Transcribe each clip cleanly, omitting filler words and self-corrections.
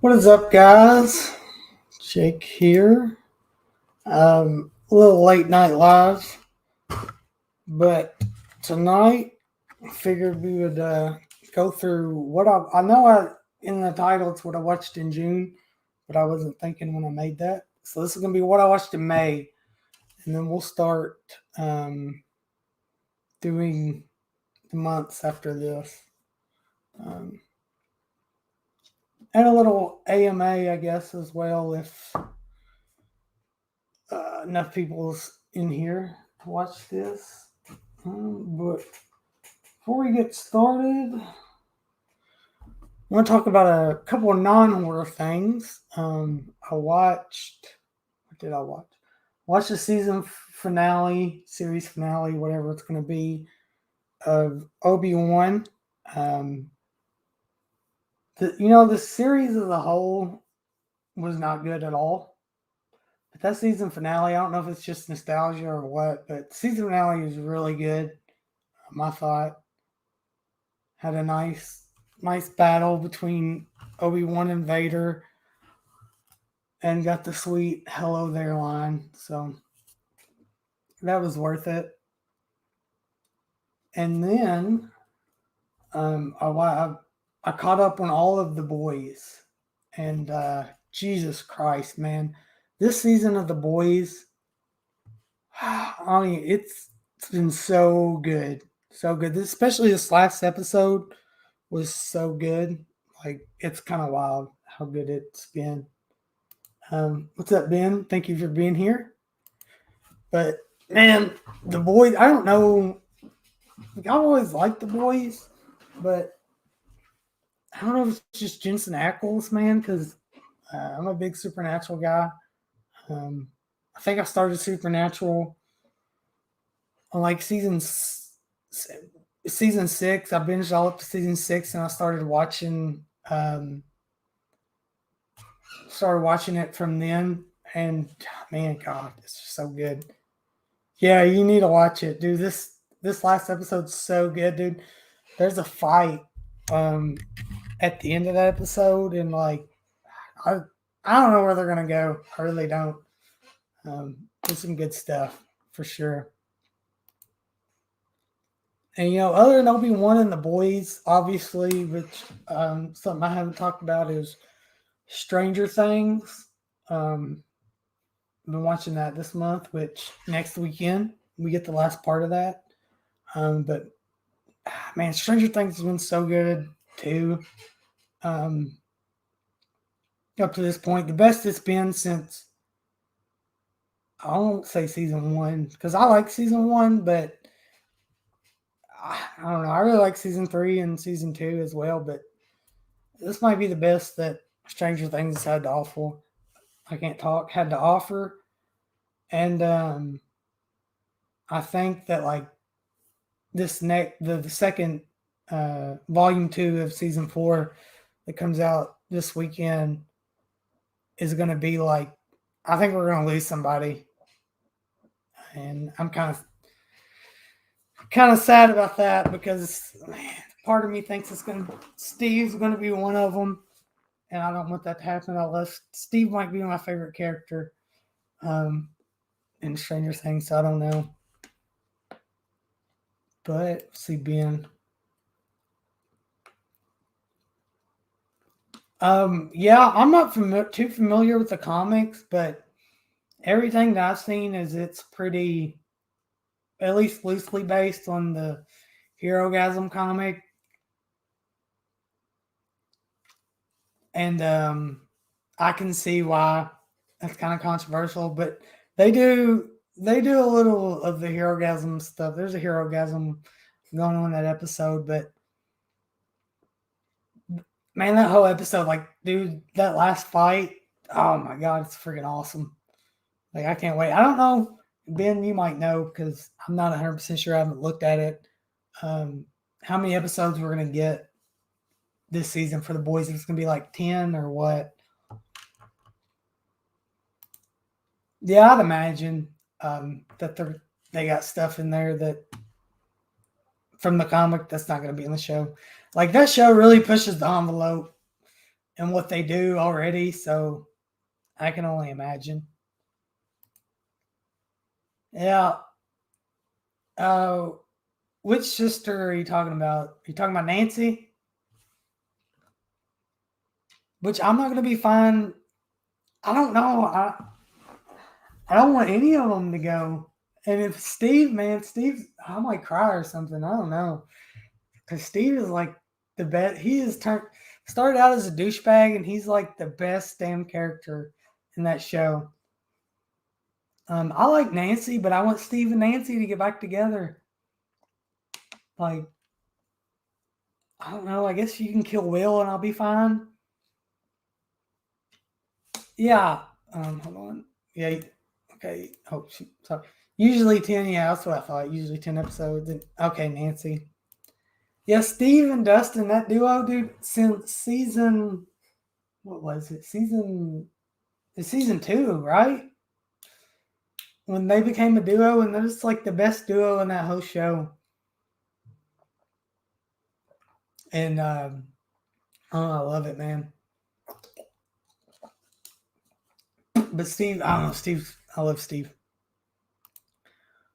What is up, guys? Jake here. A little late night live, but tonight I figured we would go through what I know. In the title it's what I watched in June, but I wasn't thinking when I made that. So this is gonna be what I watched in May, and then we'll start doing the months after this, um, and a little AMA, I guess, as well if enough people's in here to watch this. But before we get started, I want to talk about a couple of non-horror things. I watched. What did I watch? Watched the series finale, whatever it's going to be, of Obi-Wan. Um, the series as a whole was not good at all. But that season finale, I don't know if it's just nostalgia or what, but season finale is really good. I thought had a nice battle between Obi-Wan and Vader, and got the sweet "Hello there" line. So that was worth it. And then I caught up on all of The Boys, and Jesus Christ, man, this season of The Boys, I mean, it's been so good, so good. Especially this last episode was so good. Like, it's kind of wild how good it's been. What's up, Ben? Thank you for being here. But man, The Boys, I don't know. Like, I always liked The Boys, but I don't know if it's just Jensen Ackles, man, because I'm a big Supernatural guy. Um, I think I started Supernatural on like season 6. I binged all up to season 6, and I started watching it from then. And man, God, it's just so good. Yeah, you need to watch it, dude. This last episode's so good, dude. There's a fight um, at the end of that episode, and like I I don't know where they're gonna go. I really don't. There's some good stuff for sure. And other than Obi-Wan and The Boys, obviously, which something I haven't talked about is Stranger Things. Um, I've been watching that this month, which next weekend we get the last part of that. But man, Stranger Things has been so good too. Um, Up to this point, the best it's been since, I won't say season 1 because I like season 1, but I don't know. I really like season 3 and season 2 as well, but this might be the best that Stranger Things has had to offer. I can't talk. Had to offer, and I think that like the second volume 2 of season 4 that comes out this weekend is going to be like, I think we're going to lose somebody, and I'm kind of sad about that because, man, part of me thinks Steve's going to be one of them, and I don't want that to happen. Unless Steve might be my favorite character um, in Stranger Things, so I don't know. But let's see, Ben. Yeah, I'm not too familiar with the comics, but everything that I've seen is it's pretty, at least loosely based on the Herogasm comic, and I can see why that's kind of controversial, but they do a little of the Herogasm stuff. There's a Herogasm going on in that episode, but man, that whole episode, like, dude, that last fight, oh my god, it's freaking awesome. Like, I can't wait. I don't know, Ben, you might know because I'm not 100% sure. I haven't looked at it. Um, how many episodes we're gonna get this season for The Boys? If it's gonna be like 10 or what? Yeah, I'd imagine that they got stuff in there that from the comic that's not gonna be in the show. Like, that show really pushes the envelope, and what they do already, so I can only imagine. Yeah. Which sister are you talking about? Are you talking about Nancy? Which I'm not gonna be fine. I don't know. I don't want any of them to go. And if Steve, man, Steve, I might cry or something. I don't know, because Steve is like the best. He is started out as a douchebag, and he's like the best damn character in that show. I like Nancy, but I want Steve and Nancy to get back together. Like, I don't know. I guess you can kill Will, and I'll be fine. Yeah. Hold on. Yeah. Okay. Oh, shoot. Sorry. Usually 10. Yeah, that's what I thought. Usually 10 episodes. Okay, Nancy. Yeah, Steve and Dustin, that duo, dude, since season, what was it? Season 2, right? When they became a duo, and they're just like the best duo in that whole show. And oh, I love it, man. But Steve, I don't know, Steve, I love Steve.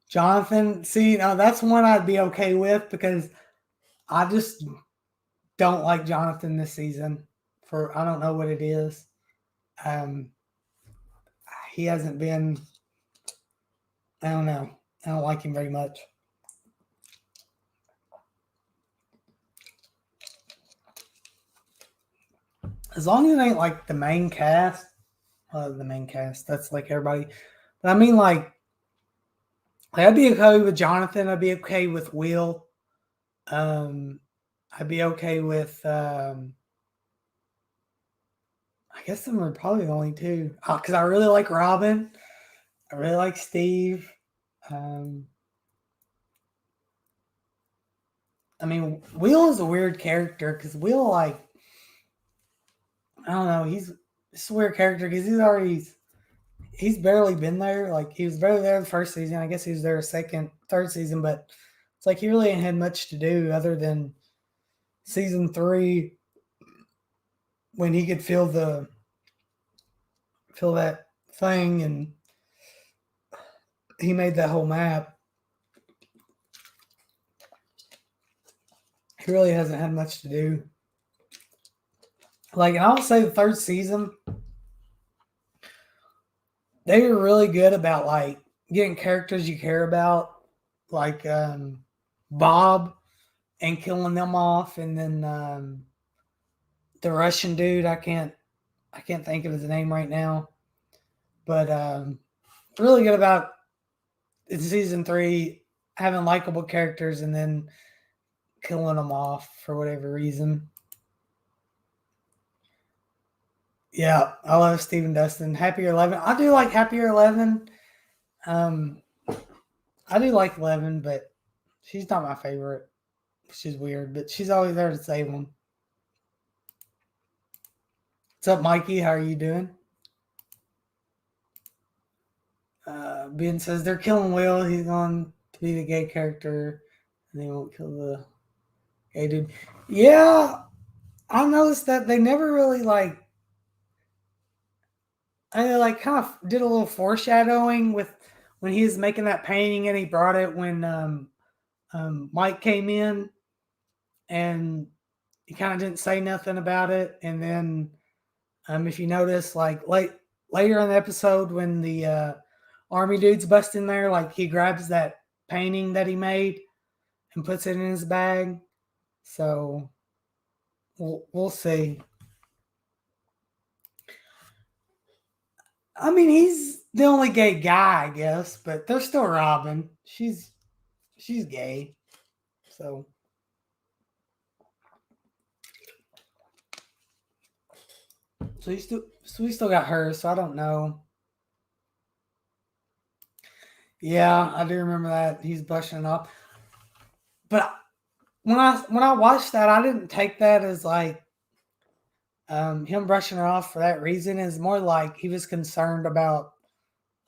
Jonathan, see, now that's one I'd be okay with, because I just don't like Jonathan this season. I don't know what it is. He hasn't been. I don't know. I don't like him very much. As long as it ain't like the main cast. The main cast. That's like everybody. But I mean, like, I'd be okay with Jonathan. I'd be okay with Will. I'd be okay with. I guess them are probably the only two. Because I really like Robin. I really like Steve. I mean, Will is a weird character, because Will, like, I don't know, he's a weird character, because he's barely been there. Like, he was barely there the first season. I guess he was there third season, but it's like he really ain't had much to do other than season 3, when he could feel that thing, and he made that whole map. He really hasn't had much to do. Like, and I would say the third season, they were really good about like getting characters you care about, like Bob, and killing them off, and then the Russian dude. I can't think of his name right now, but really good about in season 3 having likable characters and then killing them off for whatever reason. Yeah, I love Steve and Dustin. Happier 11. I do like Happier 11. I do like 11, but she's not my favorite, which is weird, but she's always there to save them. What's up, Mikey? How are you doing? Ben says they're killing Will. He's going to be the gay character, and they won't kill the gay dude. Yeah, I noticed that they never really like. I like kind of did a little foreshadowing with when he was making that painting, and he brought it when Mike came in, and he kind of didn't say nothing about it. And then, if you notice, like later in the episode, when the army dude's busting there, like he grabs that painting that he made and puts it in his bag. So we'll see. I mean, he's the only gay guy, I guess, but they're still Robin. She's gay, so. So we still got her. So I don't know. Yeah, I do remember that he's brushing up. But when I watched that, I didn't take that as like him brushing her off for that reason. It's more like he was concerned about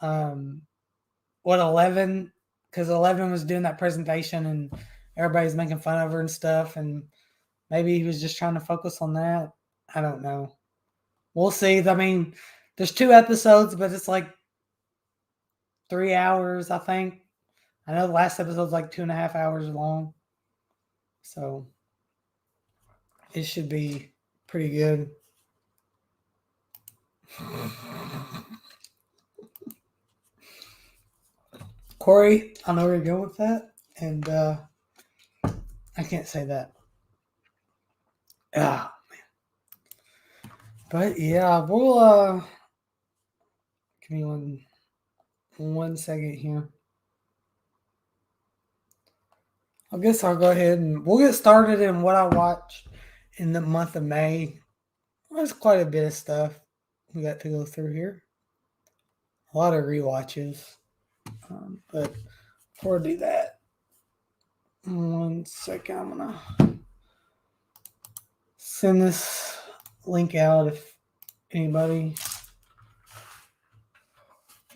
what 11, because 11 was doing that presentation and everybody's making fun of her and stuff, and maybe he was just trying to focus on that. I don't know. we'll see. I mean, there's 2 episodes, but it's like 3 hours, I think. I know the last episode's like 2.5 hours long. So it should be pretty good. Corey, I know where you're going with that. And I can't say that. Ah, man. But yeah, we'll give me one second here. I guess I'll go ahead and we'll get started in what I watched in the month of May. There's quite a bit of stuff we got to go through here. A lot of rewatches. But before I do that, 1 second, I'm gonna send this link out if anybody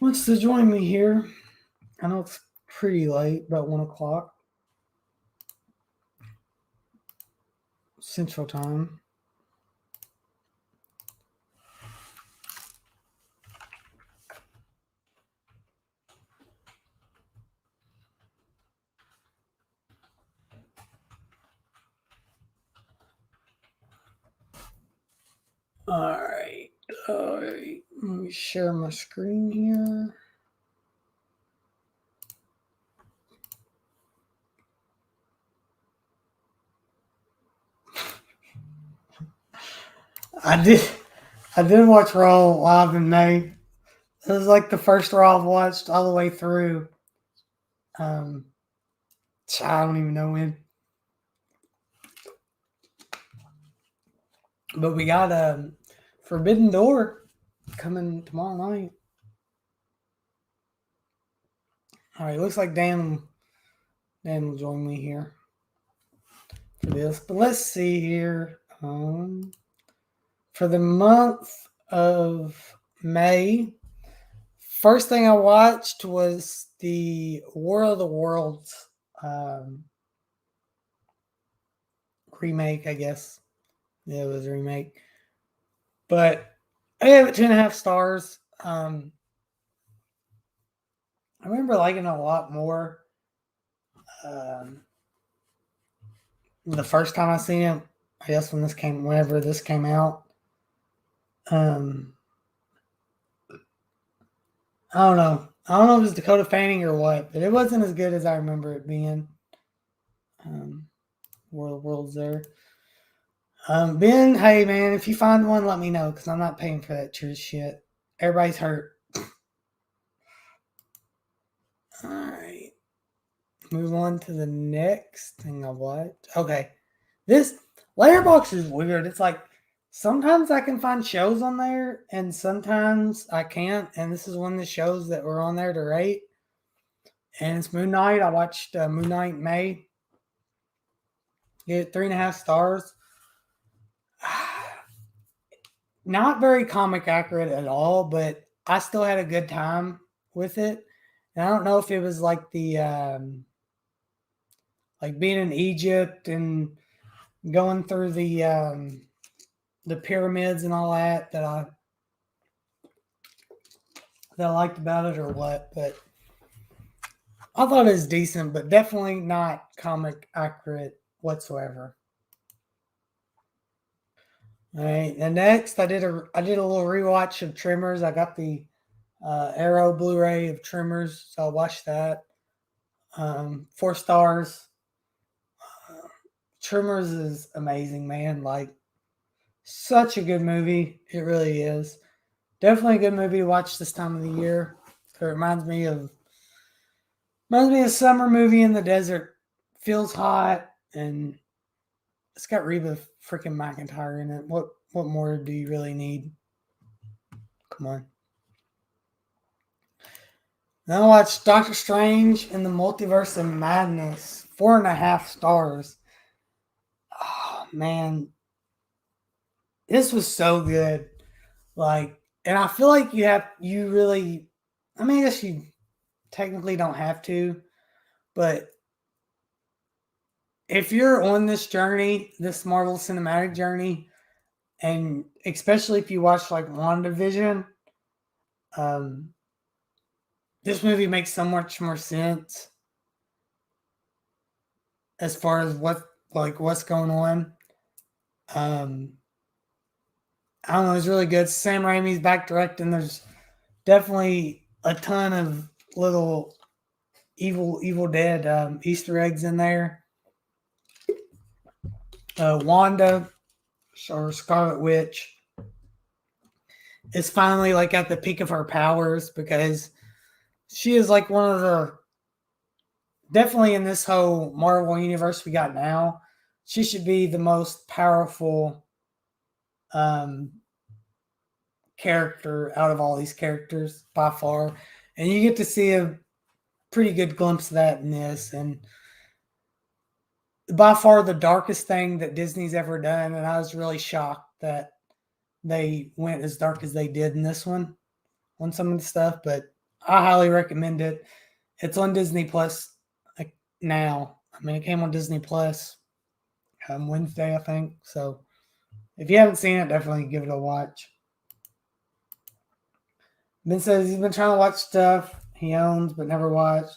wants to join me here. I know it's pretty late, about 1 o'clock Central Time. All right. Let me share my screen here. I did watch Raw live in May. It was like the first Raw I've watched all the way through. I don't even know when. But we got Forbidden Door coming tomorrow night. All right, looks like Dan will join me here for this. But let's see here. For the month of May, first thing I watched was the War of the Worlds remake, I guess. Yeah, it was a remake. But I gave it 2.5 stars. I remember liking it a lot more the first time I seen it. I guess whenever this came out. I don't know. I don't know if it was Dakota Fanning or what, but it wasn't as good as I remember it being. War of the Worlds there. Ben, hey man, if you find one, let me know because I'm not paying for that cheers shit. Everybody's hurt. All right. Move on to the next thing I watched. Okay. This Letterboxd is weird. It's like sometimes I can find shows on there and sometimes I can't. And this is one of the shows that were on there to rate. And it's Moon Knight. I watched Moon Knight in May. Gave it 3.5 stars. Not very comic accurate at all, but I still had a good time with it. And I don't know if it was like the like being in Egypt and going through the pyramids and all that I liked about it or what, but I thought it was decent, but definitely not comic accurate whatsoever. All right, and next I did a little rewatch of Tremors. I got the Arrow Blu-ray of Tremors, so I watched that. 4 stars. Tremors is amazing, man. Like, such a good movie. It really is. Definitely a good movie to watch this time of the year. It reminds me of a summer movie in the desert. Feels hot and it's got Reba freaking McEntire in it. What more do you really need? Come on. Then I watched Doctor Strange in the Multiverse of Madness. 4.5 stars. Oh man. This was so good. Like, and I feel like you really, I mean, I guess you technically don't have to, but if you're on this journey, this Marvel Cinematic journey, And especially if you watch like WandaVision, this movie makes so much more sense as far as what's going on. I don't know, it's really good. Sam Raimi's back directing. There's definitely a ton of little Evil Dead Easter eggs in there. Wanda or Scarlet Witch is finally like at the peak of her powers because she is like one of the definitely in this whole Marvel universe we got now. She should be the most powerful character out of all these characters by far, and you get to see a pretty good glimpse of that in this. And by far the darkest thing that Disney's ever done, and I was really shocked that they went as dark as they did in this one on some of the stuff, but I highly recommend it. It's on Disney Plus now. I mean, it came on Disney Plus Wednesday, I think. So if you haven't seen it, definitely give it a watch. Ben says he's been trying to watch stuff he owns but never watched.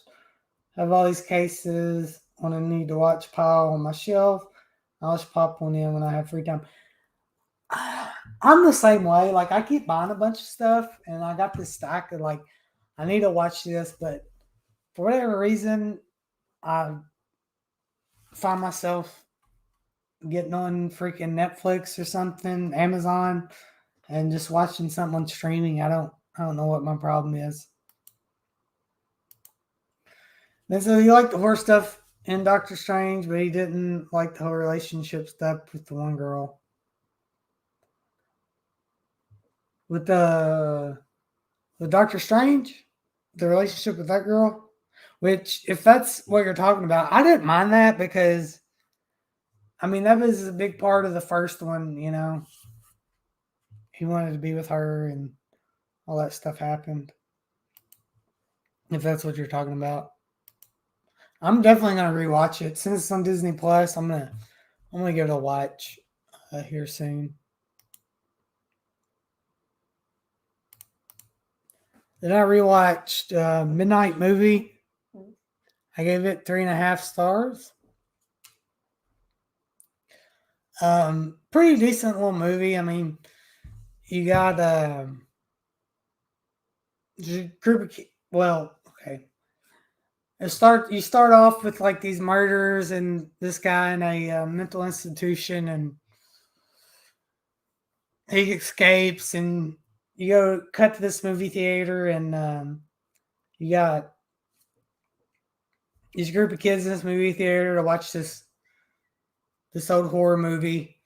Have all these cases on a need to watch pile on my shelf. I'll just pop one in when I have free time. I'm the same way. Like, I keep buying a bunch of stuff, and I got this stack of like, I need to watch this, but for whatever reason, I find myself getting on freaking Netflix or something, Amazon, and just watching something on streaming. I don't know what my problem is. And so he liked the horror stuff in Doctor Strange, but he didn't like the whole relationship stuff with the one girl. With Doctor Strange, the relationship with that girl, which if that's what you're talking about, I didn't mind that because I mean that was a big part of the first one, you know. He wanted to be with her and all that stuff happened. If that's what you're talking about. I'm definitely gonna rewatch it. Since it's on Disney Plus, I'm gonna give it a watch here soon. Then I rewatched Midnight Movie. I gave it 3.5 stars. Pretty decent little movie. I mean, you got a group of okay. You start off with like these murders and this guy in a mental institution, and he escapes, and you go cut to this movie theater, and you got this group of kids in this movie theater to watch this old horror movie,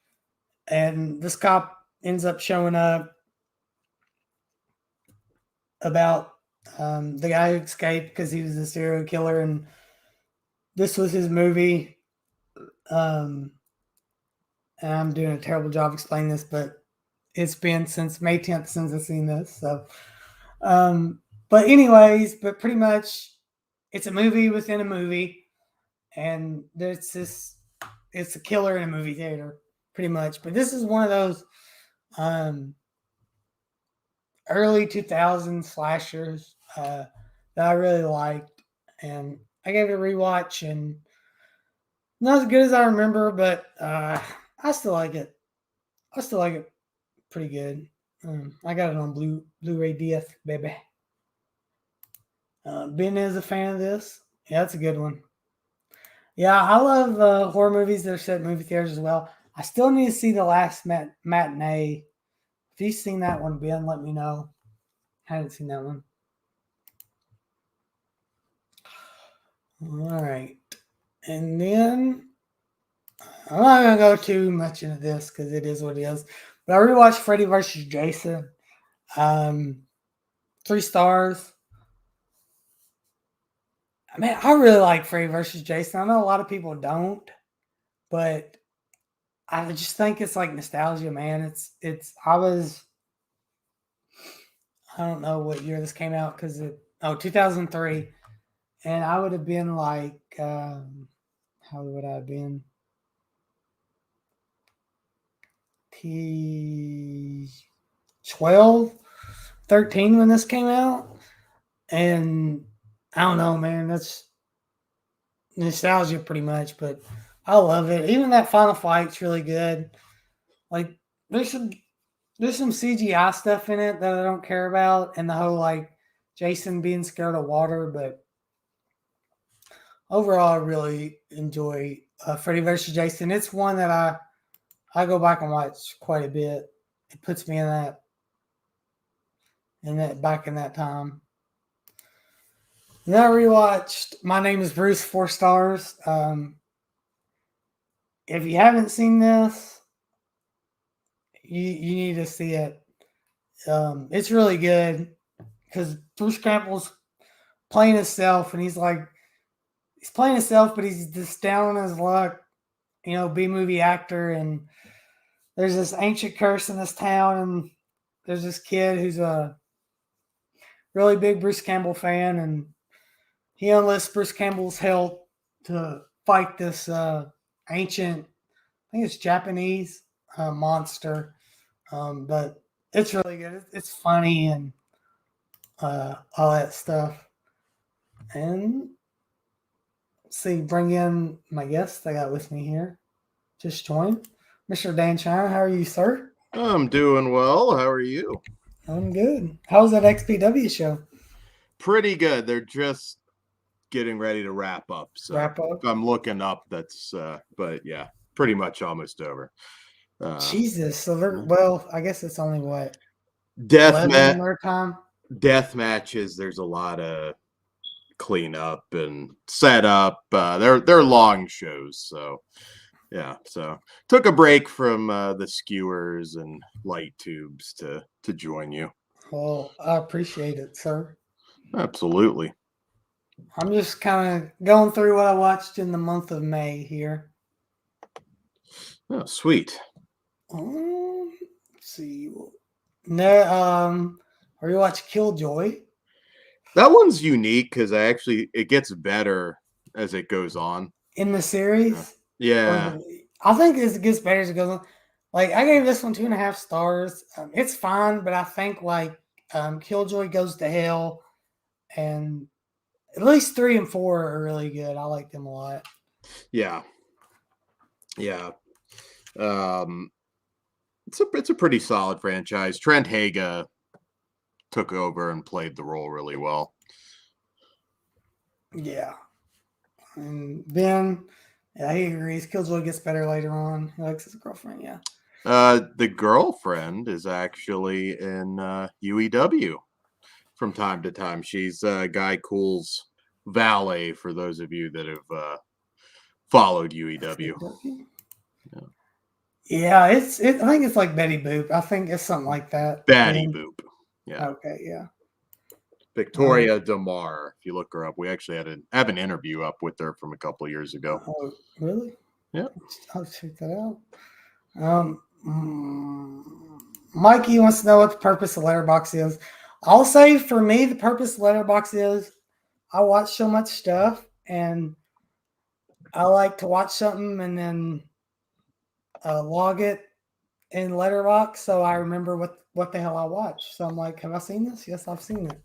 and this cop ends up showing up about the guy who escaped because he was a serial killer, and this was his movie. And I'm doing a terrible job explaining this, but it's been since May 10th since I've seen this. So, but anyways, but pretty much it's a movie within a movie, and it's a killer in a movie theater, pretty much. But this is one of those early 2000s slashers that I really liked, and I gave it a rewatch, and not as good as I remember, but I still like it. I still like it pretty good. I got it on Blu-ray disc, baby. Ben is a fan of this. Yeah, that's a good one. Yeah, I love horror movies that are set in movie theaters as well. I still need to see The Last Matinee. If you've seen that one, Ben, let me know. I haven't seen that one. All right. And then I'm not going to go too much into this because it is what it is. But I rewatched Freddy vs. Jason. 3 stars. I mean, I really like Freddy vs. Jason. I know a lot of people don't, but I just think it's like nostalgia, man. I don't know what year this came out because 2003. And I would have been like, how would I have been? 12, 13 when this came out. And I don't know, man. That's nostalgia pretty much, but I love it. Even that final fight's really good. Like there's some CGI stuff in it that I don't care about, and the whole like Jason being scared of water, but overall, I really enjoy Freddy vs. Jason. It's one that I go back and watch quite a bit. It puts me in that back in that time. And then I rewatched My Name is Bruce, 4 stars. If you haven't seen this, you need to see it. It's really good because Bruce Campbell's playing himself, and he's playing himself, but he's just down on his luck, B movie actor. And there's this ancient curse in this town, and there's this kid who's a really big Bruce Campbell fan, and he enlists Bruce Campbell's help to fight this ancient, I think it's Japanese monster. But it's really good. It's funny and all that stuff. And let's see, bring in my guest I got with me here. Just joined. Mr. Dan China, how are you, sir? I'm doing well. How are you? I'm good. How was that XPW show? Pretty good. They're just getting ready to wrap up. So Wrap up? I'm looking up. That's but yeah, pretty much almost over. Jesus. So well, I guess it's only what? Death matches. There's a lot of cleanup and setup. They're long shows, so yeah. So took a break from the skewers and light tubes to join you. Well, I appreciate it, sir. Absolutely. I'm just kind of going through what I watched in the month of May here. Oh, sweet. Let's see. No, are you watching Killjoy? That one's unique because it gets better as it goes on in the series. Yeah, I think it gets better as it goes on. Like I gave this one 2.5 stars. It's fine, but I think Killjoy Goes to Hell and at least 3 and 4 are really good. I like them a lot. Yeah. It's a pretty solid franchise. Trent Haga took over and played the role really well. Yeah. And Ben, yeah, he agrees. Killjoy gets better later on. He likes his girlfriend, yeah. The girlfriend is actually in UEW from time to time. She's Guy Cool's valet, for those of you that have followed UEW. Yeah, I think it's like Betty Boop. I think it's something like that. Betty Boop. Yeah. Okay, yeah. Victoria DeMar. If you look her up, we actually have an interview up with her from a couple of years ago. Oh, really? Yeah. I'll check that out. Mikey wants to know what the purpose of Letterboxd is. I'll say for me, the purpose of Letterboxd is I watch so much stuff, and I like to watch something and then log it in Letterboxd so I remember what the hell I watched. So I'm like, have I seen this? Yes, I've seen it.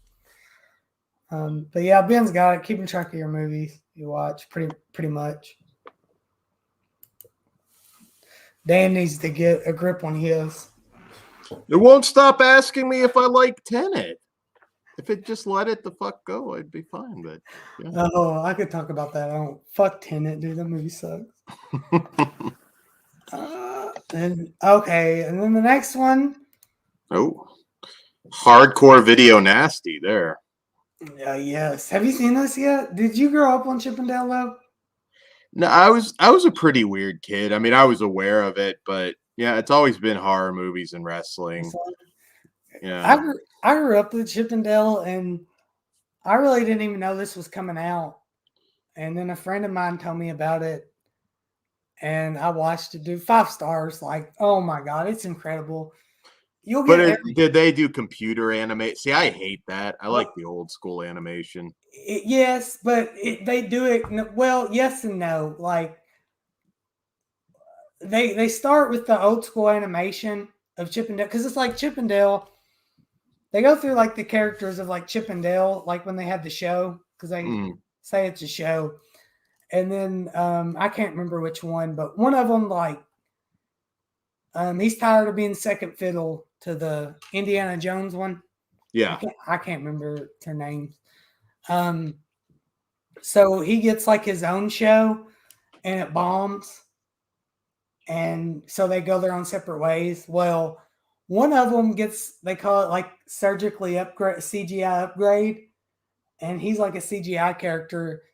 But yeah, Ben's got it. Keeping track of your movies you watch pretty much. Dan needs to get a grip on his. It won't stop asking me if I like Tenet. If it just let it the fuck go, I'd be fine. But yeah. Oh, I could talk about that. I don't fuck Tenet, dude. That movie sucks. And then the next one. Oh, Hardcore Video Nasty there. Yes. Have you seen this yet? Did you grow up on Chippendale Love? No, I was a pretty weird kid. I mean, I was aware of it, but yeah, it's always been horror movies and wrestling. Yeah, I grew up with Chippendale, and I really didn't even know this was coming out. And then a friend of mine told me about it, and I watched it. Do 5 stars. Like, oh my god, it's incredible. Did they do computer animate? See, I hate that. I like the old school animation. Yes, but they do it well. Yes and no. Like they start with the old school animation of Chip and Dale because it's like Chip and Dale. They go through like the characters of like Chip and Dale, like when they had the show because they say it's a show, and then I can't remember which one, but one of them like he's tired of being second fiddle to the Indiana Jones one. Yeah. I can't remember their names. So he gets like his own show, and it bombs, and so they go their own separate ways. Well, one of them gets, they call it like surgically upgrade, CGI upgrade, and he's like a CGI character,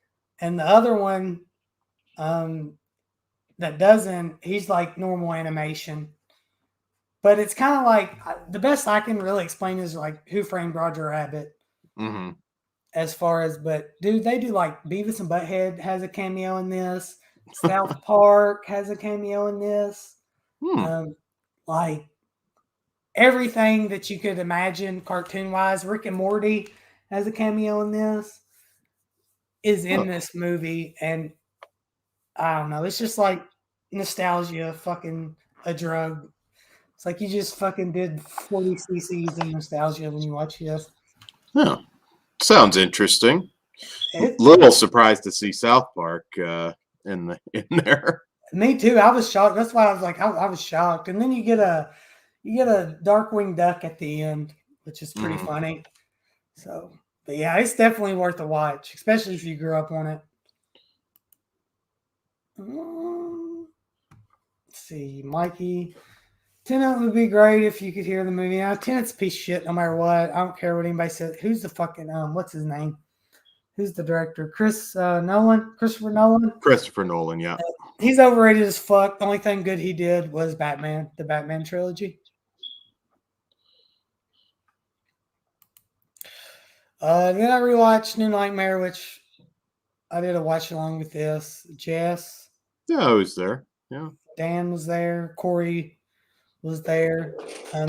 and the other one that doesn't, he's like normal animation. But it's kind of like the best I can really explain is like Who Framed Roger Rabbit. Mm-hmm. As far as, but dude, they do like Beavis and Butthead has a cameo in this. South Park has a cameo in this. Like everything that you could imagine cartoon wise, Rick and Morty has a cameo in this, is in this movie. And I don't know, it's just like nostalgia, fucking a drug. It's like you just fucking did 40 cc's in nostalgia when you watch this. Yeah, sounds interesting. Little surprised to see South Park in there. Me too. I was shocked. That's why I was like, I was shocked. And then you get a Darkwing Duck at the end, which is pretty funny. So, but yeah, it's definitely worth a watch, especially if you grew up on it. Let's see, Mikey. Tenet would be great if you could hear the movie. Now, Tenet's a piece of shit no matter what. I don't care what anybody says. Who's the fucking, what's his name? Who's the director? Christopher Nolan? Christopher Nolan, yeah. He's overrated as fuck. The only thing good he did was Batman, the Batman trilogy. Then I rewatched New Nightmare, which I did a watch along with this. Jess. Yeah, I was there. Yeah. Dan was there. Corey was there.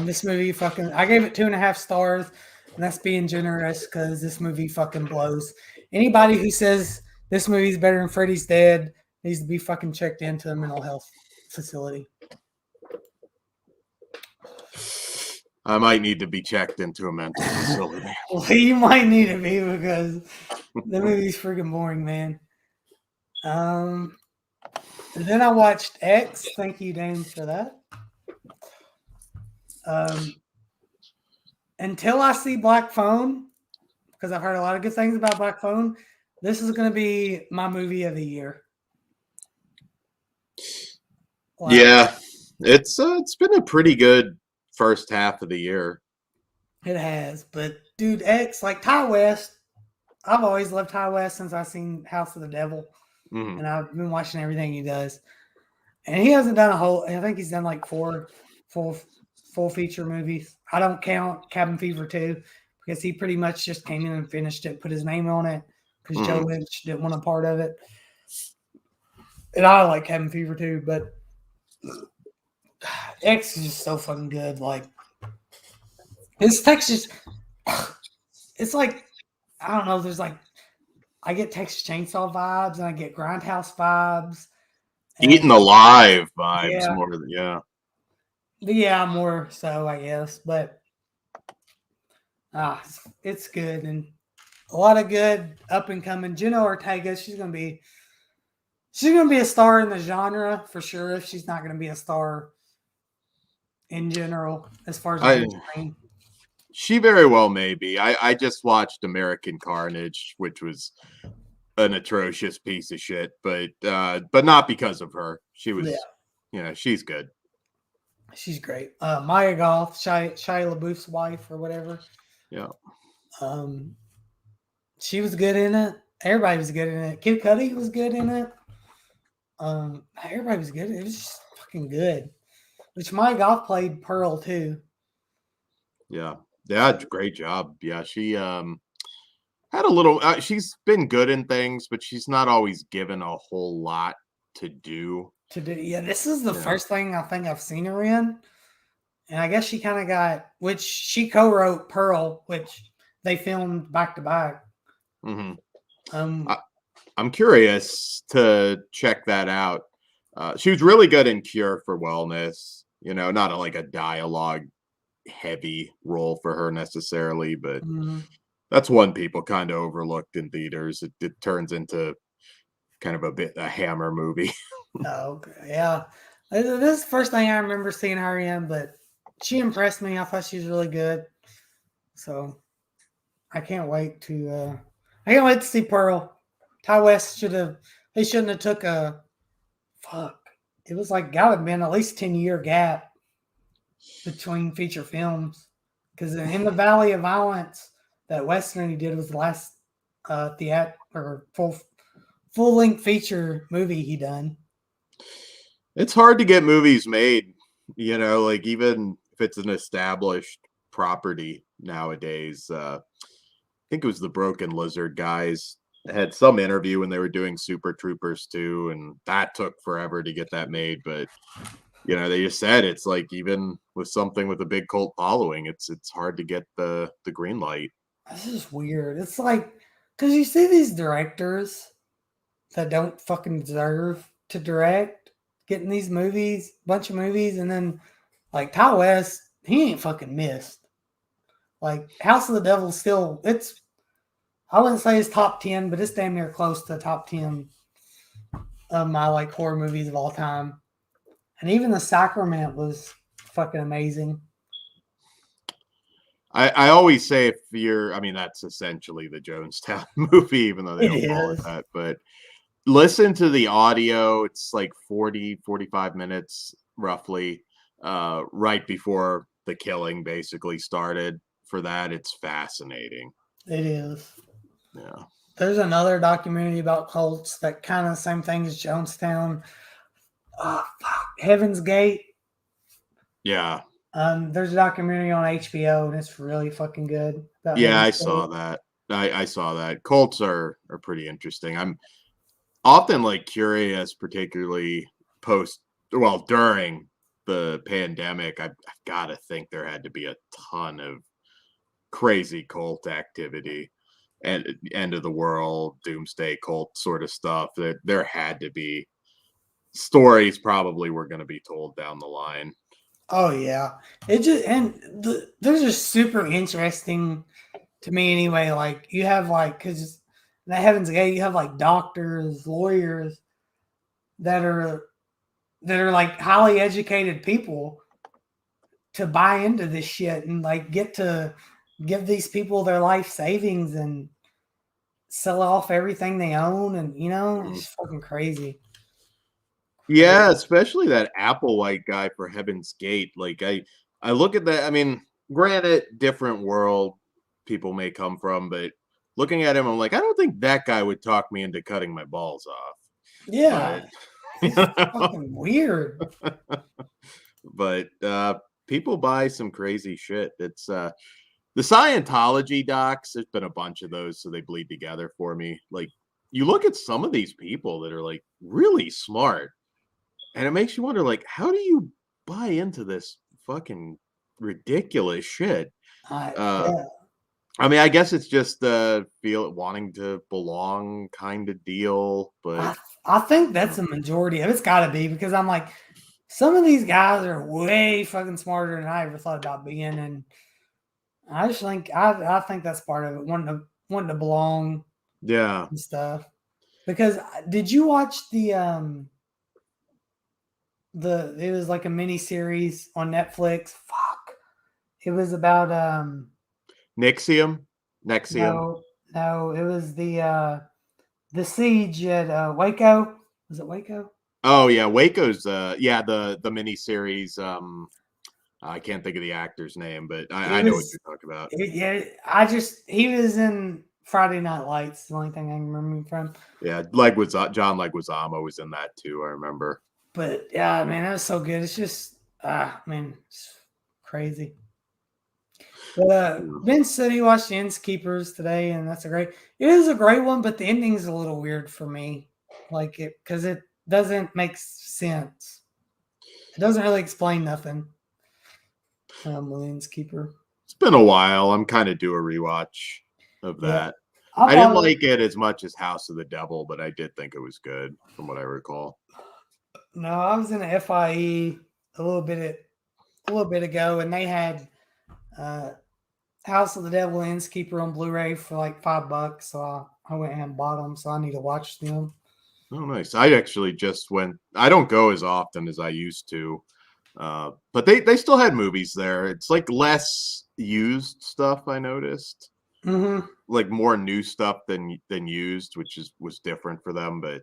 This movie I gave it 2.5 stars, and that's being generous because this movie fucking blows. Anybody who says this movie's better than Freddy's Dead needs to be fucking checked into a mental health facility. I might need to be checked into a mental facility. Well, you might need to be because the movie's freaking boring, man. And then I watched X. Thank you, Dane, for that. Until I see Black Phone, because I've heard a lot of good things about Black Phone, this is going to be my movie of the year. Like, yeah, it's been a pretty good first half of the year. It has, but dude, X, like Ty West, I've always loved Ty West since I've seen House of the Devil, and I've been watching everything he does. And he hasn't done I think he's done like 4 full feature movies. I don't count Cabin Fever 2 because he pretty much just came in and finished it, put his name on it because Joe Lynch didn't want a part of it. And I like Cabin Fever 2, but X is just so fucking good. Like his Texas, it's like, I don't know. There's like, I get Texas Chainsaw vibes and I get Grindhouse vibes. Eaten Alive vibes more than, Yeah, more so, I guess. But it's good. And a lot of good up and coming. Jenna Ortega, she's gonna be a star in the genre for sure. If she's not gonna be a star in general, as far as she very well may be. I just watched American Carnage, which was an atrocious piece of shit, but not because of her. She was, she's good. She's great. Maya Goth, Shia LaBeouf's wife or whatever. Yeah. She was good in it. Everybody was good in it. Kid Cudi was good in it. Everybody was good. It was just fucking good. Which Maya Goth played Pearl too. Yeah. Great job. Yeah, she had a little. She's been good in things, but she's not always given a whole lot to do. Yeah, this is the first thing I think I've seen her in, and I guess she kind of got, which she co-wrote Pearl, which they filmed back to back. I'm curious to check that out She was really good in Cure for Wellness. You know, not like a dialogue heavy role for her necessarily, but Mhm. that's one people kind of overlooked in theaters. It turns into kind of a Hammer movie. Oh, okay. Yeah. This is the first thing I remember seeing her in, but she impressed me. I thought she was really good. So I can't wait to see Pearl. Ty West shouldn't have took a fuck. It was like gotta have been at least 10-year gap between feature films. Because in the Valley of Violence, that Western he did was the last theater or full length feature movie he done. It's hard to get movies made, you know, like even if it's an established property nowadays. I think it was the Broken Lizard guys had some interview when they were doing Super Troopers 2, and that took forever to get that made. But you know, they just said it's like even with something with a big cult following, it's hard to get the green light. This is weird. It's like because you see these directors that don't fucking deserve to direct, getting these movies, bunch of movies, and then like Ty West, he ain't fucking missed. Like House of the Devil still it's I wouldn't say it's top 10, but it's damn near close to top 10 of my like horror movies of all time. And even The Sacrament was fucking amazing. I always say if you're, I mean, that's essentially the Jonestown movie, even though they It don't call it is. that. But listen to the audio. It's like 40, 45 minutes roughly, right before the killing basically started. For that, it's fascinating. It is. Yeah. There's another documentary about cults that kind of the same thing as Jonestown. Fuck. Heaven's Gate. Yeah. There's a documentary on HBO and it's really fucking good about Yeah, I Heaven's saw Gate. that. I saw that. Cults are pretty interesting. I'm often like curious, particularly post well, during the pandemic. I've got to think there had to be a ton of crazy cult activity and end of the world, doomsday cult sort of stuff. That there had to be stories probably were going to be told down the line. Oh yeah, it just they're just super interesting to me anyway. Like you have like because in the Heaven's Gate you have like doctors, lawyers that are like highly educated people to buy into this shit and like get to give these people their life savings and sell off everything they own and Mhm. it's fucking crazy. Crazy. Yeah, especially that Applewhite guy for Heaven's Gate. Like I look at that. I mean, granted, different world people may come from, but looking at him, I'm like, I don't think that guy would talk me into cutting my balls off. But Yeah, you it's know, fucking weird. but people buy some crazy shit. It's the Scientology docs. There's been a bunch of those, so they bleed together for me. Like you look at some of these people that are like really smart, and it makes you wonder, like, how do you buy into this fucking ridiculous shit? Uh, Yeah, I mean, I guess it's just feel wanting to belong kind of deal, but I I think that's the majority of it's got to be because I'm like some of these guys are way fucking smarter than I ever thought about being, and I just think I think that's part of it wanting to belong yeah, and stuff. Because did you watch the it was like a mini series on Netflix. Fuck. It was about Nixium, Nexium. no no it was the siege at Waco. Was it Waco? Oh yeah, Waco's yeah, the mini series. I can't think of the actor's name, but It I know what was you're talking about. yeah. I just he was in Friday Night Lights. The only thing I can remember him from. Yeah, John Leguizamo was in that too. I remember. But yeah, man, that was so good. It's just man, it's crazy. But Yeah. Ben said he watched Keepers today, and that's a great. It is a great one, but the ending's a little weird for me, like it because it doesn't make sense. It doesn't really explain nothing. Millions Keeper. It's been a while. I'm kind of due a rewatch of Yeah, that. I I didn't thought it. like it as much as House of the Devil, but I did think it was good from what I recall. No, I was in a FIE a little bit ago, and they had uh, House of the Devil Innskeeper on Blu-ray for like $5. So I went and bought them. So I need to watch them. Oh, nice. I actually just went. I don't go as often as I used to, but they still had movies there. It's like less used stuff. I noticed, Mm-hmm. like more new stuff than used, which was different for them. But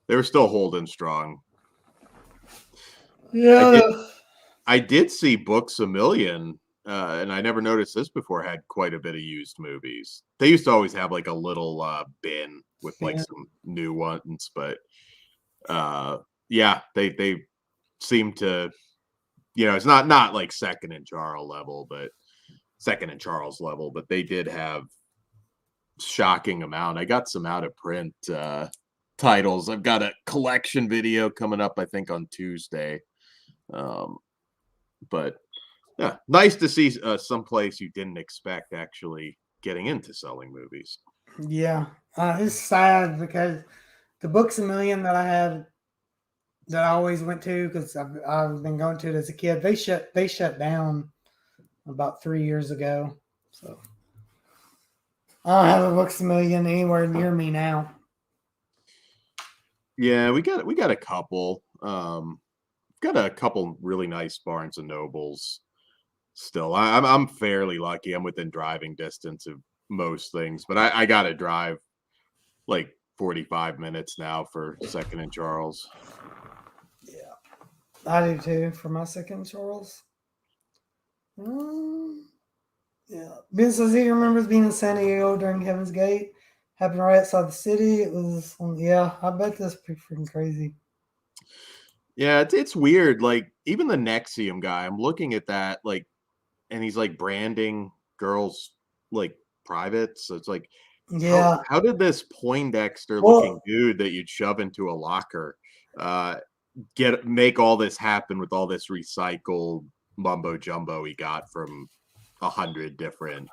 they were still holding strong. I Yeah. did I did see Books a Million, and I never noticed this before. Had quite a bit of used movies. They used to always have like a little bin with like Yeah. some new ones, but uh, yeah, they seem to, it's not like Second and Charles level, but they did have shocking amount. I got some out of print titles. I've got a collection video coming up, I think, on Tuesday. But yeah, nice to see some place you didn't expect actually getting into selling movies. Yeah. It's sad because the Books a Million that I always went to because I've been going to it as a kid. They shut down about 3 years ago. So I don't have a Books a Million anywhere near me now. Yeah, we got a couple. Got a couple really nice Barnes and Nobles. Still, I'm fairly lucky. I'm within driving distance of most things, but I got to drive like 45 minutes now for Second and Charles. Yeah, I do too for my Second Charles. Yeah, Ben says he remembers being in San Diego during Heaven's Gate. Happened right outside the city. It was, yeah, I bet that's pretty freaking crazy. Yeah, it's weird. Like even the Nexium guy, I'm looking at that like, and he's like branding girls like privates. So it's like, Yeah. how did this Poindexter looking Well, dude that you'd shove into a locker uh make all this happen with all this recycled mumbo jumbo he got from 100 different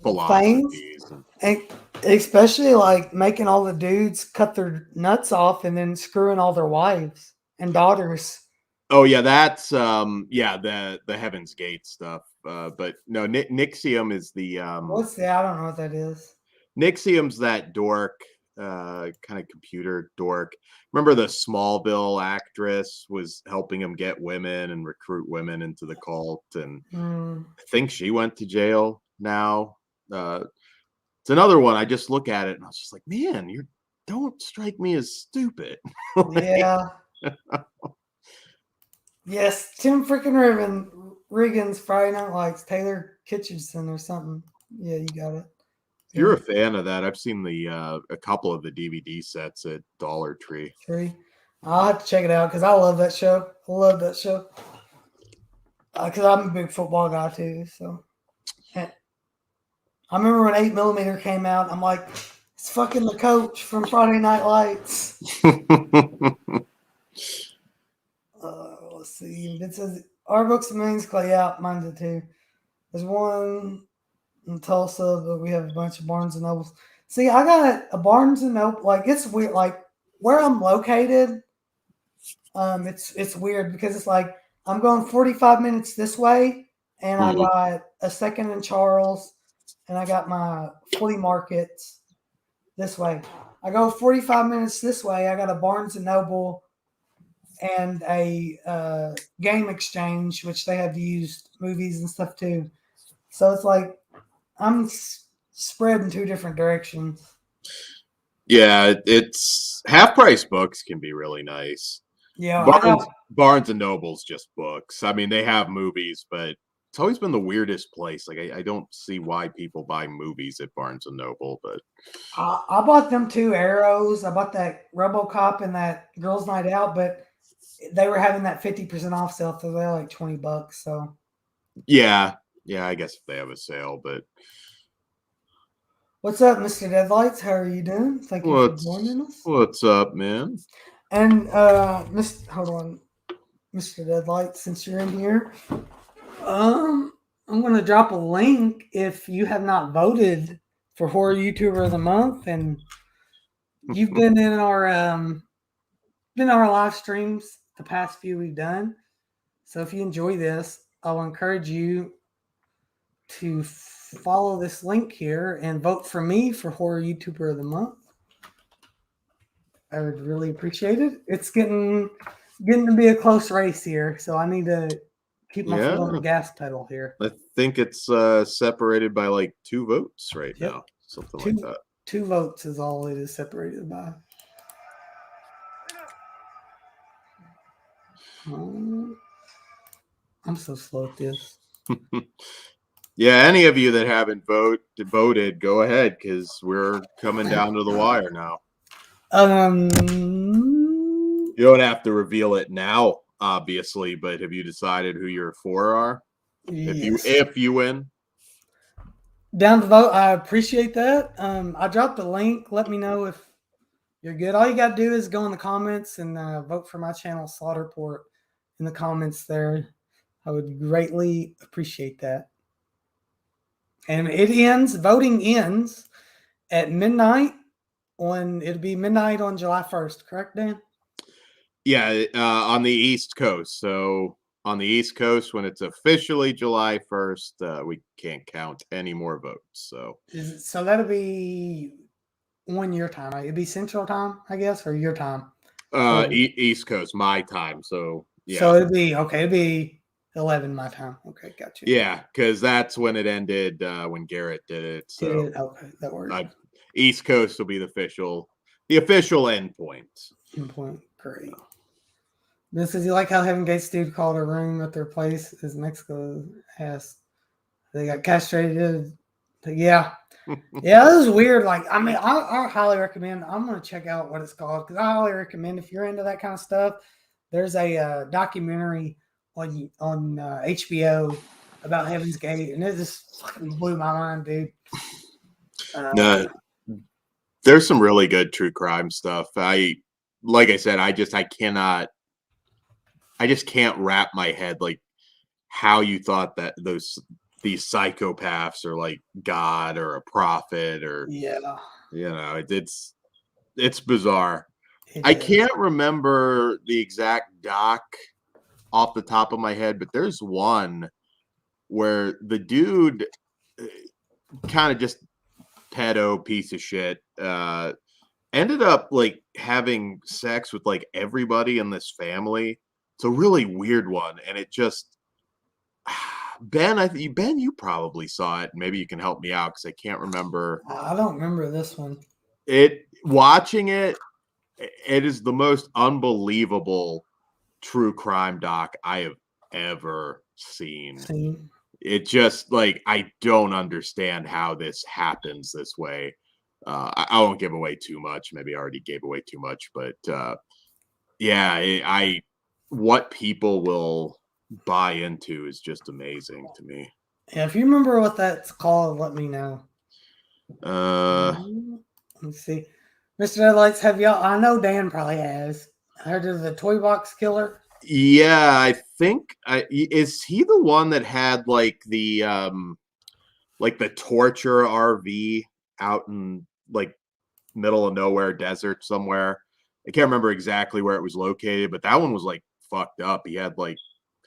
things, philosophies? and especially like making all the dudes cut their nuts off and then screwing all their wives and daughters. Oh yeah, that's yeah, the Heaven's Gate stuff. But no, Nixium is the What's that? I don't know what that is. Nixium's that dork, kind of computer dork. Remember the Smallville actress was helping him get women and recruit women into the cult, and Hmm. I think she went to jail now. It's another one. I just look at it and I was just like, man, you don't strike me as stupid. Like, Yeah. Yes, Tim freaking Riggins Friday Night Lights, Taylor Kitchenson or something. Yeah, you got it. if you're a fan of that, I've seen the a couple of the DVD sets at Dollar Tree. Tree. I'll have to check it out because I love that show. I love that show. Because I'm a big football guy too. So and I remember when 8mm came out. I'm like, it's fucking the coach from Friday Night Lights. Let's see. It says our Books of Millions Clay out. Mine's it too. There's one in Tulsa, but we have a bunch of Barnes and Nobles. See, I got a Barnes and Noble. Like it's weird. Like where I'm located, it's weird because it's like I'm going 45 minutes this way, and I got a Second and Charles, and I got my flea markets this way. I go 45 minutes this way. I got a Barnes and Noble and a game exchange, which they have used movies and stuff too. So it's like I'm spread in two different directions. Yeah, it's half price books can be really nice. Yeah, I got Barnes and Noble's just books. I mean, they have movies, but it's always been the weirdest place. Like I don't see why people buy movies at Barnes and Noble, but I bought them two arrows. I bought that RoboCop and that Girls Night Out, but they were having that 50% off sale, so they're like $20. So yeah, I guess if they have a sale, but what's up, Mr. Deadlights? How are you doing? Thank you for joining us. what's up, man? And hold on, Mr. Deadlights, since you're in here, I'm gonna drop a link if you have not voted for Horror YouTuber of the Month, and you've been in our been our live streams, the past few we've done. So if you enjoy this, I'll encourage you to follow this link here and vote for me for Horror YouTuber of the Month. I would really appreciate it. It's getting to be a close race here, so I need to keep my foot on the gas pedal here. I think it's separated by like 2 votes right Yep. now, something like that. 2 votes is all it is separated by. I'm so slow at this. Yeah, any of you that haven't voted, go ahead, because we're coming down to the wire now. You don't have to reveal it now, obviously, but have you decided who your 4 are? Yes. If you win? Down to vote. I appreciate that. I dropped the link. Let me know if you're good. All you got to do is go in the comments and vote for my channel, Slaughterport, in the comments there. I would greatly appreciate that. And voting ends at midnight it'll be midnight on July 1st, correct, Dan? Yeah, on the East Coast. So on the East Coast, when it's officially July 1st, we can't count any more votes. So that'll be on your time, right? It'd be Central Time, I guess, or your time. East Coast, my time. So yeah. So it'd be 11 my time. Okay, got you. Yeah, because that's when it ended when Garrett did it. So okay, that works. East Coast will be the official end point. End point, great. This is like how Heaven Gates dude called a room at their place is Mexico has. They got castrated. Yeah. Yeah, this is weird. Like, I mean, I highly recommend. I'm gonna check out what it's called because I highly recommend if you're into that kind of stuff. There's a documentary on HBO about Heaven's Gate, and it just fucking blew my mind, dude. No, there's some really good true crime stuff. Like I said, I just can't wrap my head like how you thought that these psychopaths are like God or a prophet or it's bizarre. I can't remember the exact doc off the top of my head, but there's one where the dude kind of just pedo piece of shit ended up like having sex with like everybody in this family. It's a really weird one, and it just Ben, you probably saw it. Maybe you can help me out because I can't remember. I don't remember this one. Watching it is the most unbelievable true crime doc I have ever seen. It just like I don't understand how this happens this way. I won't give away too much. Maybe I already gave away too much, but what people will buy into is just amazing to me. Yeah, if you remember what that's called, let me know. Let's see. Mr. Deadlights, have y'all? I know Dan probably has. Heard of the Toy Box Killer? Yeah, I think is he the one that had like the torture RV out in like middle of nowhere desert somewhere. I can't remember exactly where it was located, but that one was like fucked up. He had like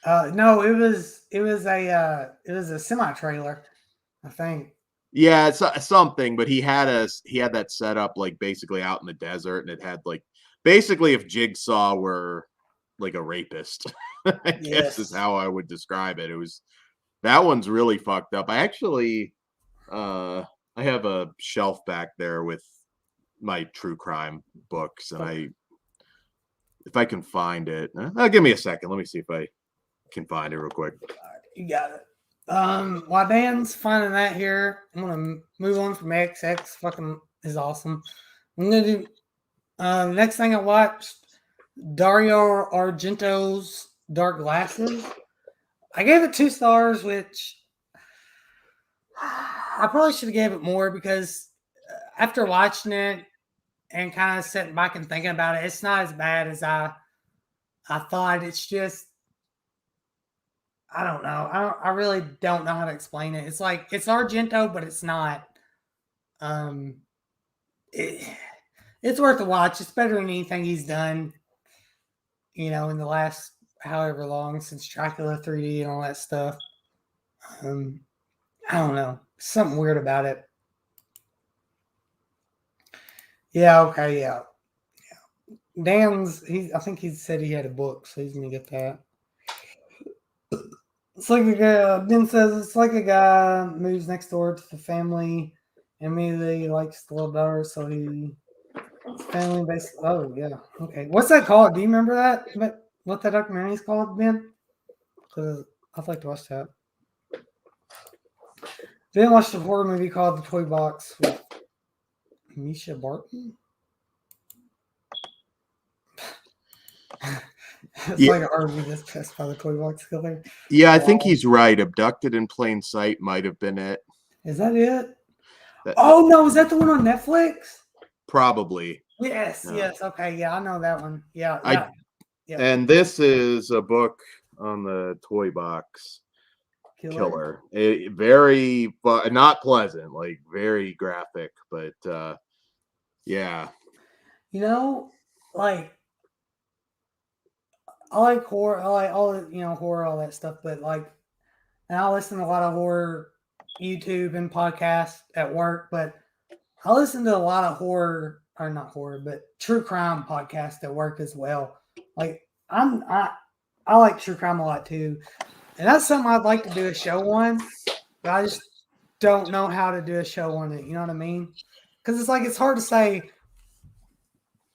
no, it was a semi trailer, I think. Yeah, it's something, but he had that set up like basically out in the desert, and it had like basically if Jigsaw were like a rapist, I guess is how I would describe it. That one's really fucked up. I actually I have a shelf back there with my true crime books, and if I can find it, give me a second. Let me see if I can find it real quick. You got it. While Dan's finding that here, I'm gonna move on from XX. Fucking is awesome. I'm gonna do the next thing I watched, Dario Argento's Dark Glasses. I gave it 2 stars, which I probably should have gave it more because after watching it and kind of sitting back and thinking about it, it's not as bad as I thought. It's just I don't know. I really don't know how to explain it. It's like it's Argento, but it's not. It's worth a watch. It's better than anything he's done. in the last however long since Dracula 3D and all that stuff. Um, I don't know. Something weird about it. Yeah, okay, yeah. I think he said he had a book, so he's gonna get that. It's like a guy, Ben says it's like a guy moves next door to the family and immediately likes the little daughter, so family based. Oh, yeah. Okay. What's that called? Do you remember that? What that documentary is called, Ben? Because I'd like to watch that. Then watched a horror movie called The Toy Box with Misha Barton. It's Yeah. like an RV that's pressed by the Toy Box killer. Yeah, I think he's right. Abducted in Plain Sight might have been it. Is that it? That, Oh no, is that the one on Netflix? probably. Yes, Yeah. yes. Okay, yeah, I know that one. Yeah, I yeah. And this is a book on the Toy Box killer. Very not pleasant, like very graphic, but yeah. Like I like horror. I like all horror, all that stuff. But and I listen to a lot of horror YouTube and podcasts at work. But I listen to a lot of horror, or not horror, but true crime podcasts at work as well. Like I like true crime a lot too, and that's something I'd like to do a show on. But I just don't know how to do a show on it. You know what I mean? Because it's hard to say.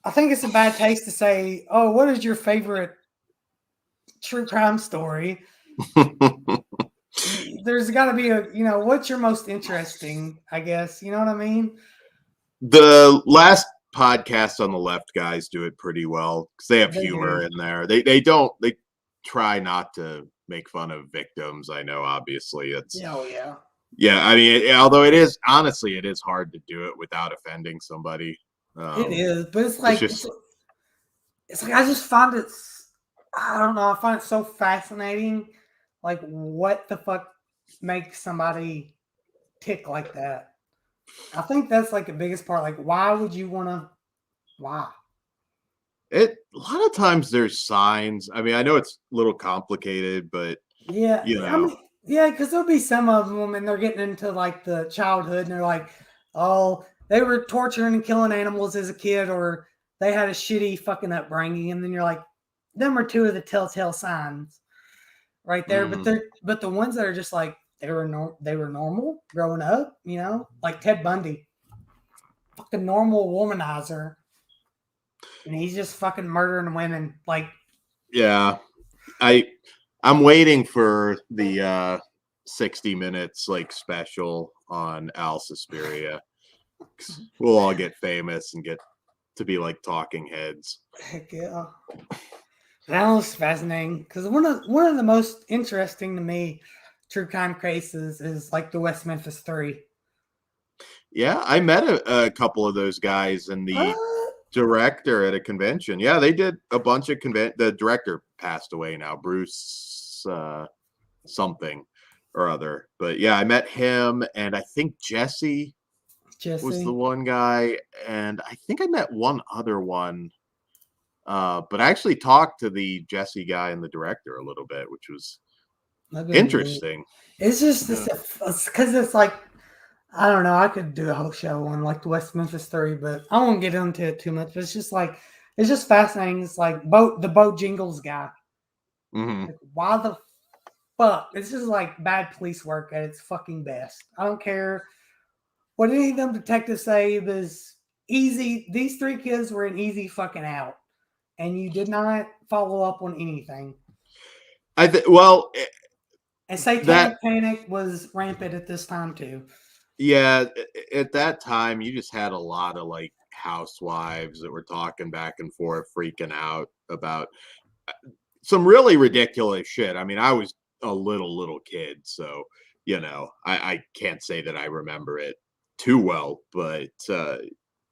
I think it's a bad taste to say, "Oh, what is your favorite true crime story?" There's got to be what's your most interesting, I guess. You know what I mean? The last podcast on the left guys do it pretty well because they have They humor do. in there. They try not to make fun of victims. I know, obviously, it's Oh, yeah. yeah. I mean, although it is hard to do it without offending somebody. It is, but it's It's like just it's like I just find it. I don't know. I find it so fascinating. Like, what the fuck makes somebody tick like that? I think that's like the biggest part. Like, why would you want to? Why? a lot of times there's signs. I mean, I know it's a little complicated, but Yeah, you I know, mean, yeah, because there'll be some of them, and they're getting into like the childhood, and they're like, oh, they were torturing and killing animals as a kid, or they had a shitty fucking upbringing, and then you're like, them are two of the telltale signs right there. But mhm. the ones that are just like they were normal growing up, like Ted Bundy, fucking normal womanizer, and he's just fucking murdering women. Like, Yeah, I'm waiting for the 60 minutes like special on Al Suspiria. We'll all get famous and get to be like talking heads. heck yeah. That was fascinating because one of the most interesting to me true crime cases is like the West Memphis Three. Yeah, I met a couple of those guys and the Uh, director at a convention. Yeah, they did a bunch of the director passed away now, Bruce something or other. But yeah, I met him and I think Jesse was the Jesse, one guy, and I think I met one other one. But I actually talked to the Jesse guy and the director a little bit, which was that'd be neat. interesting. It's just Yeah. because it's like I don't know. I could do a whole show on like the West Memphis Three, but I won't get into it too much. But it's just fascinating. It's like the Bo Jingles guy. Hmm. Like, why the fuck? This is like bad police work at its fucking best. I don't care what any of them detectives say. It was easy. These three kids were an easy fucking out, and you did not follow up on anything. I think well And that satanic panic was rampant at this time too. yeah, at that time you just had a lot of like housewives that were talking back and forth, freaking out about some really ridiculous shit. I mean, I was a little kid, so I can't say that I remember it too well, but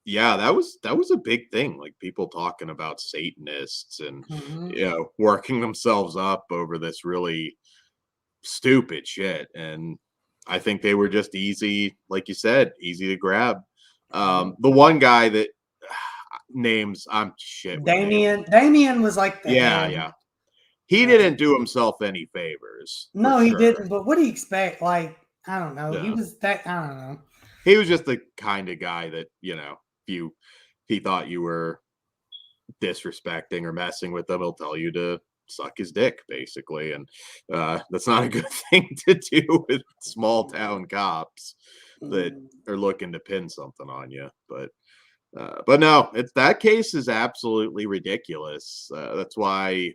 yeah, that was a big thing. Like people talking about Satanists and Mm-hmm. working themselves up over this really stupid shit. And I think they were just easy, like you said, easy to grab. The one guy that names. I'm shit. With names. Damien was like the Yeah, head. yeah. He didn't do himself any favors. No, he sure. didn't. But what do you expect? Like, I don't know. Yeah. He was that. I don't know. He was just the kind of guy that, you know, if he thought you were disrespecting or messing with him, he'll tell you to suck his dick, basically. And that's not a good thing to do with small town cops that are looking to pin something on you. But no, that case is absolutely ridiculous. That's why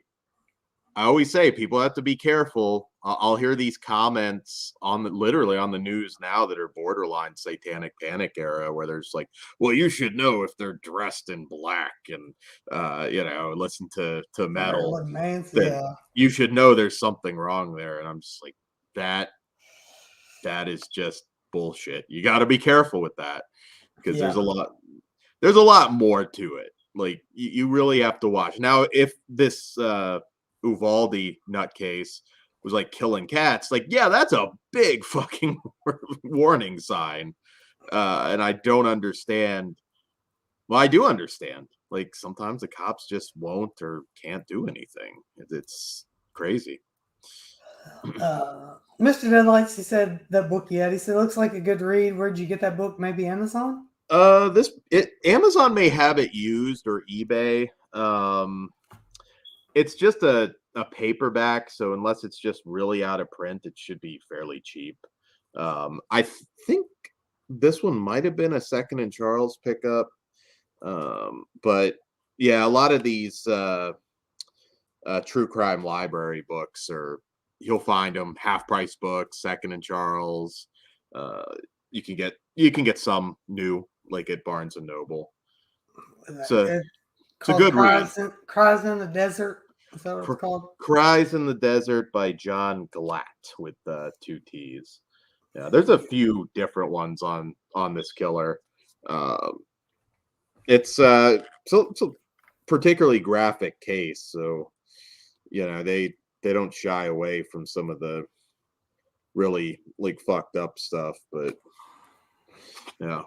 I always say people have to be careful. I'll hear these comments literally on the news now that are borderline satanic panic era, where there's like, well, you should know if they're dressed in black and you know, listen to metal, that you should know there's something wrong there. And I'm just like, that is just bullshit. You got to be careful with that, because there's a lot more to it. Like, you really have to watch. Now, if this Uvalde nutcase was like killing cats, like, yeah, that's a big fucking warning sign. And I don't understand. Well, I do understand. Like, sometimes the cops just won't or can't do anything. It's crazy. Mr. Deadlights, he said that book yet. He said, looks like a good read. Where'd you get that book? Maybe Amazon? Amazon may have it used, or eBay. It's just a paperback, so unless it's just really out of print, it should be fairly cheap. I think this one might have been a Second and Charles pickup. But yeah, a lot of these true crime library books you'll find them half price books, Second and Charles. You can get some new, like at Barnes and Noble. It's a good read. Cries in the Desert. Is that what it's called? Cries in the Desert by John Glatt with 2 T's. Yeah, there's a few different ones on this killer. It's a particularly graphic case, so you know they don't shy away from some of the really like fucked up stuff, but yeah.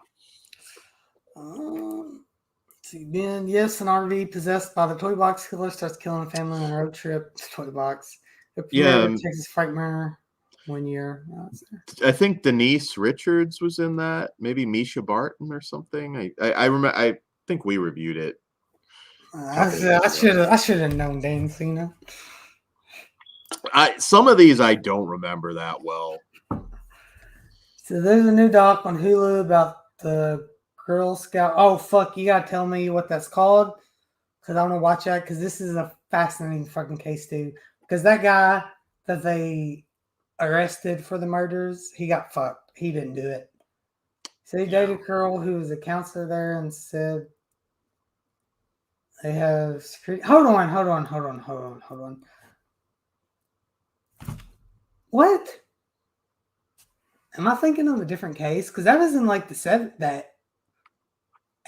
See, Ben, yes, an RV possessed by the Toy Box killer starts killing a family on a road trip. Toy Box. Texas Frightmare 1 year. I think Denise Richards was in that. Maybe Misha Barton or something. I remember. I think we reviewed it. I should have known Dan Cena. Some of these I don't remember that well. So there's a new doc on Hulu about the Girl Scout. Oh fuck! You gotta tell me what that's called, because I want to watch that, because this is a fascinating fucking case too. Because that guy that they arrested for the murders, he got fucked. He didn't do it. So he dated a girl who was a counselor there, and said they have security. Hold on. What? Am I thinking of a different case? Because that was in like the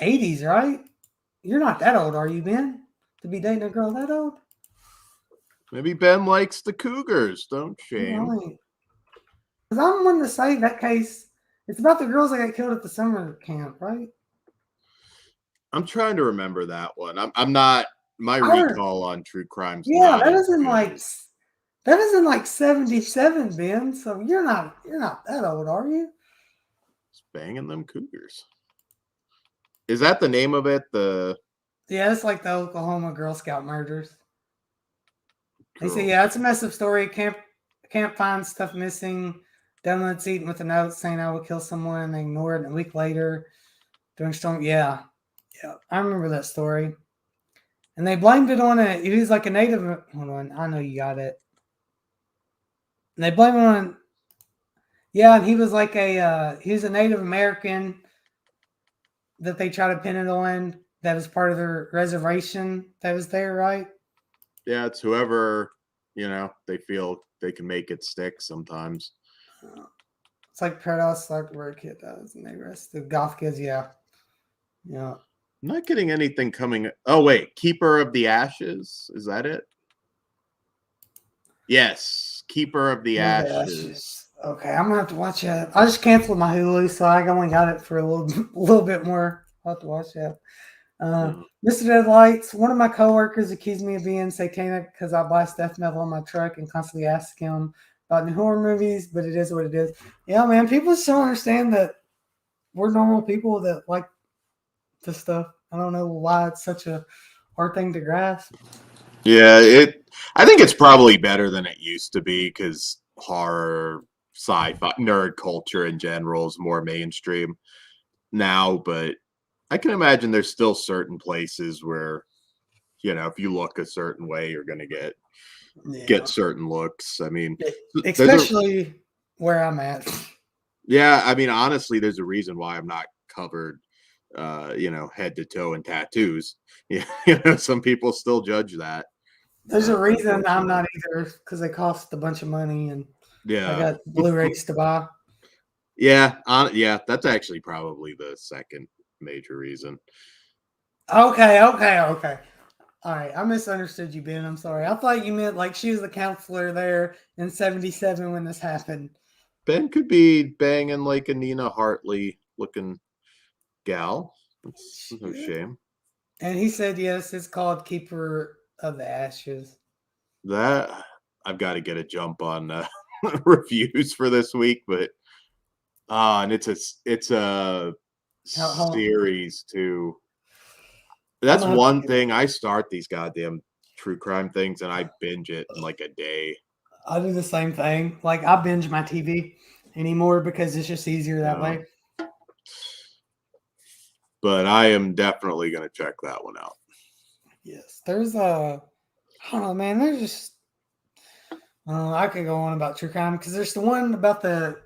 80s, right? You're not that old, are you, Ben? To be dating a girl that old? Maybe Ben likes the Cougars. Don't shame. Because I'm wanting to say that case, it's about the girls that got killed at the summer camp, right? I'm trying to remember that one. I'm not. My recall on true crimes. Yeah, that was in like 77, Ben. So you're not that old, are you? It's banging them Cougars. Is that the name of it? Yeah, it's like the Oklahoma Girl Scout murders. They say, yeah, it's a mess of story. Can't find stuff missing. Donuts eaten with a note saying I will kill someone, and they ignore it. And a week later, during storm, yeah, I remember that story. And they blamed it on it. He was like a native. Hold on, I know you got it. And they blame it on. Yeah, and he was like he was a Native American that they try to pin it on. That was part of their reservation that was there, right? Yeah, it's whoever, they feel they can make it stick sometimes. It's like Paradise, like where a kid does, and they rest the goth kids, yeah. I'm not getting anything coming. Oh, wait, Keeper of the Ashes, is that it? Yes, Keeper of the Ashes. Okay, I'm gonna have to watch that. I just canceled my Hulu, so I only got it for a little bit more. I'll have to watch that. Uh, Mm. Mr. Deadlights, one of my coworkers accused me of being satanic because I blast death metal on my truck and constantly ask him about new horror movies, but it is what it is. Yeah, man, people just don't understand that we're normal people that like this stuff. I don't know why it's such a hard thing to grasp. Yeah, I think it's probably better than it used to be because horror, sci-fi, nerd culture in general is more mainstream now. But I can imagine there's still certain places where, if you look a certain way, you're gonna get Yeah. certain looks. I mean, there's a Especially where I'm at. yeah. I mean, honestly, there's a reason why I'm not covered, head to toe in tattoos. Yeah, some people still judge that. There's a reason I'm Unfortunately. not either because they cost a bunch of money and I Yeah. got Blu-rays to buy. Yeah, that's actually probably the second major reason. Okay. All right, I misunderstood you, Ben. I'm sorry. I thought you meant like she was the counselor there in '77 when this happened. Ben could be banging like a Nina Hartley looking gal. It's no Shit. shame. And he said yes. It's called Keeper of the Ashes. That I've got to get a jump on reviews for this week, but and it's a How series too. I'm That's gonna have to one get it. thing. I start these goddamn true crime things and I binge it in like a day. I do the same thing. Like I binge my TV anymore because it's just easier that Yeah. way. But I am definitely going to check that one out. Yes, there's a. I don't know, man. There's just. I could go on about true crime because there's the one about the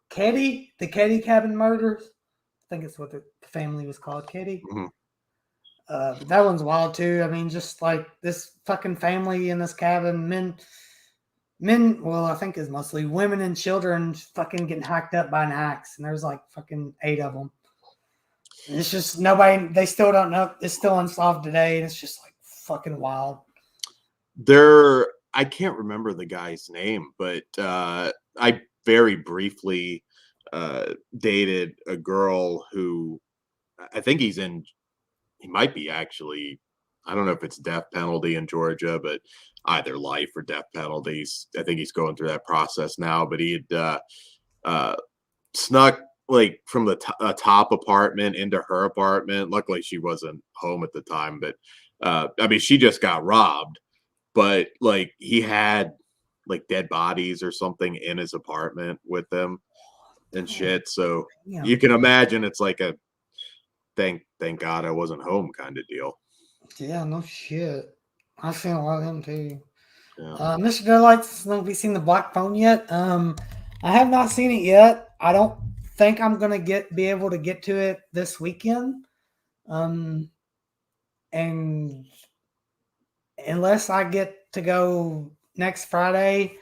Ketty, the Ketty cabin murders. I think it's what the family was called, Ketty. Mhm. But that one's wild too. I mean, just like this fucking family in this cabin, men. Well, I think it's mostly women and children, fucking getting hacked up by an axe, and there's like fucking 8 of them. And it's just nobody. They still don't know. It's still unsolved today, and it's just like fucking wild. I can't remember the guy's name, but I very briefly dated a girl who I think he might be actually, I don't know if it's death penalty in Georgia, but either life or death penalties. I think he's going through that process now, but he had uh, snuck like from the top apartment into her apartment. Luckily, she wasn't home at the time, but I mean, she just got robbed. But like he had like dead bodies or something in his apartment with him and Oh, shit. So you damn. can imagine it's like a thank God I wasn't home kind of deal. Yeah, no shit. I've seen a lot of them too. Yeah. Mr. Daylights, have you seen the Black Phone yet? I have not seen it yet. I don't think I'm gonna be able to get to it this weekend. Um, and unless I get to go next Friday,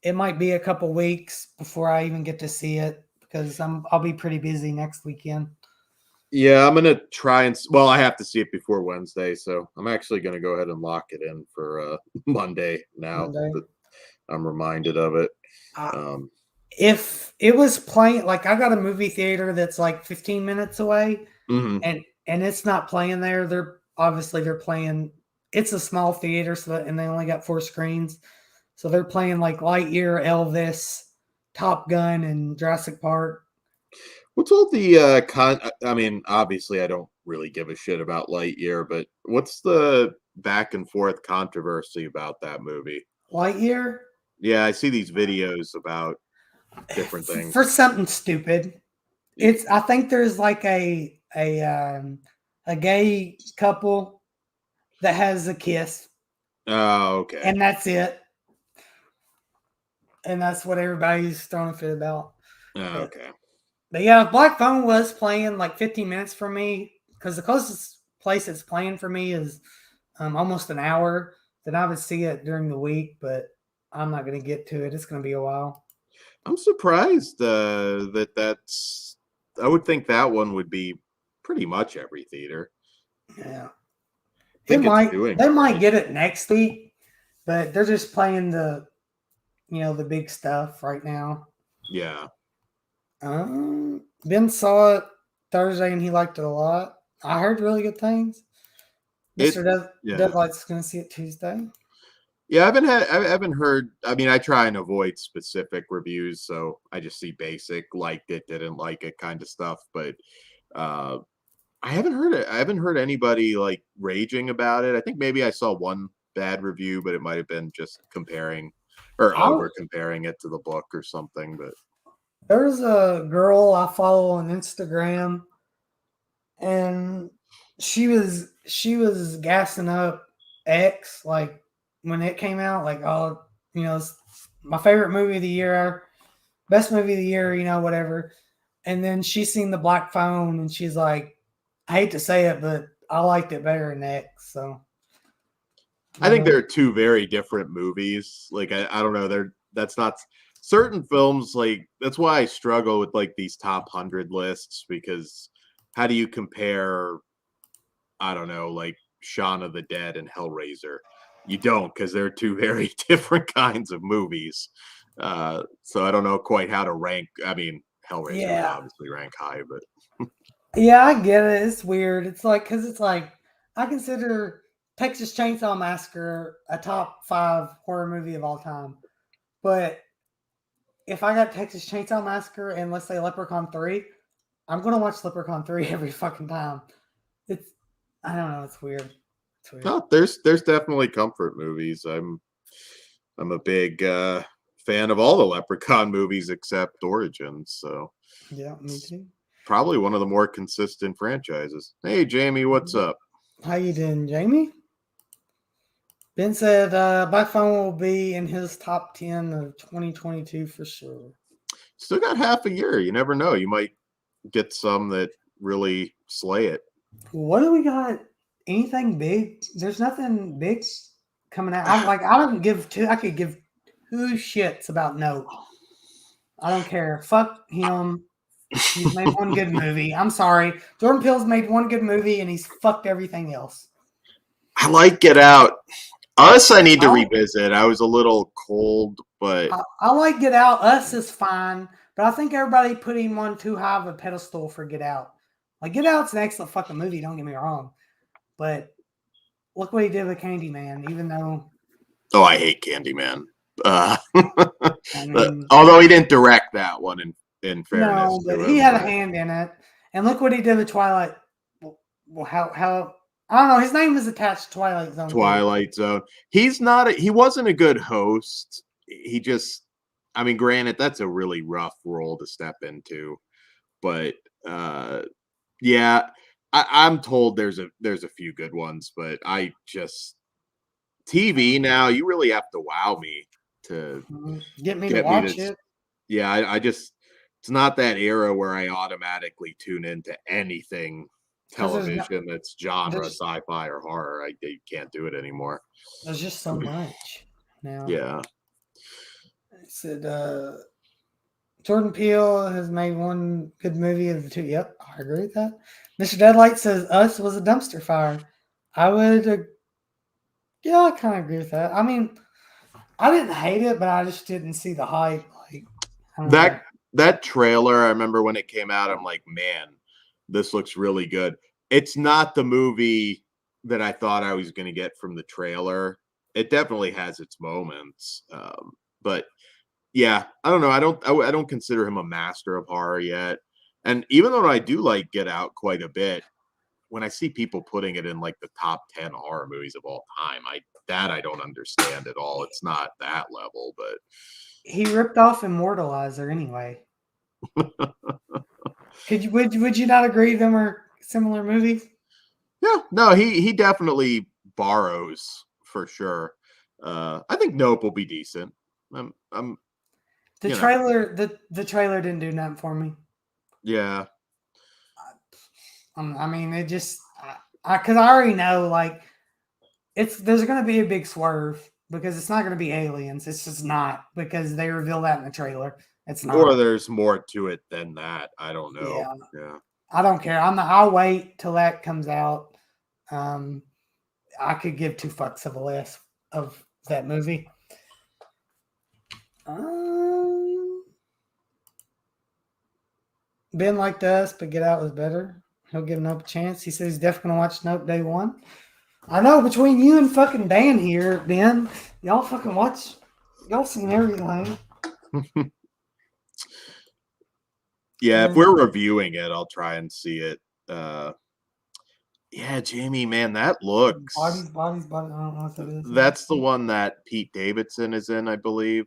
it might be a couple weeks before I even get to see it because I'll be pretty busy next weekend. Yeah, I'm gonna try and well, I have to see it before Wednesday, so I'm actually gonna go ahead and lock it in for Monday now Monday. that I'm reminded of it. Uh, Um, if it was playing, like I got a movie theater that's like 15 minutes away, mhm. and it's not playing there. They're playing. It's a small theater, and they only got 4 screens, so they're playing like Lightyear, Elvis, Top Gun, and Jurassic Park. What's all the I mean, obviously I don't really give a shit about Lightyear, but what's the back and forth controversy about that movie? Lightyear Yeah, I see these videos about different for things. something stupid. It's I think there's like a gay couple that has a kiss, Oh, okay. and that's it, and that's what everybody's throwing a fit about. Oh, But okay. But yeah, Black Phone was playing like 15 minutes for me because the closest place it's playing for me is almost an hour. Then I would see it during the week, but I'm not going to get to it. It's going to be a while. I'm surprised that's. I would think that one would be pretty much every theater. Yeah, I think it's doing they all might right. get it next week, but they're just playing the big stuff right now. Yeah. Ben saw it Thursday and he liked it a lot. I heard really good things. It Mr. yeah. Deadlight's going to see it Tuesday. Yeah, I haven't heard. I mean, I try and avoid specific reviews, so I just see basic, liked it, didn't like it kind of stuff. But uh, I haven't heard it. I haven't heard anybody like raging about it. I think maybe I saw one bad review, but it might have been just comparing or I, over comparing it to the book or something. But there's a girl I follow on Instagram, and she was gassing up X like when it came out, like, oh, it's my favorite movie of the year, best movie of the year, whatever. And then she's seen the Black Phone, and she's like, I hate to say it, but I liked it better than X. So I think they're two very different movies. Like I don't know. That's not certain films. Like that's why I struggle with like these top 100 lists because how do you compare? I don't know, like Shaun of the Dead and Hellraiser. You don't because they're two very different kinds of movies. So I don't know quite how to rank. I mean, Hellraiser would yeah, obviously rank high, but yeah, I get it. It's weird. It's like because it's like I consider Texas Chainsaw Massacre a top 5 horror movie of all time, but if I got Texas Chainsaw Massacre and let's say Leprechaun 3, I'm gonna watch Leprechaun 3 every fucking time. It's I don't know, it's weird. It's weird. no, there's definitely comfort movies. I'm a big fan of all the Leprechaun movies except Origins. So Yeah, me too. probably one of the more consistent franchises. Hey, Jamie, what's up? How you doing, Jamie? Ben said by phone will be in his top 10 of 2022 for sure. Still got half a year. You never know. You might get some that really slay it. What do we got? Anything big? There's nothing big coming out. I don't give two. I could give two shits about Nope. I don't care. Fuck him. He's made one good movie. I'm sorry. Jordan Peele's made one good movie and he's fucked everything else. I like Get Out. Us, I need to I'll- revisit. I was a little cold, but I like Get Out. Us is fine, but I think everybody put him on too high of a pedestal for Get Out. Like Get Out's an excellent fucking movie. Don't get me wrong, but look what he did with Candyman. Even though, oh, I hate Candyman. I mean, Although he didn't direct that one, in fairness, no, but he had a hand in it. And look what he did with Twilight. Well, how I don't know. His name is attached to Twilight Zone. Twilight Zone. He's not. He wasn't a good host. He just. I mean, granted, that's a really rough role to step into, but yeah, I'm told there's a few good ones, but I just TV now. You really have to wow me to Get me to get me watch to. it. Yeah, I just. It's not that era where I automatically tune into anything 'Cause television that's genre, there's sci-fi, or horror. I can't do it anymore. there's just so much now. Yeah. I said Jordan Peele has made one good movie of the two. Yep, I agree with that. Mr. Deadlight says Us was a dumpster fire. I would, yeah, I kind of agree with that. I mean, I didn't hate it, but I just didn't see the hype. Like I don't know. That trailer, I remember when it came out, I'm like, man, this looks really good. It's not the movie that I thought I was going to get from the trailer. It definitely has its moments, but yeah, I don't know. I don't consider him a master of horror yet. And even though I do like Get Out quite a bit, when I see people putting it in like the top 10 horror movies of all time, I don't understand at all. It's not that level, but He ripped off Immortalizer anyway. Would you not agree them are similar movies? yeah, no, he definitely borrows for sure. I think Nope will be decent. I'm The you know, trailer the trailer didn't do nothing for me. yeah. I mean, it just because I already know like there's going to be a big swerve because it's not going to be aliens. It's just not because they reveal that in the trailer. It's not. Or there's more to it than that. I don't know. Yeah. I don't care. I'll wait till that comes out. I could give two fucks of a less of that movie. Ben liked Us, but Get Out was better. He'll give Nope a chance. He says he's definitely gonna watch Nope day one. I know between you and fucking Dan here, Ben, y'all fucking watch. Y'all seen everything. Yeah, if we're reviewing it, I'll try and see it. Yeah, Jamie, man, that looks. Bodies. I don't know what that is. That's the one that Pete Davidson is in, I believe.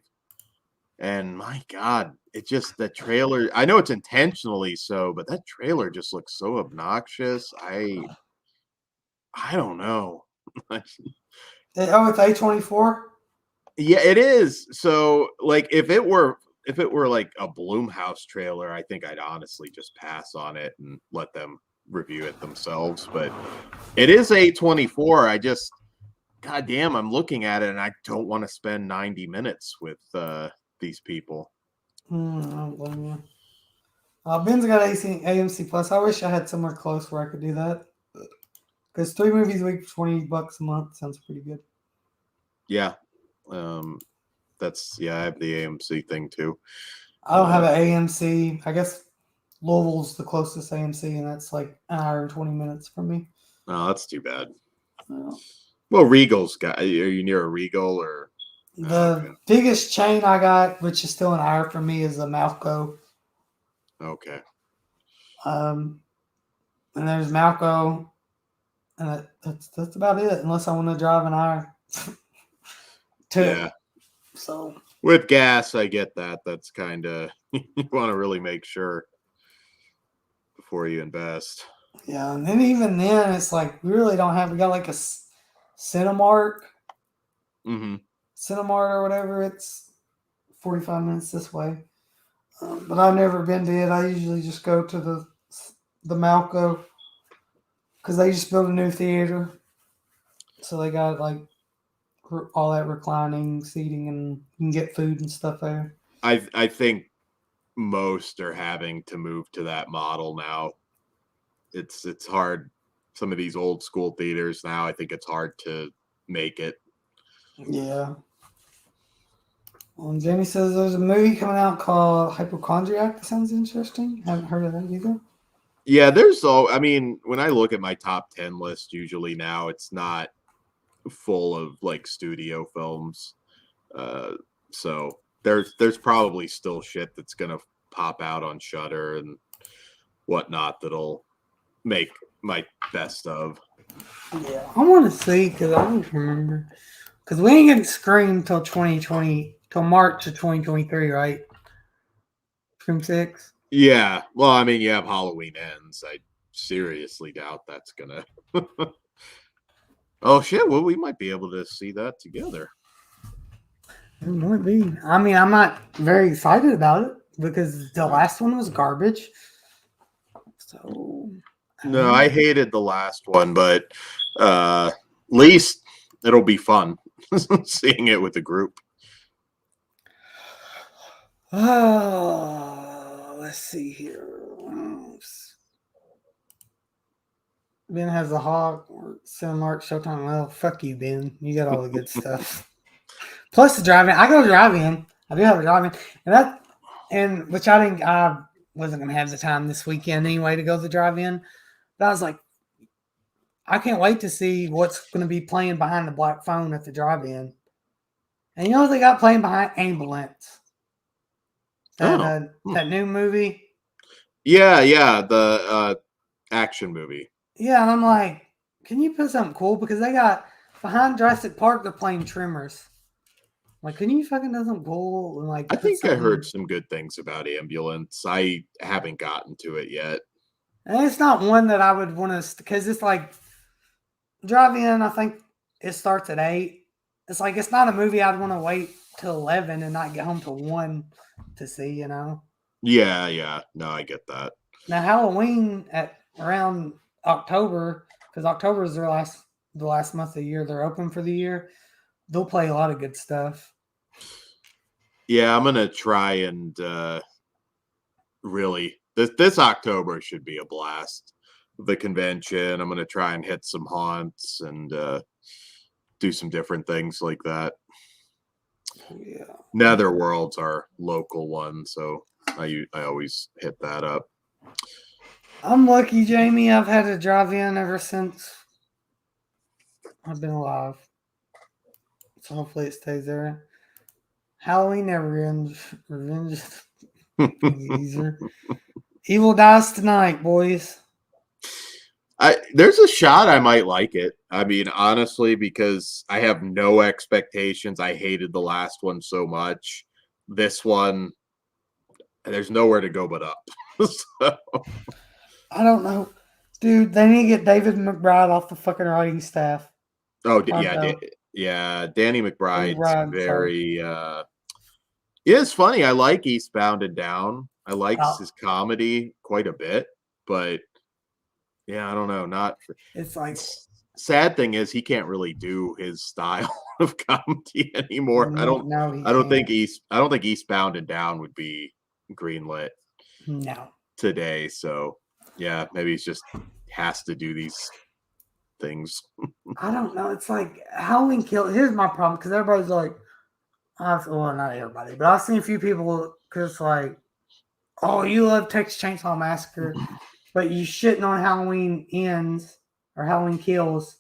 And my God, it just the trailer. I know it's intentionally so, but that trailer just looks so obnoxious. I don't know. Oh, it's A24. Yeah, it is. So, like, if it were like a Bloomhouse trailer, I think I'd honestly just pass on it and let them review it themselves. But it is A24. I just, God damn, I'm looking at it and I don't want to spend 90 minutes with these people. I don't blame you. Ben's got AMC Plus. I wish I had somewhere close where I could do that. Because 3 movies a week for $20 a month sounds pretty good. Yeah. That's I have the AMC thing too. I don't have an AMC. I guess Louisville's the closest AMC, and that's like an hour and 20 minutes from me. Oh, that's too bad. Well, Regal's got. Are you near a Regal or? The biggest chain I got, which is still an hour from me, is a Malco. Okay. And there's Malco, and that's about it. Unless I want to drive an hour. So with gas, I get that. That's kind of you want to really make sure before you invest. Yeah, and then even then, it's like we really don't have. We got like a Cinemark. Mm-hmm. Cinemark or whatever. It's 45 minutes this way. But I've never been to it. I usually just go to the Malco because they just built a new theater, so they got like all that reclining seating and you can get food and stuff there. I think most are having to move to that model now. It's hard. Some of these old school theaters now, I think it's hard to make it. Yeah. Jamie says there's a movie coming out called Hypochondriac. That sounds interesting. Haven't heard of that either. Yeah, I mean, when I look at my top 10 list, usually now it's not full of like studio films. So there's probably still shit that's gonna pop out on Shudder and whatnot that'll make my best of. Yeah, I want to see because I don't remember. Because we ain't getting Scream till 2020, till March of 2023, right? Scream 6. Yeah, well, I mean, you have Halloween Ends. I seriously doubt that's gonna. Oh shit! Well, we might be able to see that together. It might be. I mean, I'm not very excited about it because the last one was garbage. So. No, I hated the last one, but at least it'll be fun seeing it with the group. Oh, let's see here. Ben has a Hawk or Cinemark Showtime. Well, fuck you, Ben. You got all the good stuff. Plus the drive-in. I go drive-in. I do have a drive-in, and which I wasn't gonna have the time this weekend anyway to go to the drive-in. But I was like, I can't wait to see what's going to be playing behind the black phone at the drive-in. And you know what they got playing behind Ambulance? That new movie? Yeah, the action movie. Yeah, and I'm like, can you put something cool? Because they got behind Jurassic Park, they're playing Tremors. Like, can you fucking do something cool? And like, I think I heard some good things about Ambulance. I haven't gotten to it yet. And it's not one that I would want to, because it's like, drive-in, I think it starts at 8. It's like, it's not a movie I'd want to wait till 11 and not get home till 1 to see, you know? Yeah. No, I get that. Now, Halloween at around October, because October is the last month of the year. They're open for the year. They'll play a lot of good stuff. Yeah, I'm going to try and really, this October should be a blast. The convention, I'm going to try and hit some haunts and do some different things like that. Yeah. Netherworld's our local one, so I always hit that up. I'm lucky, Jamie. I've had a drive-in ever since I've been alive. So hopefully it stays there. Halloween never ends. Revenge is easier. Evil dies tonight, boys. There's a shot I might like it. I mean, honestly, because I have no expectations. I hated the last one so much. This one, there's nowhere to go but up. So, I don't know. Dude, they need to get David McBride off the fucking writing staff. yeah, Pronto. yeah. Danny McBride's McBride, sorry. very. Yeah, it's funny. I like Eastbound and Down. I like Oh, his comedy quite a bit, but yeah, I don't know. Not it's like, sad thing is he can't really do his style of comedy anymore. no, he I don't think can't. Eastbound and Down would be greenlit No. today. So yeah, maybe he's just has to do these things. I don't know. It's like Halloween Kill. Here's my problem because everybody's like, well, not everybody, but I've seen a few people because like, oh, you love Texas Chainsaw Massacre, but you shitting on Halloween Ends or Halloween Kills,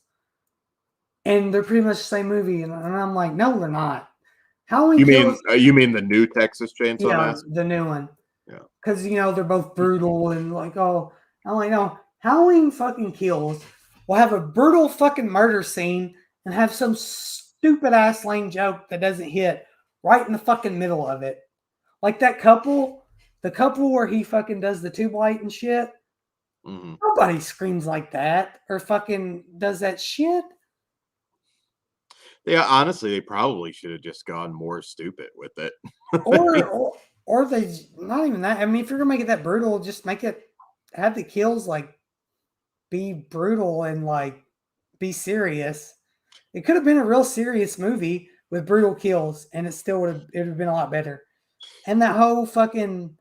and they're pretty much the same movie. And I'm like, no, they're not. Halloween Kills, You mean the new Texas Chainsaw Massacre? the new one, Yeah. because they're both brutal and like, oh, I'm like, no, Halloween fucking Kills will have a brutal fucking murder scene and have some stupid ass lame joke that doesn't hit right in the fucking middle of it. Like that couple, the couple where he fucking does the tube light and shit. Hmm. Nobody screams like that or fucking does that shit. Yeah, honestly, they probably should have just gone more stupid with it. Or, or, or they not even that. I mean, if you're gonna make it that brutal, just make it have the kills like be brutal and like be serious. It could have been a real serious movie with brutal kills, and it would have been a lot better. And that whole fucking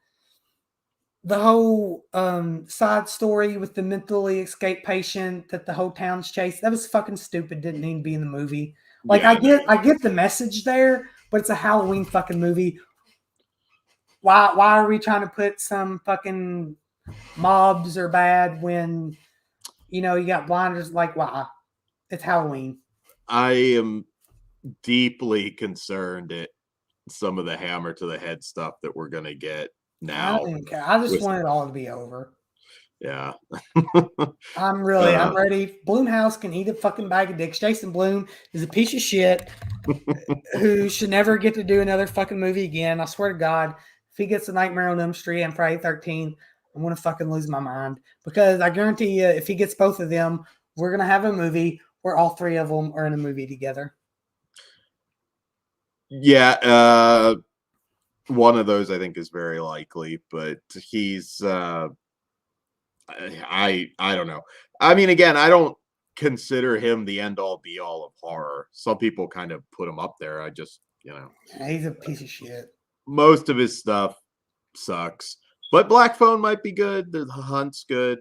the whole side story with the mentally escaped patient that the whole town's chased, that was fucking stupid. Didn't need to be in the movie. Like Yeah, no. I get the message there, but it's a Halloween fucking movie. Why are we trying to put some fucking mobs are bad when you got blinders? Like why? It's Halloween. I am deeply concerned at some of the hammer to the head stuff that we're gonna get I don't now. even care. I just With want it all to be over. yeah, I'm ready. Bloomhouse can eat a fucking bag of dicks. Jason Bloom is a piece of shit who should never get to do another fucking movie again. I swear to God, if he gets a Nightmare on Elm Street and Friday 13th, I'm gonna fucking lose my mind. Because I guarantee you, if he gets both of them, we're gonna have a movie where all three of them are in a movie together. yeah. One of those I think is very likely, but he's I don't know. I mean, again, I don't consider him the end all be all of horror. Some people kind of put him up there. I just, Yeah, he's a piece of shit. most of his stuff sucks. But Black Phone might be good. The Hunt's good.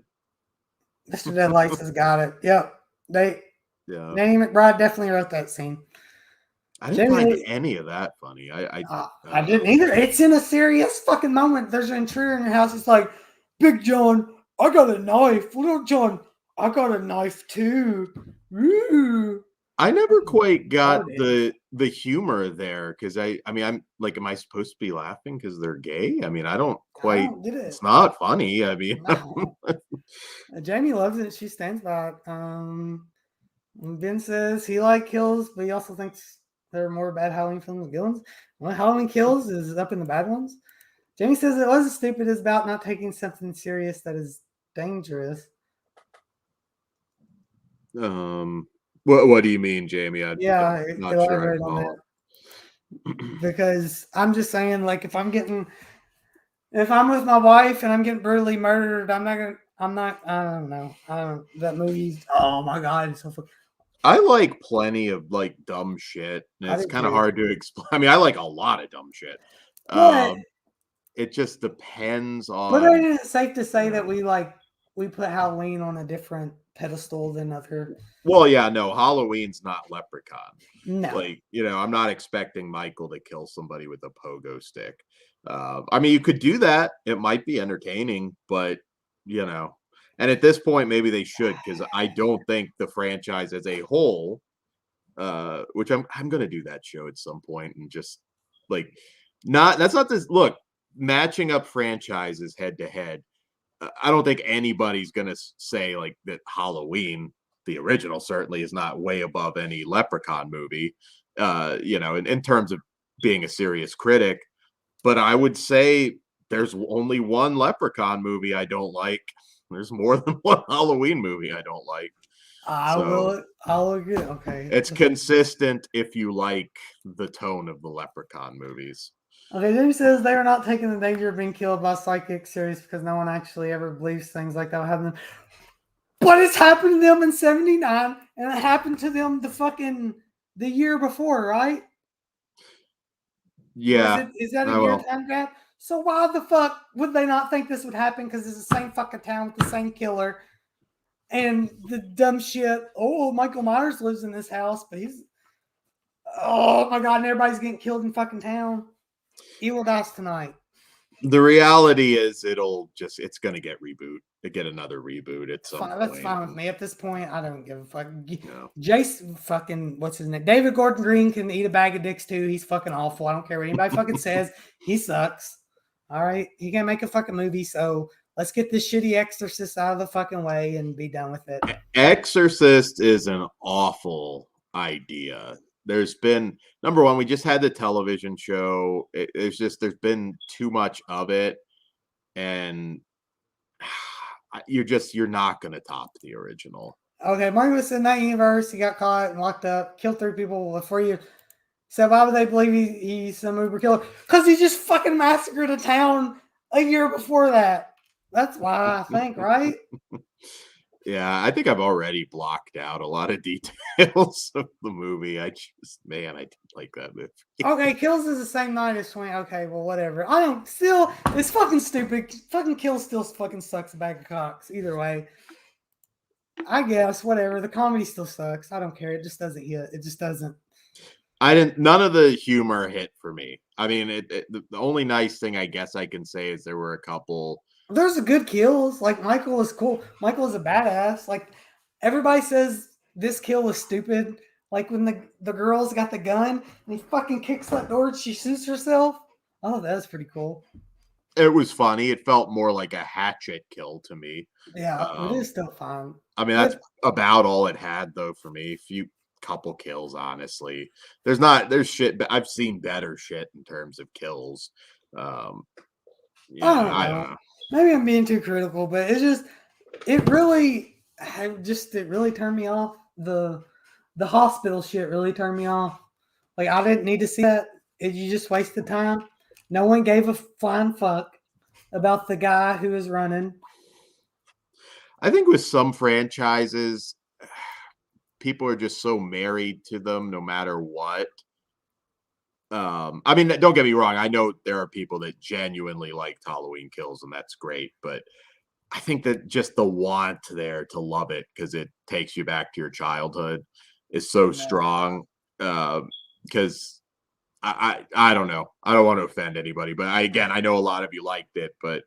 Mr. Deadlights has got it. Yep. Yeah. Danny McBride definitely wrote that scene. I didn't find Jamie, any of that funny. I didn't either. It's in a serious fucking moment. There's an intruder in your house. It's like, Big John, I got a knife. Little John, I got a knife too. Woo. I never quite got Retarded. the humor there because I mean I'm like, am I supposed to be laughing because they're gay? I mean, I don't I quite. don't get it. It's not funny. I mean, No. Jamie loves it. She stands by it. Ben says he kills, but he also thinks there are more bad Halloween films than good ones. Well, Halloween Kills is up in the bad ones. Jamie says it wasn't stupid. It's about not taking something serious that is dangerous. what do you mean, Jamie? I'm Yeah, not sure I elaborate on follow. that. Because I'm just saying, like, if I'm with my wife and I'm getting brutally murdered, I don't know. That movie, oh my God, it's so fucking. I like plenty of like dumb shit, and I it's do kind of too. hard to explain. I mean, I like a lot of dumb shit. But It just depends but on. ain't it safe to say that uh, we put Halloween on a different pedestal than other? well, yeah, no, Halloween's not Leprechaun. No. Like, I'm not expecting Michael to kill somebody with a pogo stick. I mean, you could do that. It might be entertaining, but you know, And at this point, maybe they should, because I don't think the franchise as a whole, which I'm gonna do that show at some point and just like not that's not this look matching up franchises head to head. I don't think anybody's gonna say like that Halloween, the original, certainly is not way above any Leprechaun movie. In terms of being a serious critic, but I would say there's only one Leprechaun movie I don't like. There's more than one Halloween movie I don't like. So I'll agree. Okay. it's consistent if you like the tone of the Leprechaun movies. Okay, Jimmy says they are not taking the danger of being killed by psychic serious because no one actually ever believes things like that will happen. But it's happened to them in '79, and it happened to them the year before, right? Yeah, Is that a I year will. time gap? So why the fuck would they not think this would happen? Because it's the same fucking town with the same killer and the dumb shit. Oh, Michael Myers lives in this house, but oh my god, and everybody's getting killed in fucking town. Evil dies tonight. The reality is it's gonna get another reboot at some point. That's fine with me. At this point, I don't give a fuck. No. Jace fucking what's his name? David Gordon Green can eat a bag of dicks too. He's fucking awful. I don't care what anybody fucking says. He sucks. All right. He can't make a fucking movie, so let's get this shitty Exorcist out of the fucking way and be done with it. Exorcist is an awful idea. There's been number one, we just had the television show. There's been too much of it, and you're not gonna top the original. Okay, Marty was in that universe. He got caught and locked up, killed 3 people before you. So why would they believe he's some Uber killer? Because he just fucking massacred a town a year before that. That's why I think, right? Yeah, I think I've already blocked out a lot of details of the movie. I didn't like that movie. Okay, Kills is the same night as 20. Okay, well, whatever. It's fucking stupid. Fucking Kills still fucking sucks a bag of cocks. Either way. I guess, whatever. The comedy still sucks. I don't care. It just doesn't hit. It just doesn't. None of the humor hit for me. I mean, the only nice thing I guess I can say is there were a couple. There's a good kills. Like, Michael is cool. Michael is a badass. Like, everybody says this kill was stupid. Like, when the girl's got the gun and he fucking kicks that door and she shoots herself. Oh, that was pretty cool. It was funny. It felt more like a hatchet kill to me. Yeah, it is still fun. I mean, that's about all it had, though, for me. Couple kills, honestly. There's shit. I've seen better shit in terms of kills. I don't know. Maybe I'm being too critical, but it really turned me off. The hospital shit really turned me off. Like, I didn't need to see that. You just wasted time. No one gave a flying fuck about the guy who was running. I think with some franchises, people are just so married to them no matter what. I mean, don't get me wrong. I know there are people that genuinely like Halloween Kills, and that's great. But I think that just the want there to love it because it takes you back to your childhood is so strong. Because I don't know. I don't want to offend anybody, but I know a lot of you liked it. But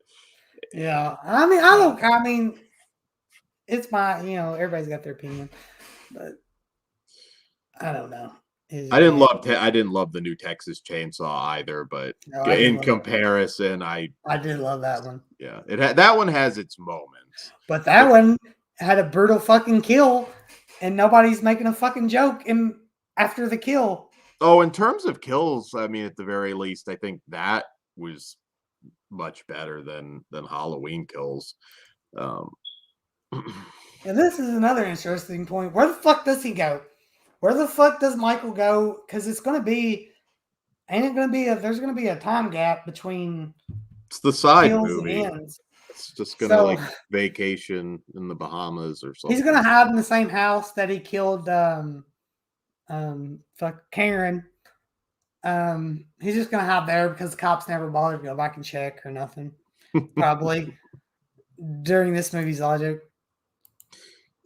yeah, I mean, I mean, it's everybody's got their opinion, but I don't know. I didn't love the new Texas Chainsaw either, but in comparison, I did love that one. Yeah, that one has its moments, but that one had a brutal fucking kill, and nobody's making a fucking joke after the kill. Oh, in terms of kills, I mean, at the very least, I think that was much better than Halloween Kills. And this is another interesting point. Where the fuck does he go? Where the fuck does Michael go? Because there's going to be a time gap between. It's the side movie. It's just going to like vacation in the Bahamas or something. He's going to hide in the same house that he killed Karen. He's just going to hide there because the cops never bothered to go back and check or nothing. Probably during this movie's logic.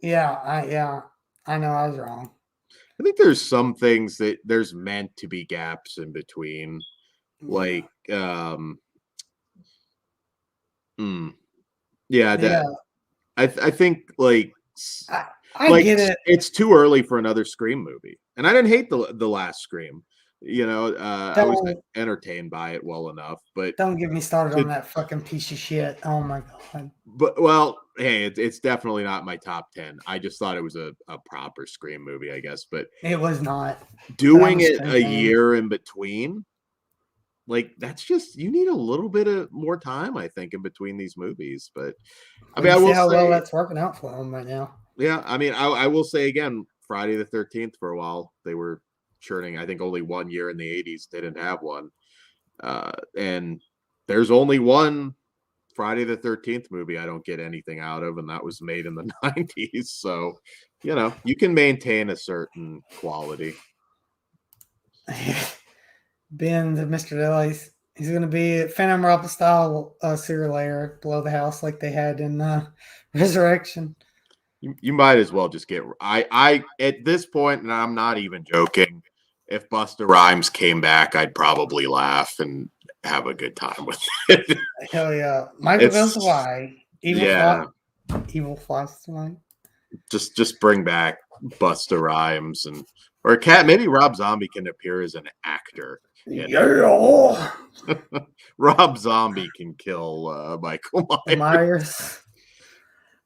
Yeah, I know I was wrong. I think there's some things that there's meant to be gaps in between, like, I think like I get it. it's too early for another Scream movie, and I didn't hate the last Scream. You know, I was Don't entertained by it well enough, but don't get me started on it, that fucking piece of shit. Oh my god. well, hey, it's definitely not my top 10. I just thought it was a proper Scream movie, I guess. But It was not. But I'm doing a it Scream a fan. year in between, like that's just you need a little bit of more time, I think, in between these movies. But I Well, mean, you I see will how well say, that's working out for him right now. yeah, I mean, I will say again, Friday the 13th for a while they were churning. I think only 1 year in the 80s they didn't have one, and there's only one Friday the 13th movie I don't get anything out of, and that was made in the 90s. So, you know, you can maintain a certain quality. Ben, the Mr. Deli's, he's going to be a Phantom Robin style serial layer below the house like they had in Resurrection. You might as well just get I at this point, and I'm not even joking. If Busta Rhymes came back, I'd probably laugh and have a good time with it. Hell yeah. Michael goes to It's why. yeah, Evil flies tonight. just bring back Busta Rhymes and or cat maybe Rob Zombie can appear as an actor in it. Yeah. Rob Zombie can kill Michael Myers. Myers.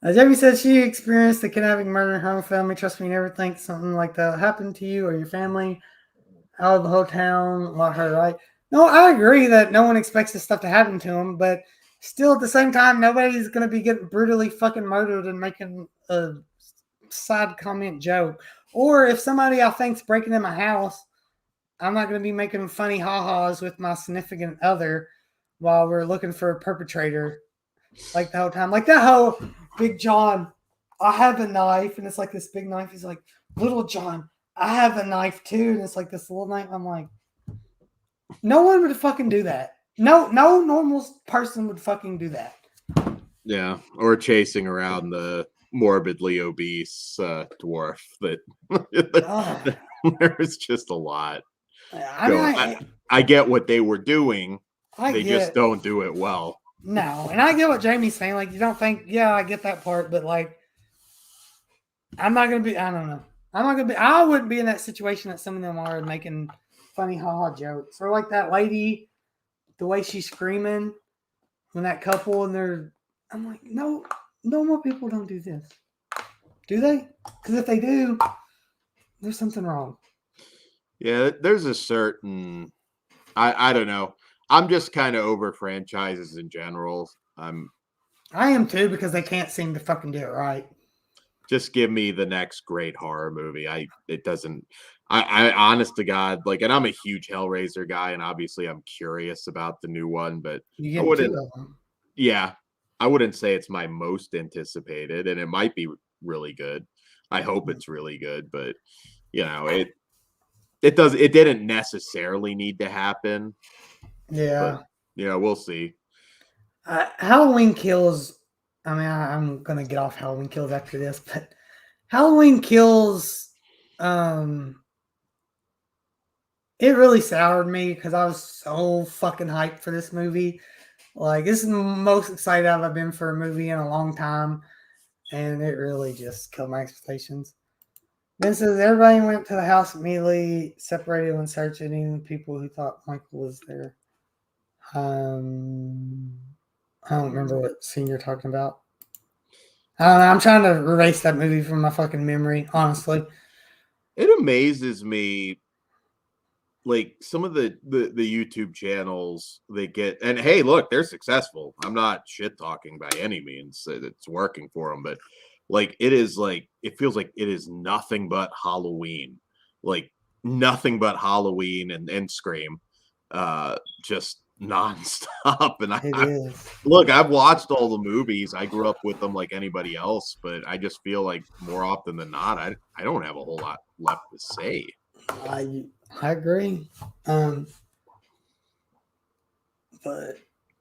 Jamie said she experienced a kidnapping, murder in her own family. Trust me, never think something like that happened to you or your family. Out of the whole town, want her right. No, I agree that no one expects this stuff to happen to him, but still at the same time, nobody's going to be getting brutally fucking murdered and making a side comment joke. Or if somebody I think's breaking in my house, I'm not going to be making funny ha-has with my significant other while we're looking for a perpetrator like the whole time. Like that whole Big John, I have a knife, and it's like this big knife. He's like, Little John, I have a knife too, and it's like this little knife. I'm like, no one would fucking do that. No normal person would fucking do that. Yeah, or chasing around the morbidly obese dwarf that there's just a lot. I get what they were doing. They just don't do it well. No, and I get what Jamie's saying. Like, you don't think, yeah, I get that part, but like, I'm not gonna be. I don't know. I'm not gonna be. I wouldn't be in that situation that some of them are making funny haha jokes, or like that lady, the way she's screaming when that couple and they're. I'm like, no, normal people don't do this, do they? Because if they do, there's something wrong. Yeah, there's a certain. I don't know. I'm just kind of over franchises in general. I am too because they can't seem to fucking do it right. Just give me the next great horror movie. It doesn't. I honest to God, like, and I'm a huge Hellraiser guy, and obviously I'm curious about the new one, but You I get wouldn't. two of them. Yeah, I wouldn't say it's my most anticipated, and it might be really good. I hope it's really good, but you know, it didn't necessarily need to happen. Yeah. But you know, we'll see. Halloween Kills. I mean, I'm gonna get off Halloween Kills after this, but Halloween Kills. It really soured me because I was so fucking hyped for this movie. Like, this is the most excited I've been for a movie in a long time, and it really just killed my expectations. Then says everybody went to the house immediately, separated when searching, even people who thought Michael was there. I don't remember what scene you're talking about. I don't know. I'm trying to erase that movie from my fucking memory, honestly. It amazes me, like some of the YouTube channels they get, and hey, look, they're successful. I'm not shit talking by any means. It's working for them, but like it feels like it is nothing but Halloween, like nothing but Halloween and Scream, just nonstop. And It is. look, I've watched all the movies. I grew up with them like anybody else, but I just feel like more often than not, I don't have a whole lot left to say. I agree. But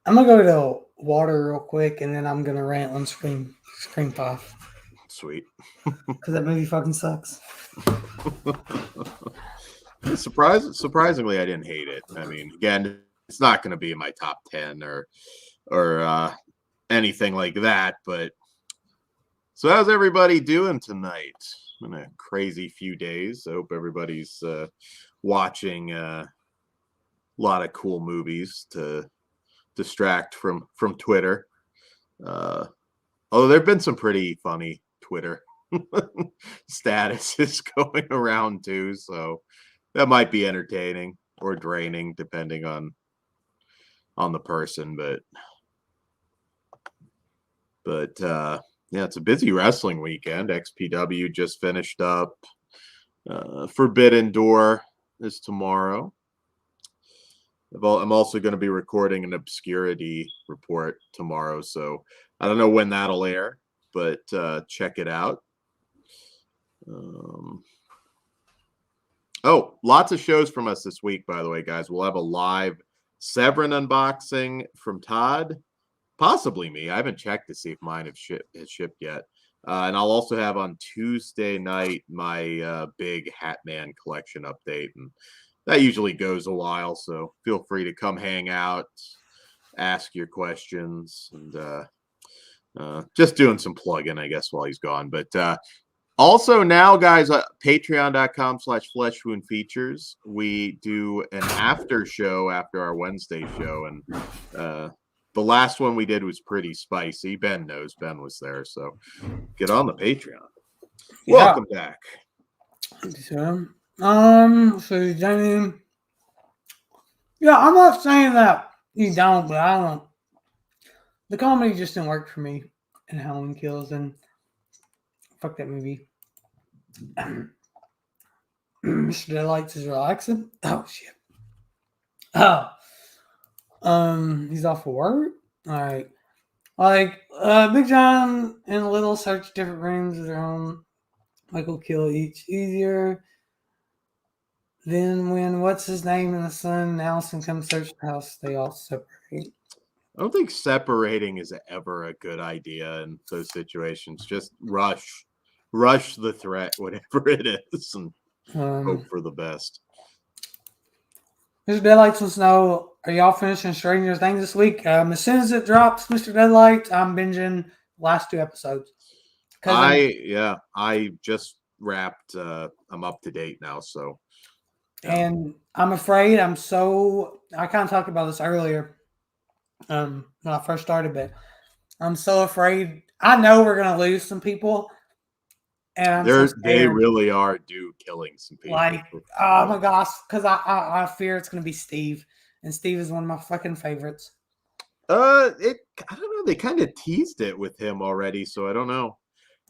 I'm gonna go to water real quick, and then I'm gonna rant on Scream 5 Sweet. because that movie fucking sucks. Surprisingly, I didn't hate it. I mean, again, it's not going to be in my top 10 or anything like that, but So how's everybody doing tonight? Been a crazy few days. I hope everybody's watching a lot of cool movies to distract from Twitter. Although there've been some pretty funny Twitter statuses going around too, so that might be entertaining or draining depending on the person, but yeah, it's a busy wrestling weekend. XPW just finished up. Forbidden Door is tomorrow. I'm also going to be recording an Obscurity report tomorrow, so I don't know when that'll air, but check it out. Oh, lots of shows from us this week, by the way, guys. We'll have a live Severin unboxing from Todd, possibly me. I haven't checked to see if mine has shipped yet. And I'll also have on Tuesday night my big Hatman collection update, and that usually goes a while, so feel free to come hang out, ask your questions, and just doing some plugging, I guess, while he's gone. But also now, guys, patreon.com/fleshwoundfeatures. We do an after show after our Wednesday show, and the last one we did was pretty spicy. Ben knows. Ben was there, so get on the Patreon. Yeah. Welcome back. So, Jamie, yeah, I'm not saying that you don't, but I don't. The comedy just didn't work for me in Halloween Kills, and fuck that movie. Mr. Deadlights is relaxing. Oh shit. Oh. He's off for work. All right. Like, Big John and Little search different rooms of their own. Michael kill each easier. Then when what's his name and the son and Allison come search the house, they all separate. I don't think separating is ever a good idea in those situations. Just rush the threat, whatever it is, and hope for the best. Mr. Deadlights wants to know, are y'all finishing Stranger Things this week? As soon as it drops, Mr. Deadlight, I'm binging the last 2 episodes. I just wrapped. I'm up to date now, so. Yeah. And I'm afraid I kind of talked about this earlier when I first started, but I'm so afraid. I know we're going to lose some people. And they really are killing some people. Like, oh my gosh, because I fear it's going to be Steve. And Steve is one of my fucking favorites. I don't know. They kind of teased it with him already, so I don't know.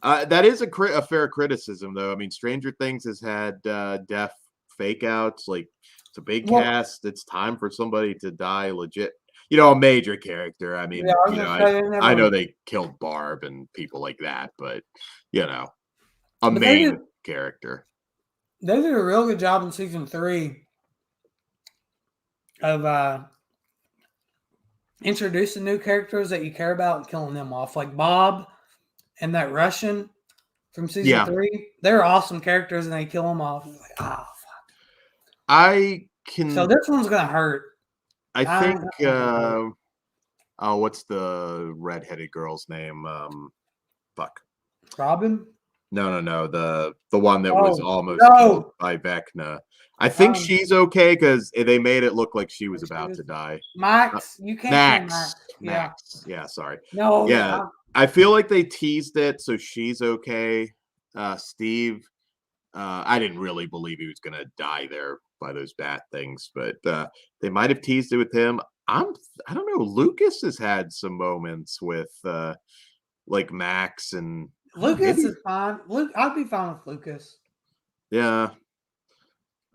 That is a fair criticism, though. I mean, Stranger Things has had deaf fake outs. Like, it's a big cast. It's time for somebody to die legit. A major character. I mean, I know they killed Barb and people like that, but a main character. They did a real good job in season 3 of introducing new characters that you care about and killing them off. Like Bob and that Russian from season 3. They're awesome characters and they kill them off. Like, oh, fuck. So this one's going to hurt. I think, what's the redheaded girl's name? Fuck. Robin? No. The one that was almost killed by Vecna. I think she's okay because they made it look like she was about to die. Max, you can't kill Max. Yeah, sorry. No. Yeah, I feel like they teased it, so she's okay. Steve, I didn't really believe he was going to die there by those bat things, but they might have teased it with him. I don't know. Lucas has had some moments with like Max and Lucas is fine. I'd be fine with Lucas. Yeah.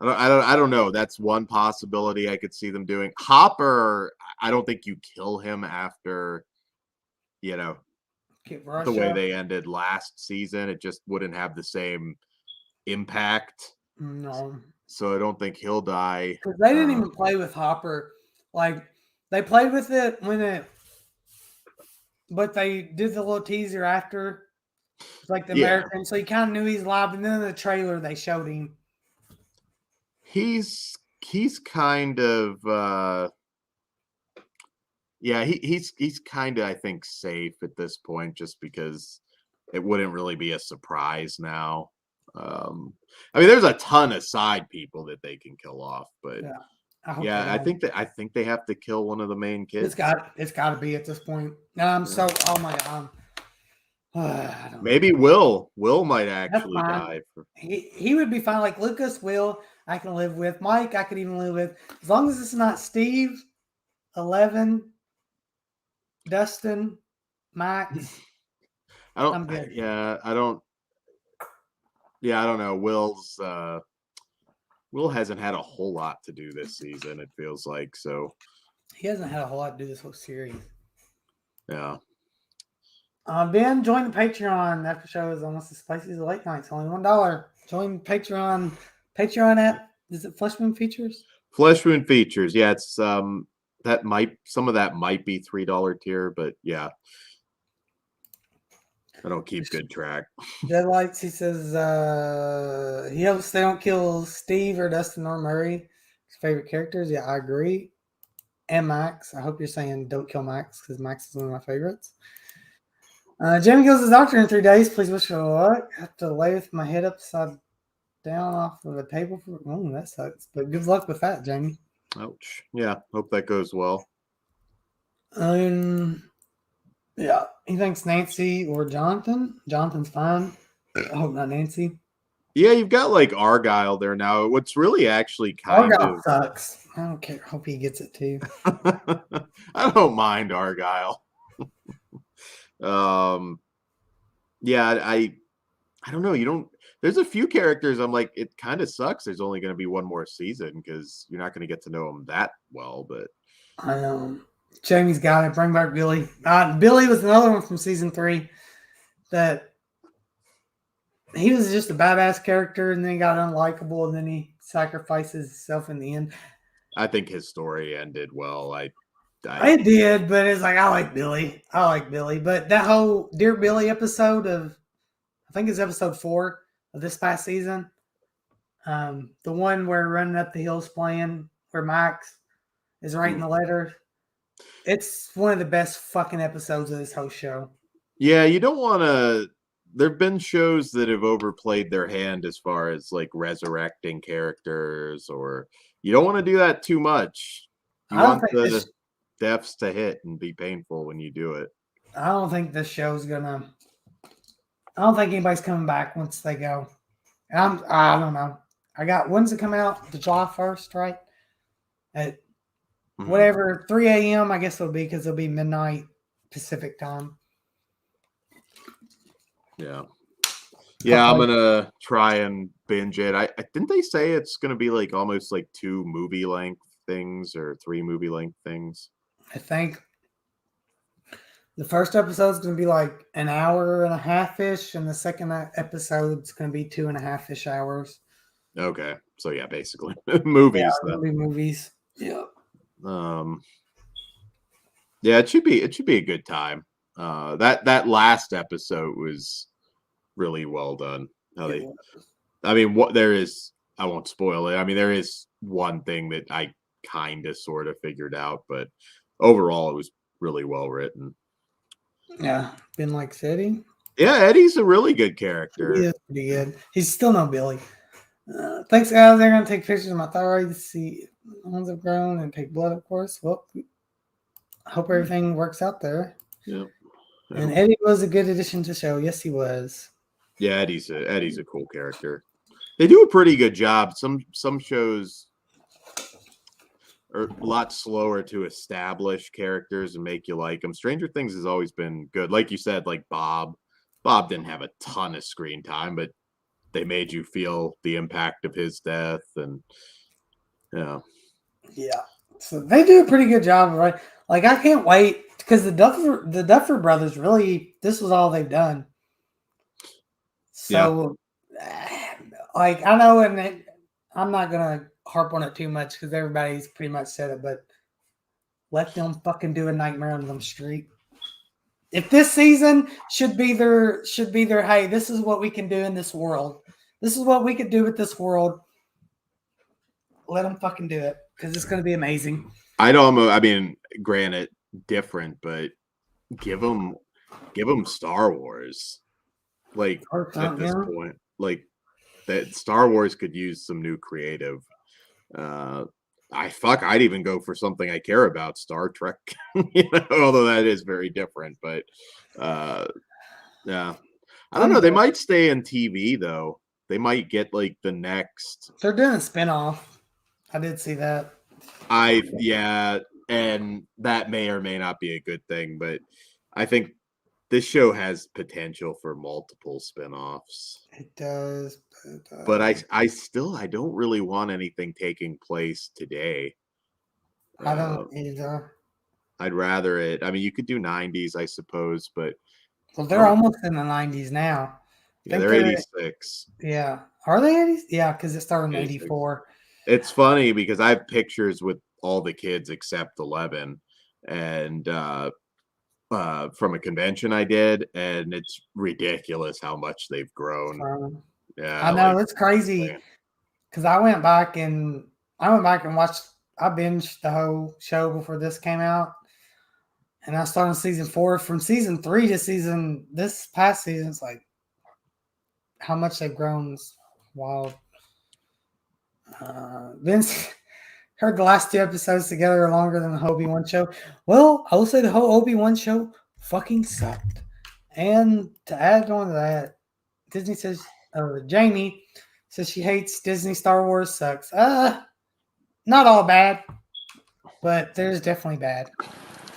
I don't know. That's one possibility I could see them doing. Hopper, I don't think you kill him after, the way they ended last season. It just wouldn't have the same impact. No. So I don't think he'll die. Because they didn't even play with Hopper. Like, they played with it but they did the little teaser after. It's like the American. So you kind of knew he's live. And then in the trailer, they showed him. He's kind of he's kind of, I think, safe at this point just because it wouldn't really be a surprise now. I mean, there's a ton of side people that they can kill off, but Yeah, I hope yeah, they don't. I think they have to kill one of the main kids. It's got to be at this point. And I'm so oh my god. I don't know. Maybe Will might That's actually fine. die. He would be fine. Like Lucas, Will, I can live with. Mike, I could even live with. As long as it's not Steve, 11, Dustin, Max. I'm good. Yeah, I don't. Yeah, I don't know. Will hasn't had a whole lot to do this season. It feels like so. He hasn't had a whole lot to do this whole series. Yeah. Ben, join the Patreon. After show is almost as spicy as the late nights. Only $1. Join Patreon. Patreon app. Is it Flesh Moon Features? Flesh Wound Features. Yeah, it's some of that might be $3 tier, but yeah. I don't keep good track. Deadlights, he says he hopes they don't kill Steve or Dustin or Murray. His favorite characters. Yeah, I agree. And Max. I hope you're saying don't kill Max because Max is one of my favorites. Jamie goes to the doctor in 3 days. Please wish her luck. I have to lay with my head upside down off of a table. That sucks. But good luck with that, Jamie. Ouch. Yeah, hope that goes well. Yeah, he thinks Nancy or Jonathan. Jonathan's fine. I hope not Nancy. Yeah, you've got like Argyle there now. What's really actually kind Argyle of sucks. I don't care. Hope he gets it too. I don't mind Argyle. Yeah, I don't know. You don't. There's a few characters I'm like, it kind of sucks. There's only going to be one more season because you're not going to get to know them that well. But I know. Jamie's got it. Bring back Billy. Billy was another one from season 3 that he was just a badass character and then got unlikable and then he sacrifices himself in the end. I think his story ended well. I did, but it's like I like Billy. But that whole Dear Billy episode of, I think it's episode 4 of this past season. The one where Running Up the Hills playing, where Max is writing the letter. It's one of the best fucking episodes of this whole show. Yeah, you don't want to. There've been shows that have overplayed their hand as far as like resurrecting characters, or you don't want to do that too much. You want the deaths to hit and be painful when you do it. I don't think this show's gonna. I don't think anybody's coming back once they go. I don't know. I got when's it come out? The July 1st, right? At whatever 3 a.m. I guess it'll be because it'll be midnight Pacific time. Yeah. Yeah, I'm gonna try and binge it. I didn't they say it's gonna be like almost like 2 movie length things or 3 movie length things? I think the first episode is going to be like an hour and a half ish, and the second episode is going to be 2.5 ish hours. Okay, so yeah, basically movies. Yeah, it'll be movies. Yeah. Yeah, it should be a good time. That last episode was really well done. I mean, what there is, I won't spoil it. I mean, there is one thing that I kind of sort of figured out, but overall, it was really well written. Yeah, Ben likes Eddie. Yeah, Eddie's a really good character. He is pretty good. He's still no Billy. Thanks, guys. They're going to take pictures of my thyroid to see ones have grown and take blood, of course. Well, I hope everything works out there. Yeah. And Eddie was a good addition to the show. Yes, he was. Yeah, Eddie's a cool character. They do a pretty good job. Some shows are a lot slower to establish characters and make you like them. Stranger Things has always been good. Like you said, like Bob. Bob didn't have a ton of screen time, but they made you feel the impact of his death. And yeah. So they do a pretty good job, right? Like I can't wait because the Duffer Brothers really, this was all they've done. So, like I know, and I'm not gonna harp on it too much because everybody's pretty much said it, but let them fucking do a Nightmare on Elm Street. If this season should be their hey, this is what we can do in this world. This is what we could do with this world. Let them fucking do it because it's going to be amazing. I mean, granted, different, but give them Star Wars. Like Or at something, this yeah. point, like that Star Wars could use some new creative. Uh, I'd even go for something I care about, Star Trek. Although that is very different, but uh, yeah, I don't I'm know. They good. might stay in TV though. They might get like the next. They're doing a spinoff. I did see that. Yeah, and that may or may not be a good thing, but I think this show has potential for multiple spin-offs. It does, but But I don't really want anything taking place today. I Uh, don't either. I'd rather it. I mean, you could do 90s, I suppose, but Well, I they're don't. almost in the 90s now. I Yeah, think they're they're 86. yeah. Are they 80s? Yeah, because it started in 86. 84. It's funny because I have pictures with all the kids except 11, and from a convention I did, and it's ridiculous how much they've grown. I Yeah, know like it's crazy because I went back and watched. I binged the whole show before this came out, and I started season 4. From season 3 to season this past season, it's like how much they've grown is wild. Vince heard the last 2 episodes together are longer than the Obi-Wan show. Well, I will say the whole Obi-Wan show fucking sucked. And to add on to that, Disney says, Jamie says she hates Disney Star Wars sucks. Not all bad, but there's definitely bad.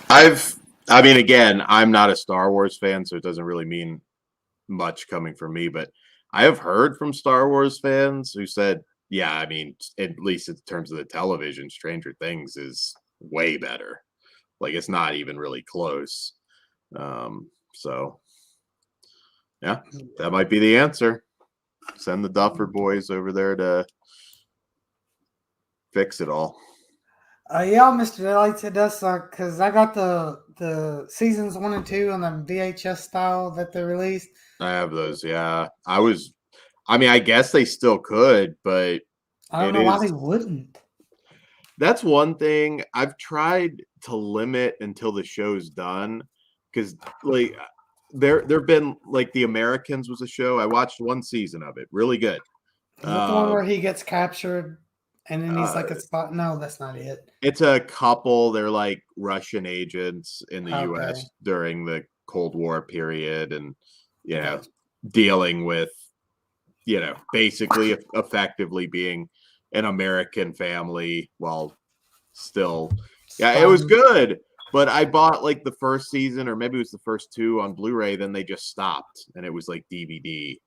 I've I mean, again, I'm not a Star Wars fan, so it doesn't really mean much coming from me, but I have heard from Star Wars fans who said, yeah, I mean, at least in terms of the television, Stranger Things is way better. Like it's not even really close. So yeah, that might be the answer. Send the Duffer boys over there to fix it all. Yeah, Mr. Delights, it does suck because I got the seasons 1 and 2 on the VHS style that they released. I have those, yeah. I mean, I guess they still could, but I don't it know why is they wouldn't. that's one thing I've tried to limit until the show's done because like there've been like The Americans was a show. I watched one season of it, really good. Is that the one Uh, where he gets captured and then he's uh like a spot? No, that's not it. it's a couple, they're like Russian agents in the Okay, US during the Cold War period and you know, gotcha. dealing with basically effectively being an American family while still yeah, it was Spying. good. But I bought like the first season or maybe it was the first two on Blu-ray, then they just stopped and it was like DVD.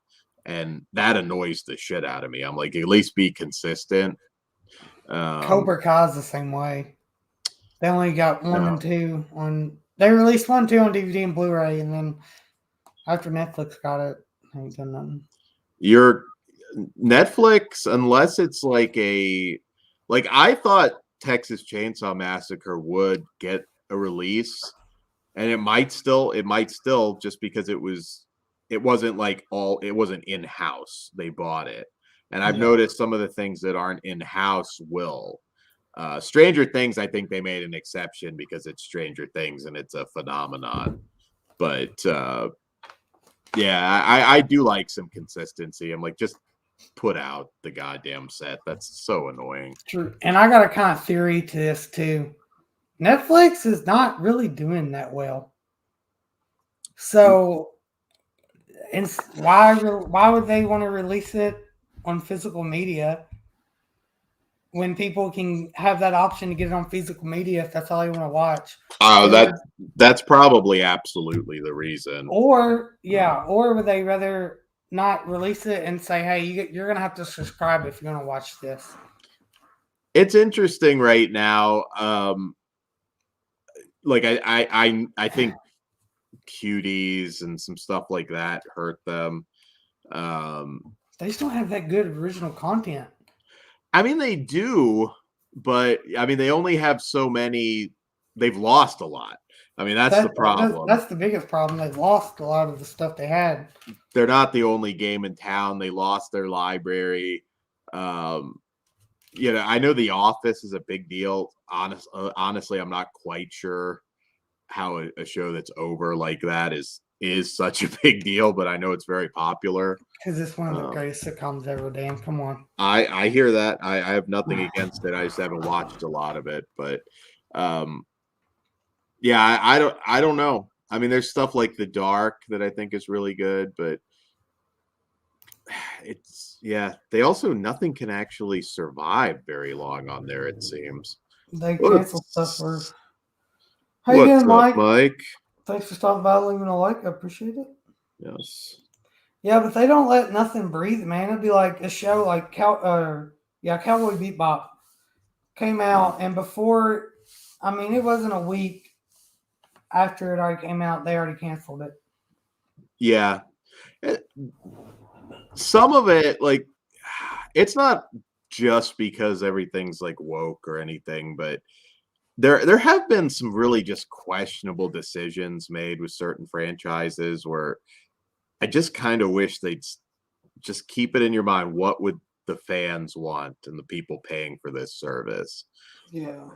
And that annoys the shit out of me. I'm like, at least be consistent. Um Cobra Kai's the same way. They only got one no. and two on. They released 1 and 2 on DVD and Blu-ray, and then after Netflix got it, they ain't done nothing. Your Netflix, unless it's like I thought Texas Chainsaw Massacre would get a release, and it might still just because it wasn't like it wasn't in house. They bought it, and I've Yeah, noticed some of the things that aren't in house will. Stranger Things, I think they made an exception because it's Stranger Things and it's a phenomenon. But yeah, I do like some consistency. I'm like, just put out the goddamn set. That's so annoying. true. And I got a kind of theory to this too. Netflix is not really doing that well. So, and why would they want to release it on physical media when people can have that option to get it on physical media if that's all you want to watch? Oh, Or that's probably absolutely the reason. or would they rather not release it and say, "Hey, you're gonna have to subscribe if you're gonna watch this." It's interesting right now. Like I think cuties and some stuff like that hurt them. Um, They just don't have that good original content. I mean they do, but I mean they only have so many. They've lost a lot. I mean that's the problem. That's the biggest problem. They've lost a lot of the stuff they had. They're not the only game in town. They lost their library. Um, I know The Office is a big deal. Honestly, I'm not quite sure how a show that's over like that is is such a big deal, but I know it's very popular. Because it's one of the greatest sitcoms ever. Damn, come on. I hear that. I have nothing against it. I just haven't watched a lot of it, but yeah, I don't know. I mean, there's stuff like The Dark that I think is really good, but it's they also nothing can actually survive very long on there, it seems. They cancel stuff for. How you What's doing, up, Mike? Mike? Thanks for stopping by, leaving a like. I appreciate it. Yes. Yeah, but they don't let nothing breathe, man. It'd be like a show like Cowboy Bebop came out, and before, I mean, it wasn't a week after it already came out, they already canceled it. Yeah. Some of it, like, it's not just because everything's like woke or anything, but there have been some really just questionable decisions made with certain franchises where I just kind of wish they'd just keep it in your mind. What would the fans want and the people paying for this service? Yeah.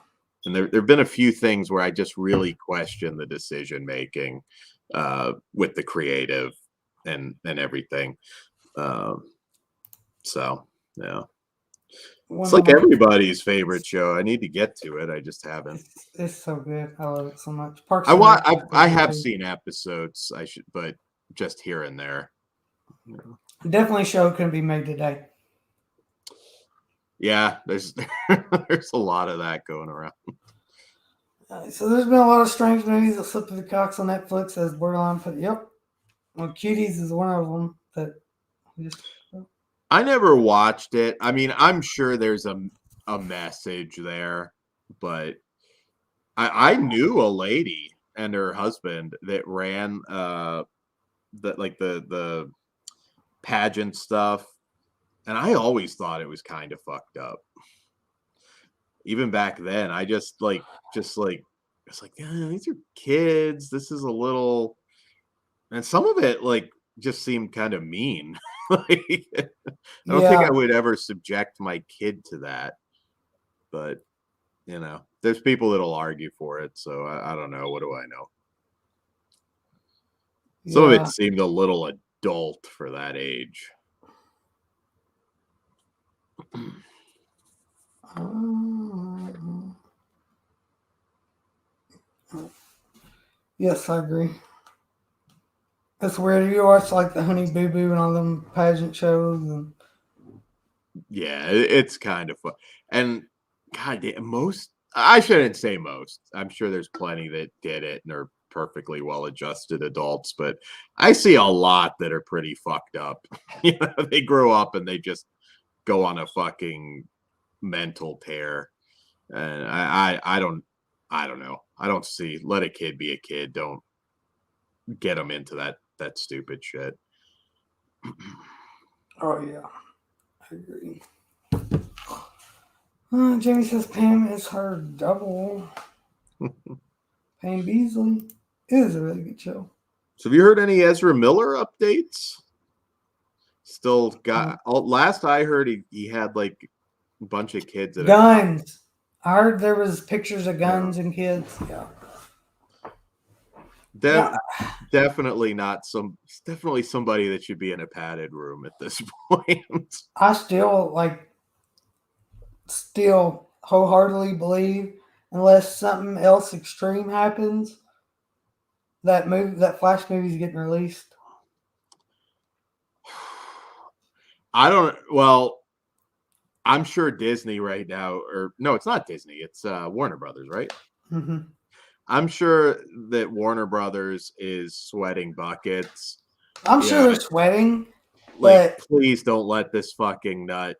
And there've been a few things where I just really question the decision making with the creative and everything. So yeah, it's like everybody's favorite show. I need to get to it. I just haven't. It's so good. I love it so much. Parks I have seen episodes. I should, but just here and there. Definitely a show couldn't be made today. Yeah, there's a lot of that going around. So there's been a lot of strange movies that slipped through the cracks on Netflix as borderline. Yep, well, Cuties is one of them that. I never watched it. I mean, I'm sure there's a message there, but I knew a lady and her husband that ran the pageant stuff, and I always thought it was kind of fucked up. Even back then, I just like it's like these are kids. This is a little, and some of it like just seemed kind of mean. Like, I don't think I would ever subject my kid to that, but you know, there's people that'll argue for it. So I don't know. What do I know? Some of it seemed a little adult for that age. Yes, I agree. That's weird. You watch like the Honey Boo Boo and all them pageant shows, and yeah, it's kind of fun. And God damn, I shouldn't say most. I'm sure there's plenty that did it and are perfectly well-adjusted adults, but I see a lot that are pretty fucked up. You know, they grow up and they just go on a fucking mental tear. And I don't know. I don't see. Let a kid be a kid. Don't get them into that stupid shit. Oh yeah, I agree. Jamie says Pam is her double. Pam Beasley is a really good show. So have you heard any Ezra Miller updates? Still got last I heard he had like a bunch of kids. Guns. I heard there was pictures of guns and kids. Yeah. Definitely not definitely somebody that should be in a padded room at this point. I still wholeheartedly believe unless something else extreme happens, that Flash movie is getting released. I'm sure Disney right now, or no, it's not Disney. It's Warner Brothers, right? Mm-hmm. I'm sure that Warner Brothers is sweating buckets. I'm sure they're sweating. Like, please don't let this fucking nut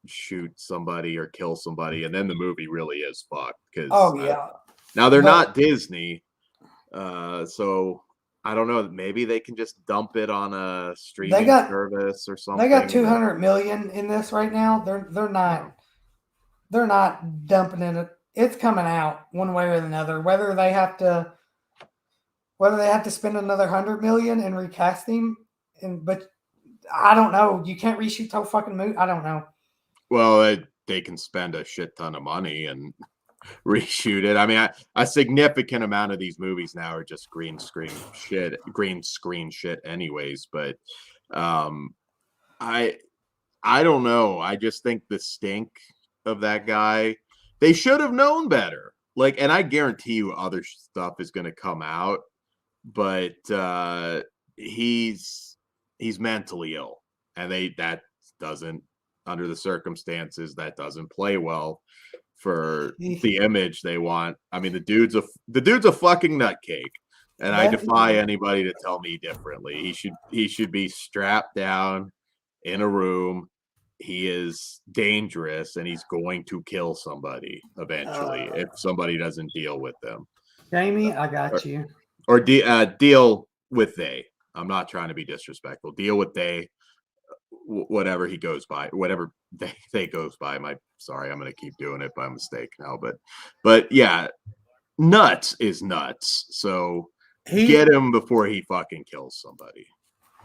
shoot somebody or kill somebody, and then the movie really is fucked. Now they're not Disney, so I don't know. Maybe they can just dump it on a streaming service or something. They got $200 million in this right now. They're not dumping it. It's coming out one way or another. Whether they have to spend another $100 million and recast him, but I don't know. You can't reshoot the whole fucking movie. I don't know. Well, they can spend a shit ton of money and reshoot it. I mean, a significant amount of these movies now are just green screen shit anyways. But I don't know. I just think the stink of that guy, they should have known better. Like, and I guarantee you other stuff is going to come out, but he's mentally ill, and that doesn't, under the circumstances, that doesn't play well for the image they want. I mean, the dude's a fucking nutcake, and I defy anybody to tell me differently. He should be strapped down in a room. He is dangerous, and he's going to kill somebody eventually if somebody doesn't deal with them. Jamie, I got you. Or deal with they. I'm not trying to be disrespectful. Deal with they, whatever he goes by, whatever they goes by. Sorry, I'm going to keep doing it by mistake now. But yeah, nuts is nuts. So get him before he fucking kills somebody.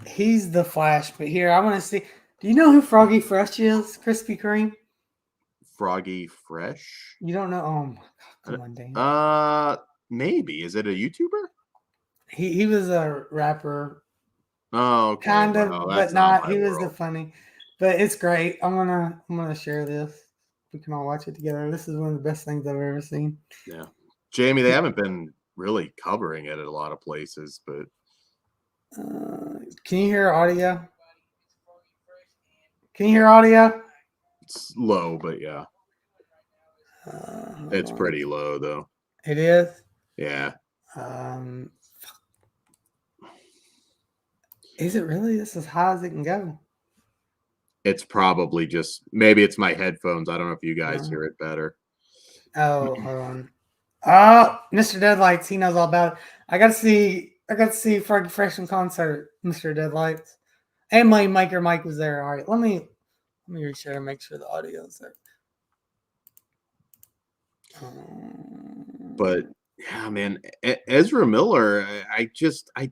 He's the Flash. But here, I want to see. Do you know who Froggy Fresh is? Krispy Kreme? Froggy Fresh? You don't know? Oh my God, come on, Dan. Maybe. Is it a YouTuber? He was a rapper. Oh, okay. Kind of, but not. He was the funny. But it's great. I'm gonna share this. We can all watch it together. This is one of the best things I've ever seen. Yeah. Jamie, they haven't been really covering it at a lot of places, but can you hear audio? Can you hear audio? It's low, but yeah. It's pretty low though. It is? Yeah. Is it really this as high as it can go? It's probably just, maybe it's my headphones. I don't know if you guys hear it better. Oh, hold on. Oh, Mr. Deadlights, he knows all about it. I got to see Froggy Fresh in concert, Mr. Deadlights. And my Maker Mike was there. All right, let me reshare and make sure the audio is there. But yeah, man, Ezra Miller, I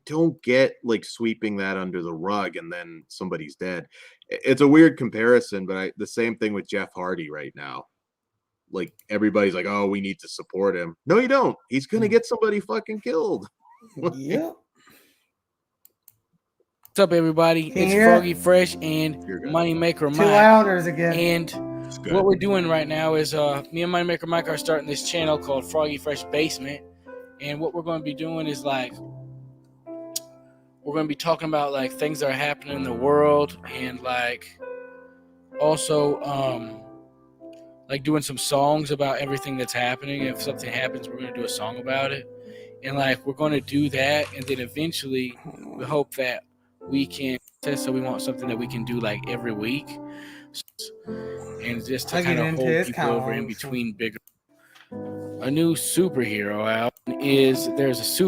don't get like sweeping that under the rug and then somebody's dead. It's a weird comparison, but the same thing with Jeff Hardy right now. Like everybody's like, oh, we need to support him. No, you don't. He's gonna get somebody fucking killed. Yep. What's up, everybody? It's Froggy Fresh and Moneymaker Mike. Too loud, or is it good? And what we're doing right now is me and Moneymaker Mike are starting this channel called Froggy Fresh Basement. And what we're going to be doing is like, we're going to be talking about like things that are happening in the world, and like also like doing some songs about everything that's happening. If something happens, we're going to do a song about it. And like, we're going to do that. And then eventually we hope that we can, so we want something that we can do like every week, and just to kind of hold people over in between bigger. A new superhero out is, there's a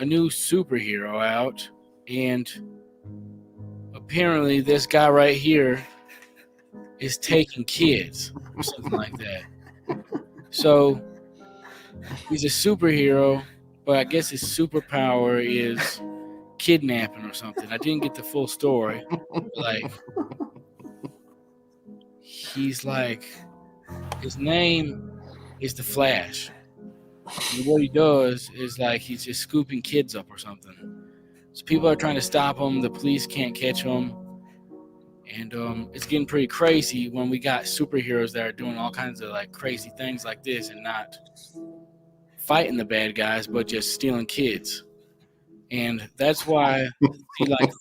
new superhero out, and apparently this guy right here is taking kids or something like that. So he's a superhero, but I guess his superpower is kidnapping or something. I didn't get the full story. Like, he's like, his name is the Flash. And what he does is like, he's just scooping kids up or something. So people are trying to stop him. The police can't catch him. And it's getting pretty crazy when we got superheroes that are doing all kinds of like crazy things like this and not fighting the bad guys, but just stealing kids. And that's why, see, like,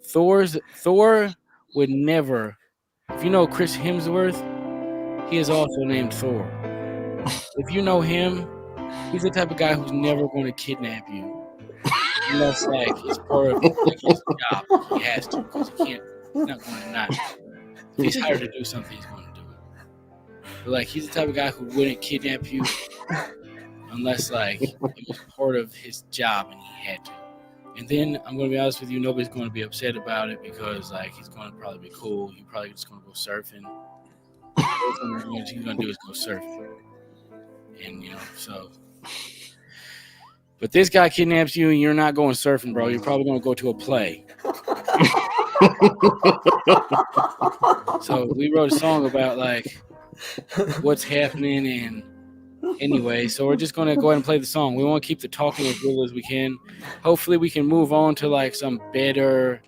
Thor would never, if you know Chris Hemsworth, he is also named Thor. If you know him, he's the type of guy who's never going to kidnap you. Unless, like, it's part of like, his job. He has to, because he's not going to not. If he's hired to do something, he's going to do it. But, like, he's the type of guy who wouldn't kidnap you unless, like, it was part of his job and he had to. And then, I'm going to be honest with you, nobody's going to be upset about it because, like, he's going to probably be cool. He's probably just going to go surfing. What he's going to do is go surfing. And, you know, so. But this guy kidnaps you and you're not going surfing, bro. You're probably going to go to a play. So we wrote a song about, like, what's happening. And anyway, so we're just going to go ahead and play the song. We want to keep the talking as real as we can. Hopefully we can move on to like some better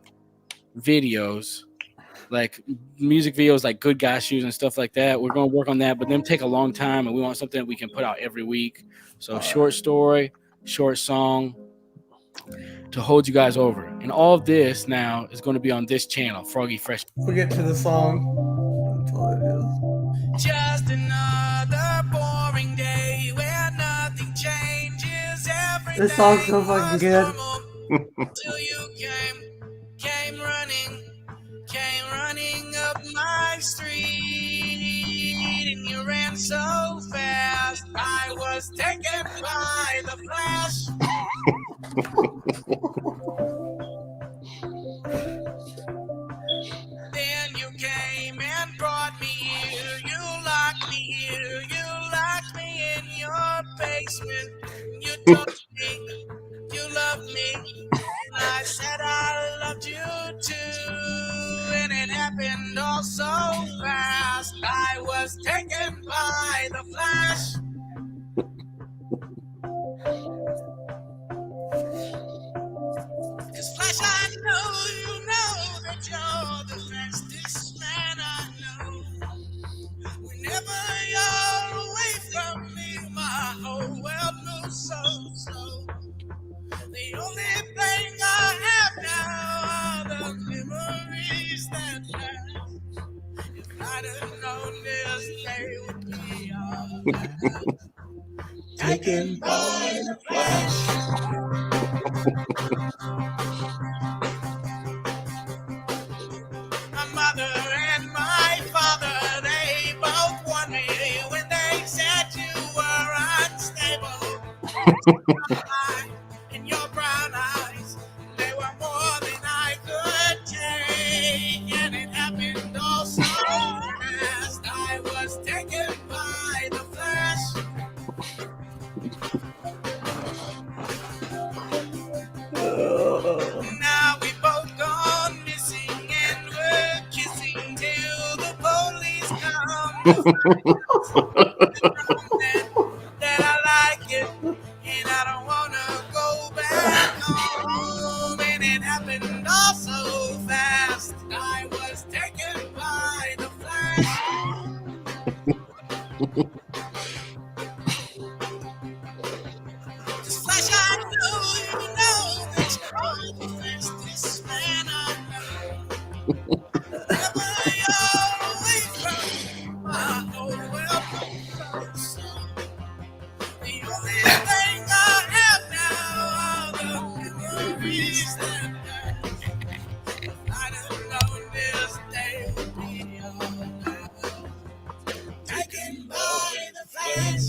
videos, like music videos, like Good Guy Shoes and stuff like that. We're going to work on that, but them take a long time, and we want something that we can put out every week. So short story, short song to hold you guys over. And all of this now is going to be on this channel, Froggy Fresh. We'll get to the song. That's all it is. Just another boring day where nothing changes. Everything This song's so fucking good. Till you came running up my street, and you ran so fast, I was taken by the flash. Then you came and brought me here. You locked me here. You locked me in your basement. You touched me. You loved me. And I said I loved you too. And it happened all so fast. I was taken by the flash. Cause Flash, I know you know that you're the fastest man I know. Whenever you're away from me, my whole world moves so slow. The only thing I have now are the memories that pass. If I'd have known this day would be all taken by the flash. My mother and my father, they both warned me when they said you were unstable. In your brown eyes, they were more than I could take, and it happened all so fast. I was taken by the flash. Now we both gone missing, and we're kissing till the police come. That I like it, and I don't wanna go back home. And it happened all so fast. I was taken by the flash. Cause Flash, I know you know that you're the fastest man I know. Whenever you're away from my whole world goes slow. The only thing I have now are the memories that pass. If I'd have known this day would be all taken by the flash.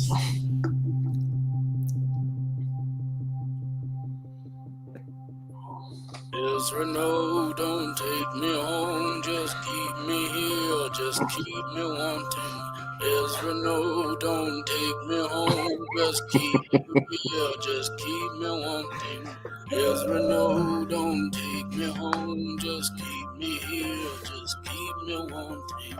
Ezra, no, don't take me home, just keep me here, just keep me wanting. Ezra, no, don't take me home, just keep me here, just keep me wanting. Ezra, no, don't take me home, just keep me here, just keep me wanting.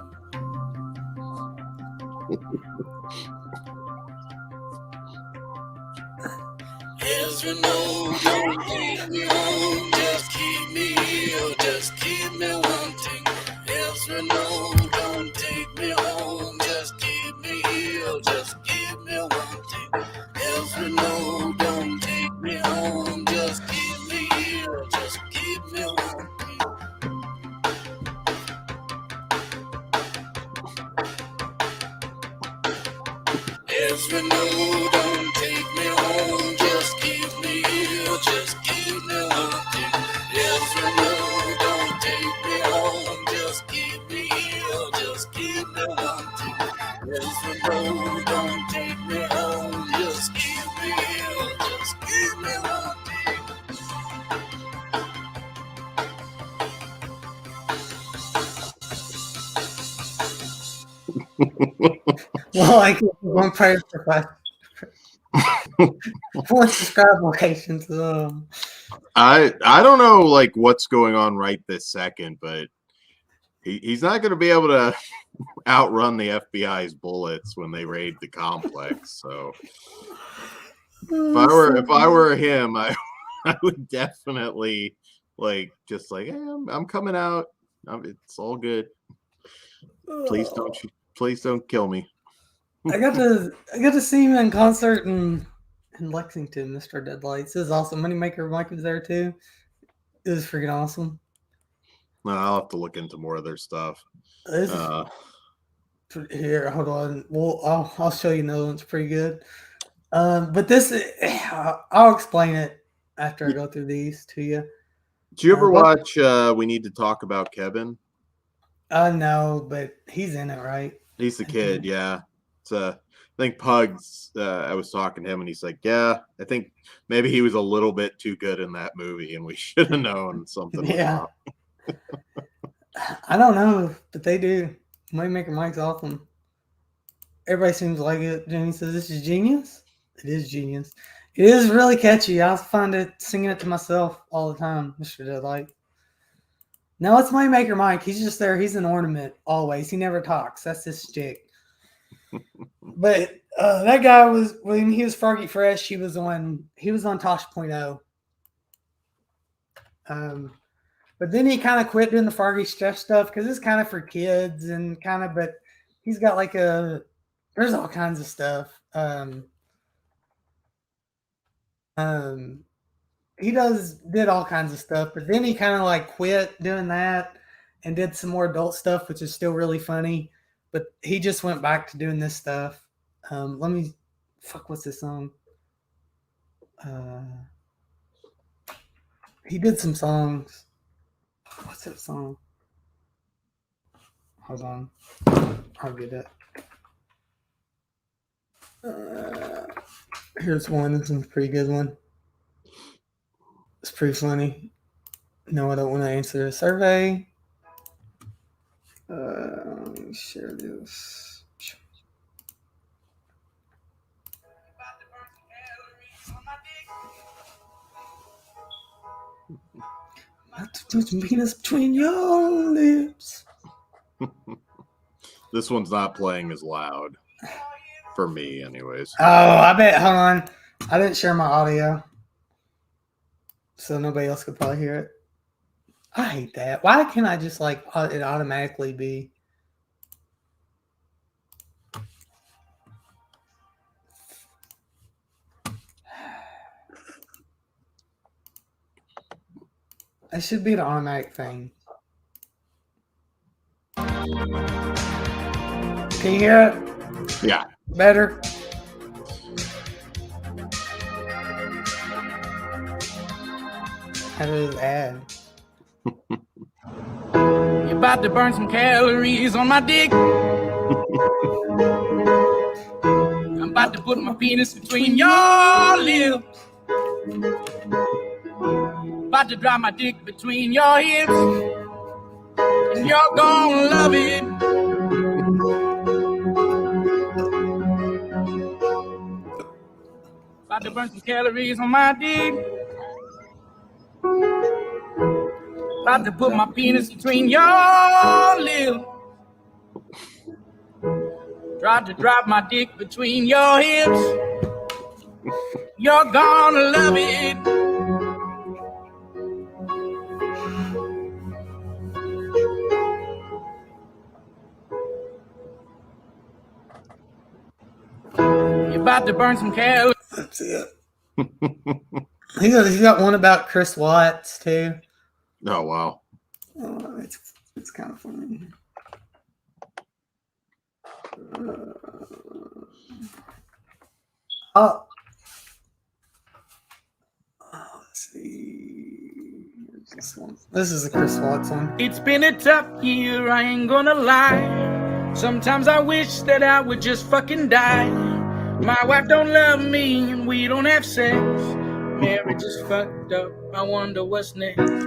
Ezra, no, don't take me home, just keep me here, just keep me wanting. Ezra, no, don't take me home, just keep me here, just keep me wanting. Ezra, no, don't take me home, just keep me here, just keep me wanting. Ezra, no, don't take me home, just keep me here, just keep me wanting. Ezra, no, don't take me home, just keep me here, just keep me wanting. Ezra, no, don't take me home, just keep me here, just keep me wanting. Well, I get one prayer for Flash. One subscribe locations. I don't know like what's going on right this second, but he's not going to be able to outrun the FBI's bullets when they raid the complex. So if I were him, I would definitely hey, I'm coming out. It's all good. Please don't kill me. I got to see him in concert in Lexington, Mr. Deadlights. It was awesome. Moneymaker Mike was there too. It was freaking awesome. No, I'll have to look into more of their stuff. Here, hold on. Well, I'll show you another one. It's pretty good. But this, I'll explain it after I go through these to you. Did you ever watch We Need to Talk About Kevin? No, but he's in it, right? He's the kid, yeah. It's I think Pugs. I was talking to him, and he's like, "Yeah, I think maybe he was a little bit too good in that movie, and we should have known something." Yeah. I don't know, but they do. Moneymaker Mike's awesome. Everybody seems to like it. Jenny says, "This is genius." It is genius. It is really catchy. I find it singing it to myself all the time, Mr. Deadlight. No, it's Moneymaker Mike. He's just there. He's an ornament always. He never talks. That's his stick. But that guy was, when he was Froggy Fresh, he was on Tosh.0. But then he kind of quit doing the Froggy Fresh stuff because it's kind of for kids and but he's got there's all kinds of stuff. He did all kinds of stuff, but then he kind of quit doing that and did some more adult stuff, which is still really funny. But he just went back to doing this stuff. What's this song? He did some songs. What's that song? Hold on. I'll get it. Here's one. This one's a pretty good one. It's pretty funny. No, I don't want to answer a survey. Let me share this. Penis between your lips. This one's not playing as loud for me, anyways. Oh, I bet. Hold on. I didn't share my audio, so nobody else could probably hear it. I hate that. Why can't I just it automatically be? It should be an automatic thing. Can you hear it? Yeah. Better? How does it add? You're about to burn some calories on my dick. I'm about to put my penis between your lips. About to drop my dick between your hips. And you're gonna love it. About to burn some calories on my dick. About to put my penis between your lips. Tried to drop my dick between your hips. You're gonna love it. You're about to burn some calories. That's it. He's got one about Chris Watts too. Oh wow. Oh, it's kind of funny. Let's see. This one. This is a Chris Watts one. It's been a tough year, I ain't gonna lie. Sometimes I wish that I would just fucking die. My wife don't love me and we don't have sex. Marriage is fucked up, I wonder what's next.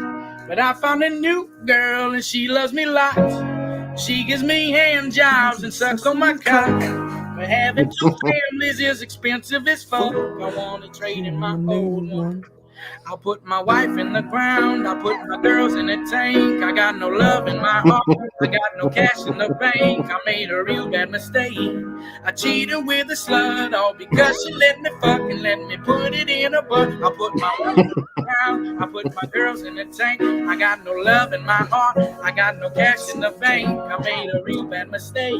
But I found a new girl and she loves me lots. She gives me hand jobs and sucks on my cock. But having two families is expensive as fuck. I wanna trade in my old one I'll put my wife in the ground. I'll put my girls in a tank. I got no love in my heart. I got no cash in the bank. I made a real bad mistake. I cheated with a slut all because she let me fuck and let me put it in a butt. I'll put my wife in the ground. I put my girls in a tank. I got no love in my heart. I got no cash in the bank. I made a real bad mistake.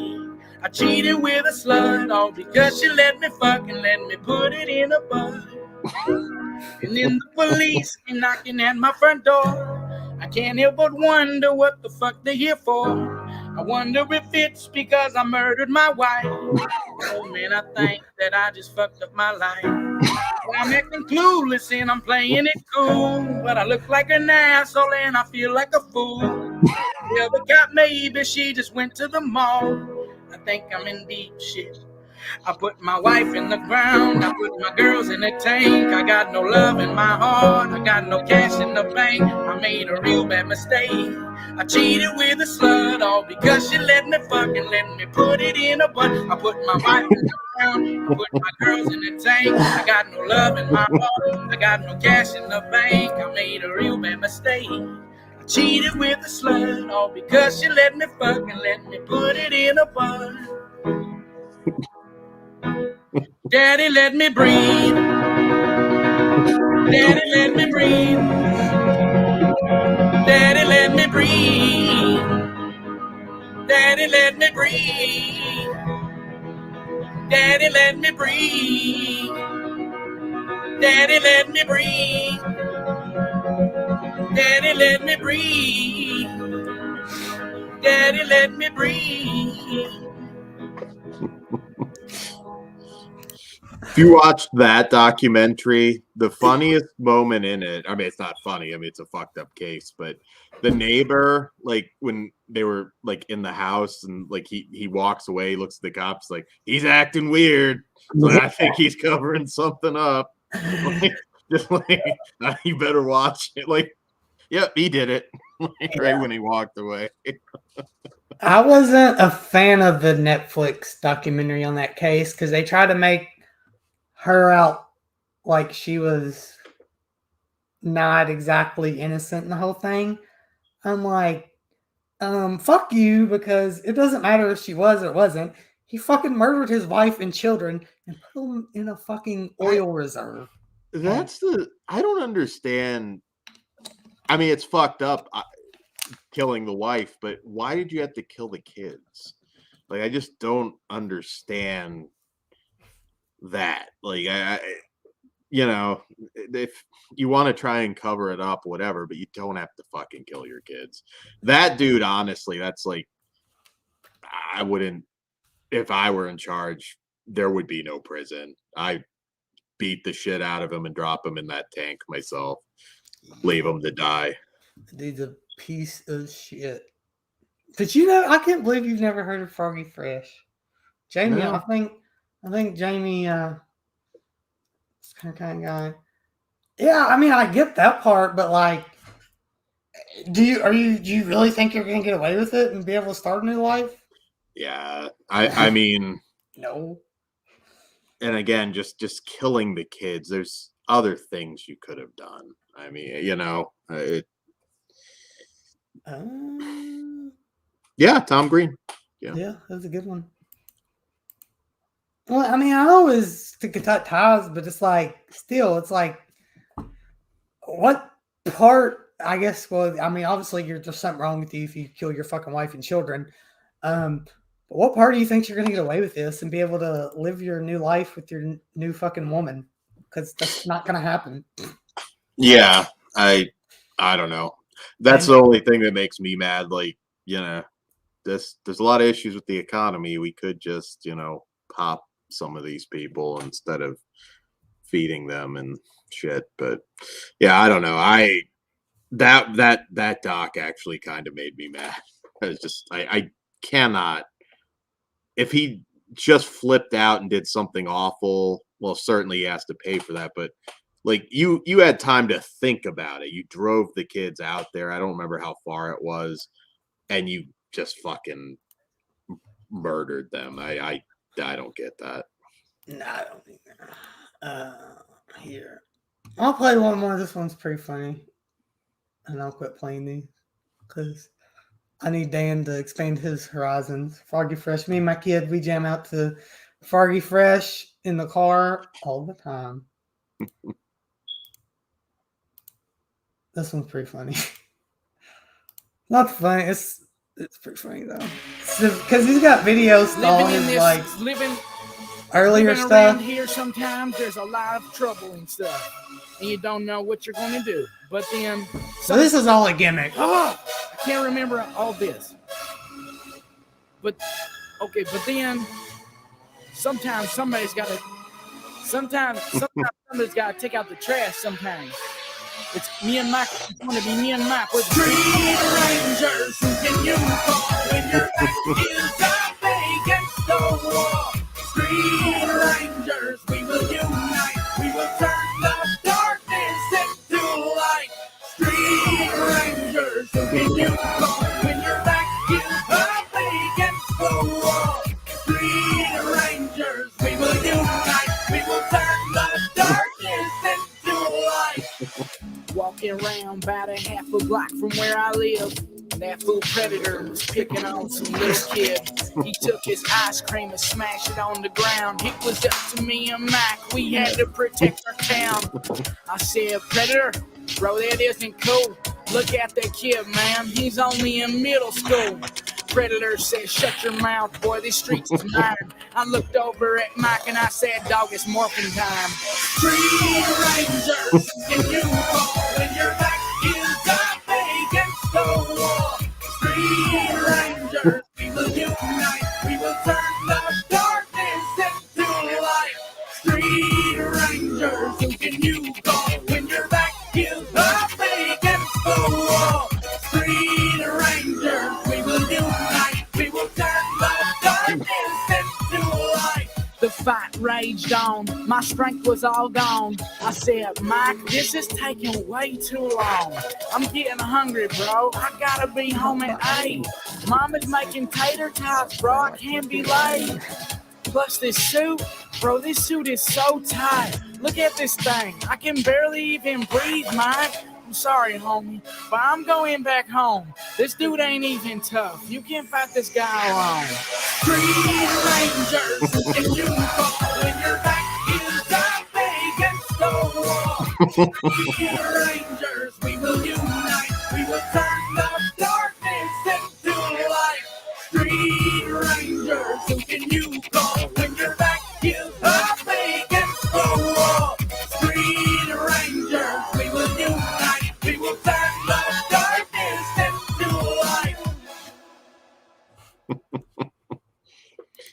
I cheated with a slut all because she let me fuck and let me put it in a butt. And then the police came knocking at my front door. I can't help but wonder what the fuck they're here for. I wonder if it's because I murdered my wife. Oh man, I think that I just fucked up my life. I'm acting clueless and I'm playing it cool, but I look like an asshole and I feel like a fool. Yeah, the cop maybe she just went to the mall. I think I'm in deep shit. I put my wife in the ground. I put my girls in a tank. I got no love in my heart. I got no cash in the bank. I made a real bad mistake. I cheated with a slut all because she let me fuck and let me put it in a butt. I put my wife in the ground. I put my girls in a tank. I got no love in my heart. I got no cash in the bank. I made a real bad mistake. I cheated with a slut all because she let me fuck and let me put it in a butt. Daddy, let me breathe. Daddy, let me breathe. Daddy, let me breathe. Daddy, let me breathe. Daddy, let me breathe. Daddy, let me breathe. Daddy, let me breathe. Daddy, let me breathe. If you watched that documentary, the funniest moment in it, I mean, it's not funny. I mean, it's a fucked up case, but the neighbor, like when they were like in the house and like he walks away, looks at the cops like he's acting weird. So I think he's covering something up. Like, just like you better watch it. Like, yep, he did it. Right when he walked away. I wasn't a fan of the Netflix documentary on that case because they tried to make her out like she was not exactly innocent in the whole thing. I'm like, fuck you, because it doesn't matter if she was or wasn't. He fucking murdered his wife and children and put them in a fucking oil reserve. I don't understand. I mean, it's fucked up killing the wife, but why did you have to kill the kids? Like, I just don't understand that. Like, I you know, if you want to try and cover it up, whatever, but you don't have to fucking kill your kids. That dude, honestly, that's like, I wouldn't, if I were in charge, there would be no prison. I beat the shit out of him and drop him in that tank myself. Leave him to die. Dude's a piece of shit. But you know, I can't believe you've never heard of Froggy Fresh. Jamie, No. I think Jamie is kind of guy. Yeah, I mean, I get that part, but like, do you really think you're gonna get away with it and be able to start a new life? Yeah, I mean, No. and again, just killing the kids. There's other things you could have done. I mean, you know, yeah, Tom Green. Yeah, that was a good one. Well, I mean, I always to cut ties, but it's like still, it's like what part? I guess. Well, I mean, obviously, there's something wrong with you if you kill your fucking wife and children. But what part do you think you're gonna get away with this and be able to live your new life with your new fucking woman? Because that's not gonna happen. Yeah, I don't know. That's the only thing that makes me mad. Like, you know, there's a lot of issues with the economy. We could just, you know, pop some of these people instead of feeding them and shit. But yeah, I don't know. That doc actually kind of made me mad. I cannot. If he just flipped out and did something awful, well, certainly he has to pay for that. But like you had time to think about it. You drove the kids out there. I don't remember how far it was, and you just fucking murdered them. I don't get that. No, I don't either. Here, I'll play one more. This one's pretty funny, and I'll quit playing these because I need Dan to expand his horizons. Froggy Fresh. Me and my kid, we jam out to Froggy Fresh in the car all the time. This one's pretty funny. Not funny. It's pretty funny though. Because he's got videos all Living in his this, like living earlier living around stuff. here, sometimes there's a lot of trouble and stuff, and you don't know what you're going to do. But then, So this is all a gimmick. I can't remember all this. But okay, but then sometimes somebody's got to. Sometimes somebody's got to take out the trash. Sometimes it's me and Mike. It's going to be me and Mike with Street Rangers. Who can you call when your back is up against the wall? Street Rangers, we will unite. We will turn the darkness into light. Street Rangers, who can you call when your back is up against the wall? Street Rangers, we will unite. We will turn the darkness into light. Walking around about a half a block from where I live. And that fool Predator was picking on some little kid. He took his ice cream and smashed it on the ground. It was up to me and Mike. We had to protect our town. I said, Predator, bro, that isn't cool. Look at that kid, man. He's only in middle school. Predator said, shut your mouth, boy. These streets is mine. I looked over at Mike and I said, dog, it's morphing time. Street Rangers, can you call when your back is up against the wall? Street Rangers, we will unite. We will turn the darkness into light. Street Rangers, who can you call when your back is up against the wall? Street Rangers, we will unite. We will turn the darkness into light. The fight raged on. My strength was all gone. I said, Mike, this is taking way too long. I'm getting hungry, bro. I gotta be home at 8. Mama's making tater tots, bro. I can't be late. Plus this suit, bro, this suit is so tight. Look at this thing. I can barely even breathe, Mike. I'm sorry, homie, but I'm going back home. This dude ain't even tough. You can't fight this guy alone. Street Rangers, if you call when your back is up against the wall. Street Rangers, we will unite. We will turn the darkness into light. Street Rangers, who can you call when your back is up against the wall? Street Rangers, we will unite. We will turn the darkness into light.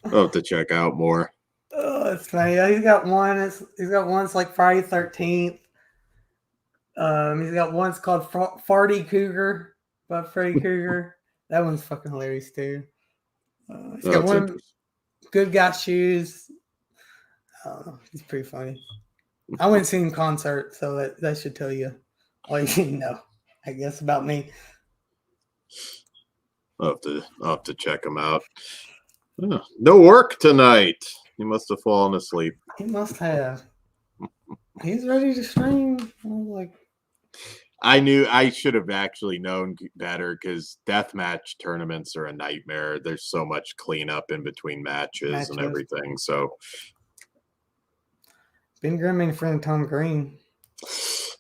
I'll have to check out more. Oh, it's funny. Yeah, he's got one. He's got one. It's like Friday 13th. He's got one. It's called Farty Cougar by Freddy Krueger. That one's fucking hilarious too. He's got That's one. interesting. Good Guy Shoes. He's pretty funny. I went and seen him in concert, so that should tell you all you need to know, I guess, about me. I'll have to check him out. Oh, no work tonight. He must have fallen asleep. He must have. He's ready to stream. I was like, I knew I should have actually known better because deathmatch tournaments are a nightmare. There's so much cleanup in between matches and everything. So Ben Grimm in front of Tom Green.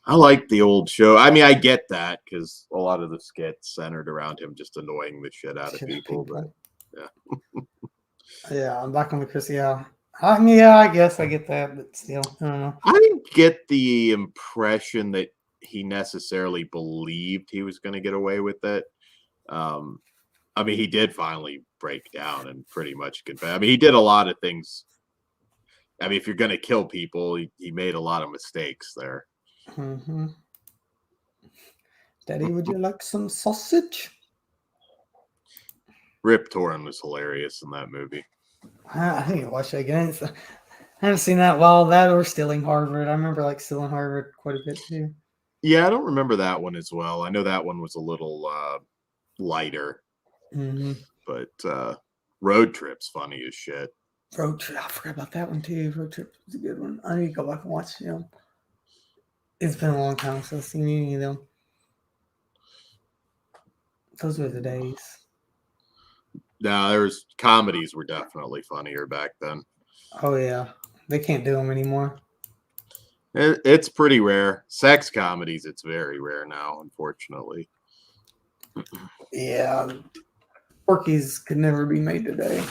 I like the old show. I mean, I get that because a lot of the skits centered around him just annoying the shit out of people. But yeah. Yeah, I'm back on the Chris. Yeah. Yeah, I guess I get that, but still, I don't know. I didn't get the impression that he necessarily believed he was going to get away with it. I mean, he did finally break down and pretty much confess. I mean, he did a lot of things. I mean, if you're going to kill people, he made a lot of mistakes there. Mm-hmm. Daddy, would you like some sausage? Rip Torn was hilarious in that movie. I need to watch that again. I haven't seen that while that or Stealing Harvard. I remember like Stealing Harvard quite a bit too. Yeah, I don't remember that one as well. I know that one was a little lighter, Mm-hmm. but Road Trip's funny as shit. Road Trip. I forgot about that one too. Road Trip was a good one. I need to go back and watch him. It's been a long time since I've seen any of them. Those were the days. No, there's comedies were definitely funnier back then. Oh yeah, they can't do them anymore. It's pretty rare. Sex comedies, it's very rare now, unfortunately. Yeah, Porky's could never be made today.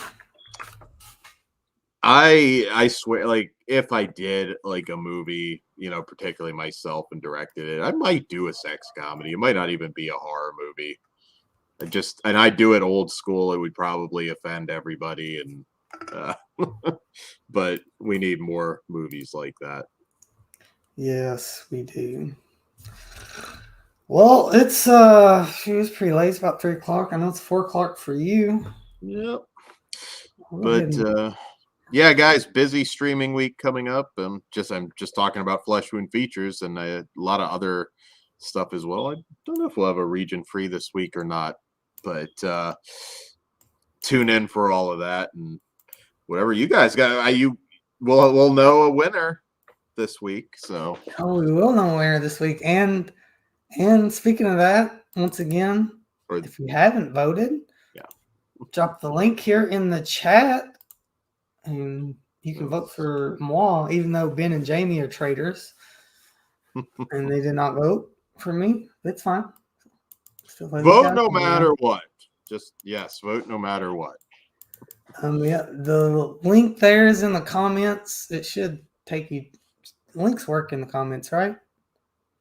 I swear, like if I did like a movie, particularly myself and directed it, I might do a sex comedy. It might not even be a horror movie. I do it old school. It would probably offend everybody, and but we need more movies like that. Yes, we do. Well, it's she was pretty late. It's about 3:00. I know it's 4:00 for you. Yep. We'll go ahead But and- yeah, guys, busy streaming week coming up. I'm just talking about Flesh Wound Features and a lot of other stuff as well. I don't know if we'll have a region free this week or not, but tune in for all of that and whatever you guys got. We'll know a winner this week. So Oh, we will know winner this week. And speaking of that, once again, if you haven't voted, Yeah. drop the link here in the chat, and you can vote for moi. Even though Ben and Jamie are traitors, and they did not vote for me, it's fine. Still let you vote guys no know. matter what. Just yes, vote no matter what. Yeah, the link there is in the comments. It should take you. Links work in the comments, right?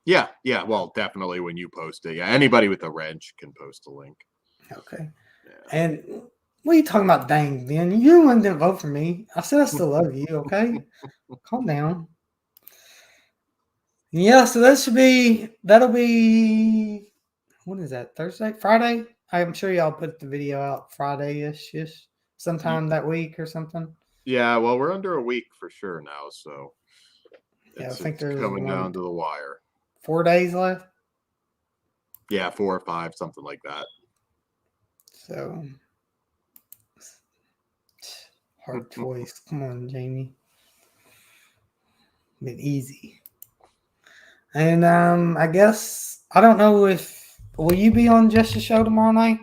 Yeah. Well, definitely when you post it. Yeah, anybody with a wrench can post a link. Okay. Yeah. And what are you talking about, dang, Ben? You the one didn't vote for me. I said I still love you, okay? Calm down. Yeah, so that'll be, what is that, Thursday? Friday? I'm sure y'all put the video out Friday-ish, sometime that week or something. Yeah, well, we're under a week for sure now, so Yeah, I it's think there's coming down to the wire. 4 days left. Yeah, 4 or 5, something like that. So, hard choice. Come on, Jamie. Bit easy. And I guess I don't know if will you be on Just a Show tomorrow night?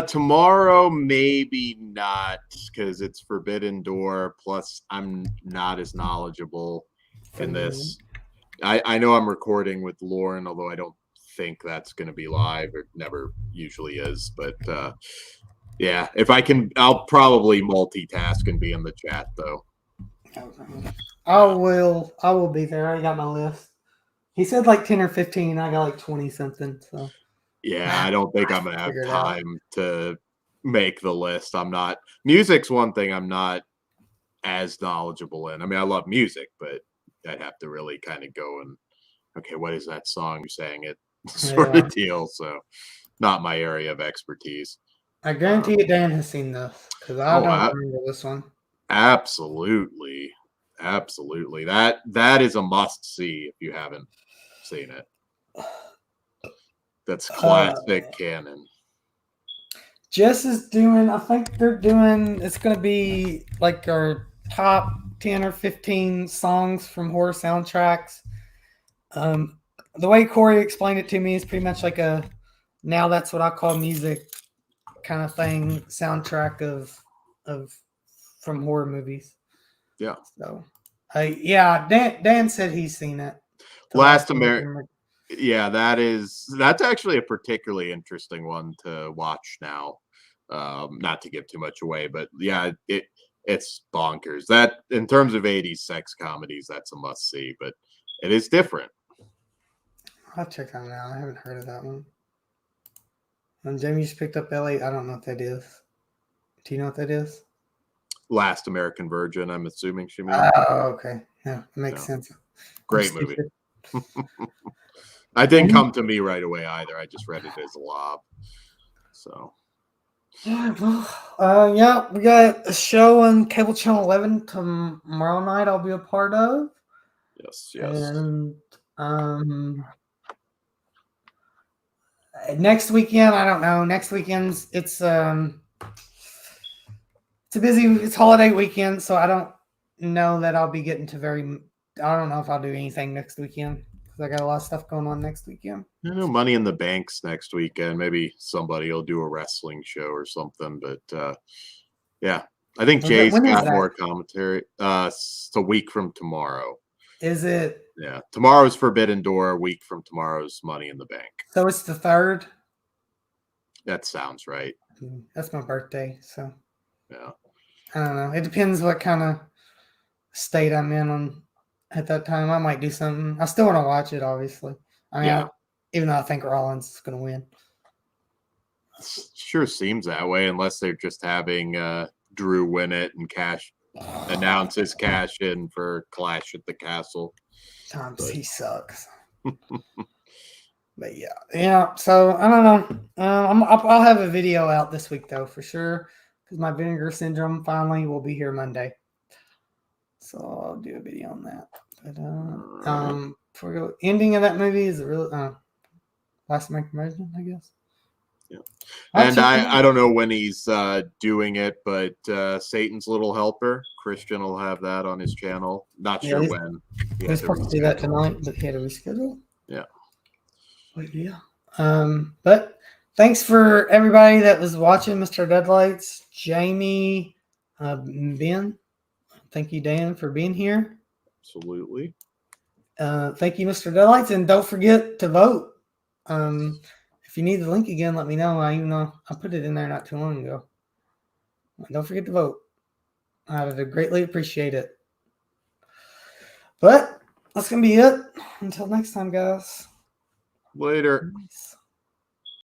Tomorrow maybe not because it's Forbidden Door. Plus, I'm not as knowledgeable in this. I know I'm recording with Lauren, although I don't think that's going to be live. It never usually is. But yeah, if I can, I'll probably multitask and be in the chat though. I will be there. I got my list. He said like 10 or 15. I got like 20 something. So yeah, I don't think I'm gonna have Figure it out. time to make the list. I'm not. Music's one thing I'm not as knowledgeable in. I mean, I love music, but I'd have to really kind of go and okay, what is that song you're saying it sort Yeah. of deal. So not my area of expertise. I guarantee you Dan has seen this because I Oh, don't remember this one. Absolutely. That is a must see if you haven't seen it. That's classic canon. Jess is doing, I think they're doing, it's going to be like our top 10 or 15 songs from horror soundtracks. The way Corey explained it to me is pretty much like now that's what I call music kind of thing, soundtrack of from horror movies. Yeah. So, yeah, Dan said he's seen it. Last American. Yeah, that's actually a particularly interesting one to watch now. Not to give too much away, but yeah, it's bonkers. That in terms of 80s sex comedies, that's a must see, but it is different. I'll check that out. I haven't heard of that one. And Jamie just picked up LA. I don't know what that is. Do you know what that is? Last American Virgin, I'm assuming she means. Oh, okay. Yeah, makes sense. Great movie. I didn't come to me right away either. I just read it as a lob. So. Yeah, we got a show on Cable Channel 11 tomorrow night. I'll be a part of. Yes. And next weekend, I don't know. Next weekend's it's a busy. It's holiday weekend, so I don't know that I'll be getting to very I don't know if I'll do anything next weekend because I got a lot of stuff going on next weekend. You know, Money in the Bank's next weekend. Maybe somebody will do a wrestling show or something. But yeah, I think Jay's When is got that? more commentary. It's a week from tomorrow. Is it? Yeah, tomorrow's Forbidden Door. A week from tomorrow's Money in the Bank. So it's the 3rd. That sounds right. That's my birthday, so Yeah. I don't know. It depends what kind of state I'm in on at that time. I might do something. I still want to watch it, obviously. I mean, Yeah. even though I think Rollins is going to win. Sure seems that way, unless they're just having Drew win it and announce his cash in for Clash at the Castle. Times he sucks. But yeah. So I don't know. I'll have a video out this week though for sure because my Vinegar Syndrome finally will be here Monday. So I'll do a video on that. But for the ending of that movie is a real Last American Virgin, I guess. Yeah. I'll And check I don't know when he's doing it, but Satan's Little Helper, Christian will have that on his channel. Not sure when. He was supposed to do that tonight, but he had to reschedule. Yeah. But yeah. But thanks for everybody that was watching Mr. Deadlights. Jamie, Ben. Thank you, Dan, for being here. Absolutely. Thank you, Mr. Deadlights. And don't forget to vote. If you need the link again, let me know. I put it in there not too long ago. Don't forget to vote. I would greatly appreciate it. But that's going to be it. Until next time, guys. Later. Peace.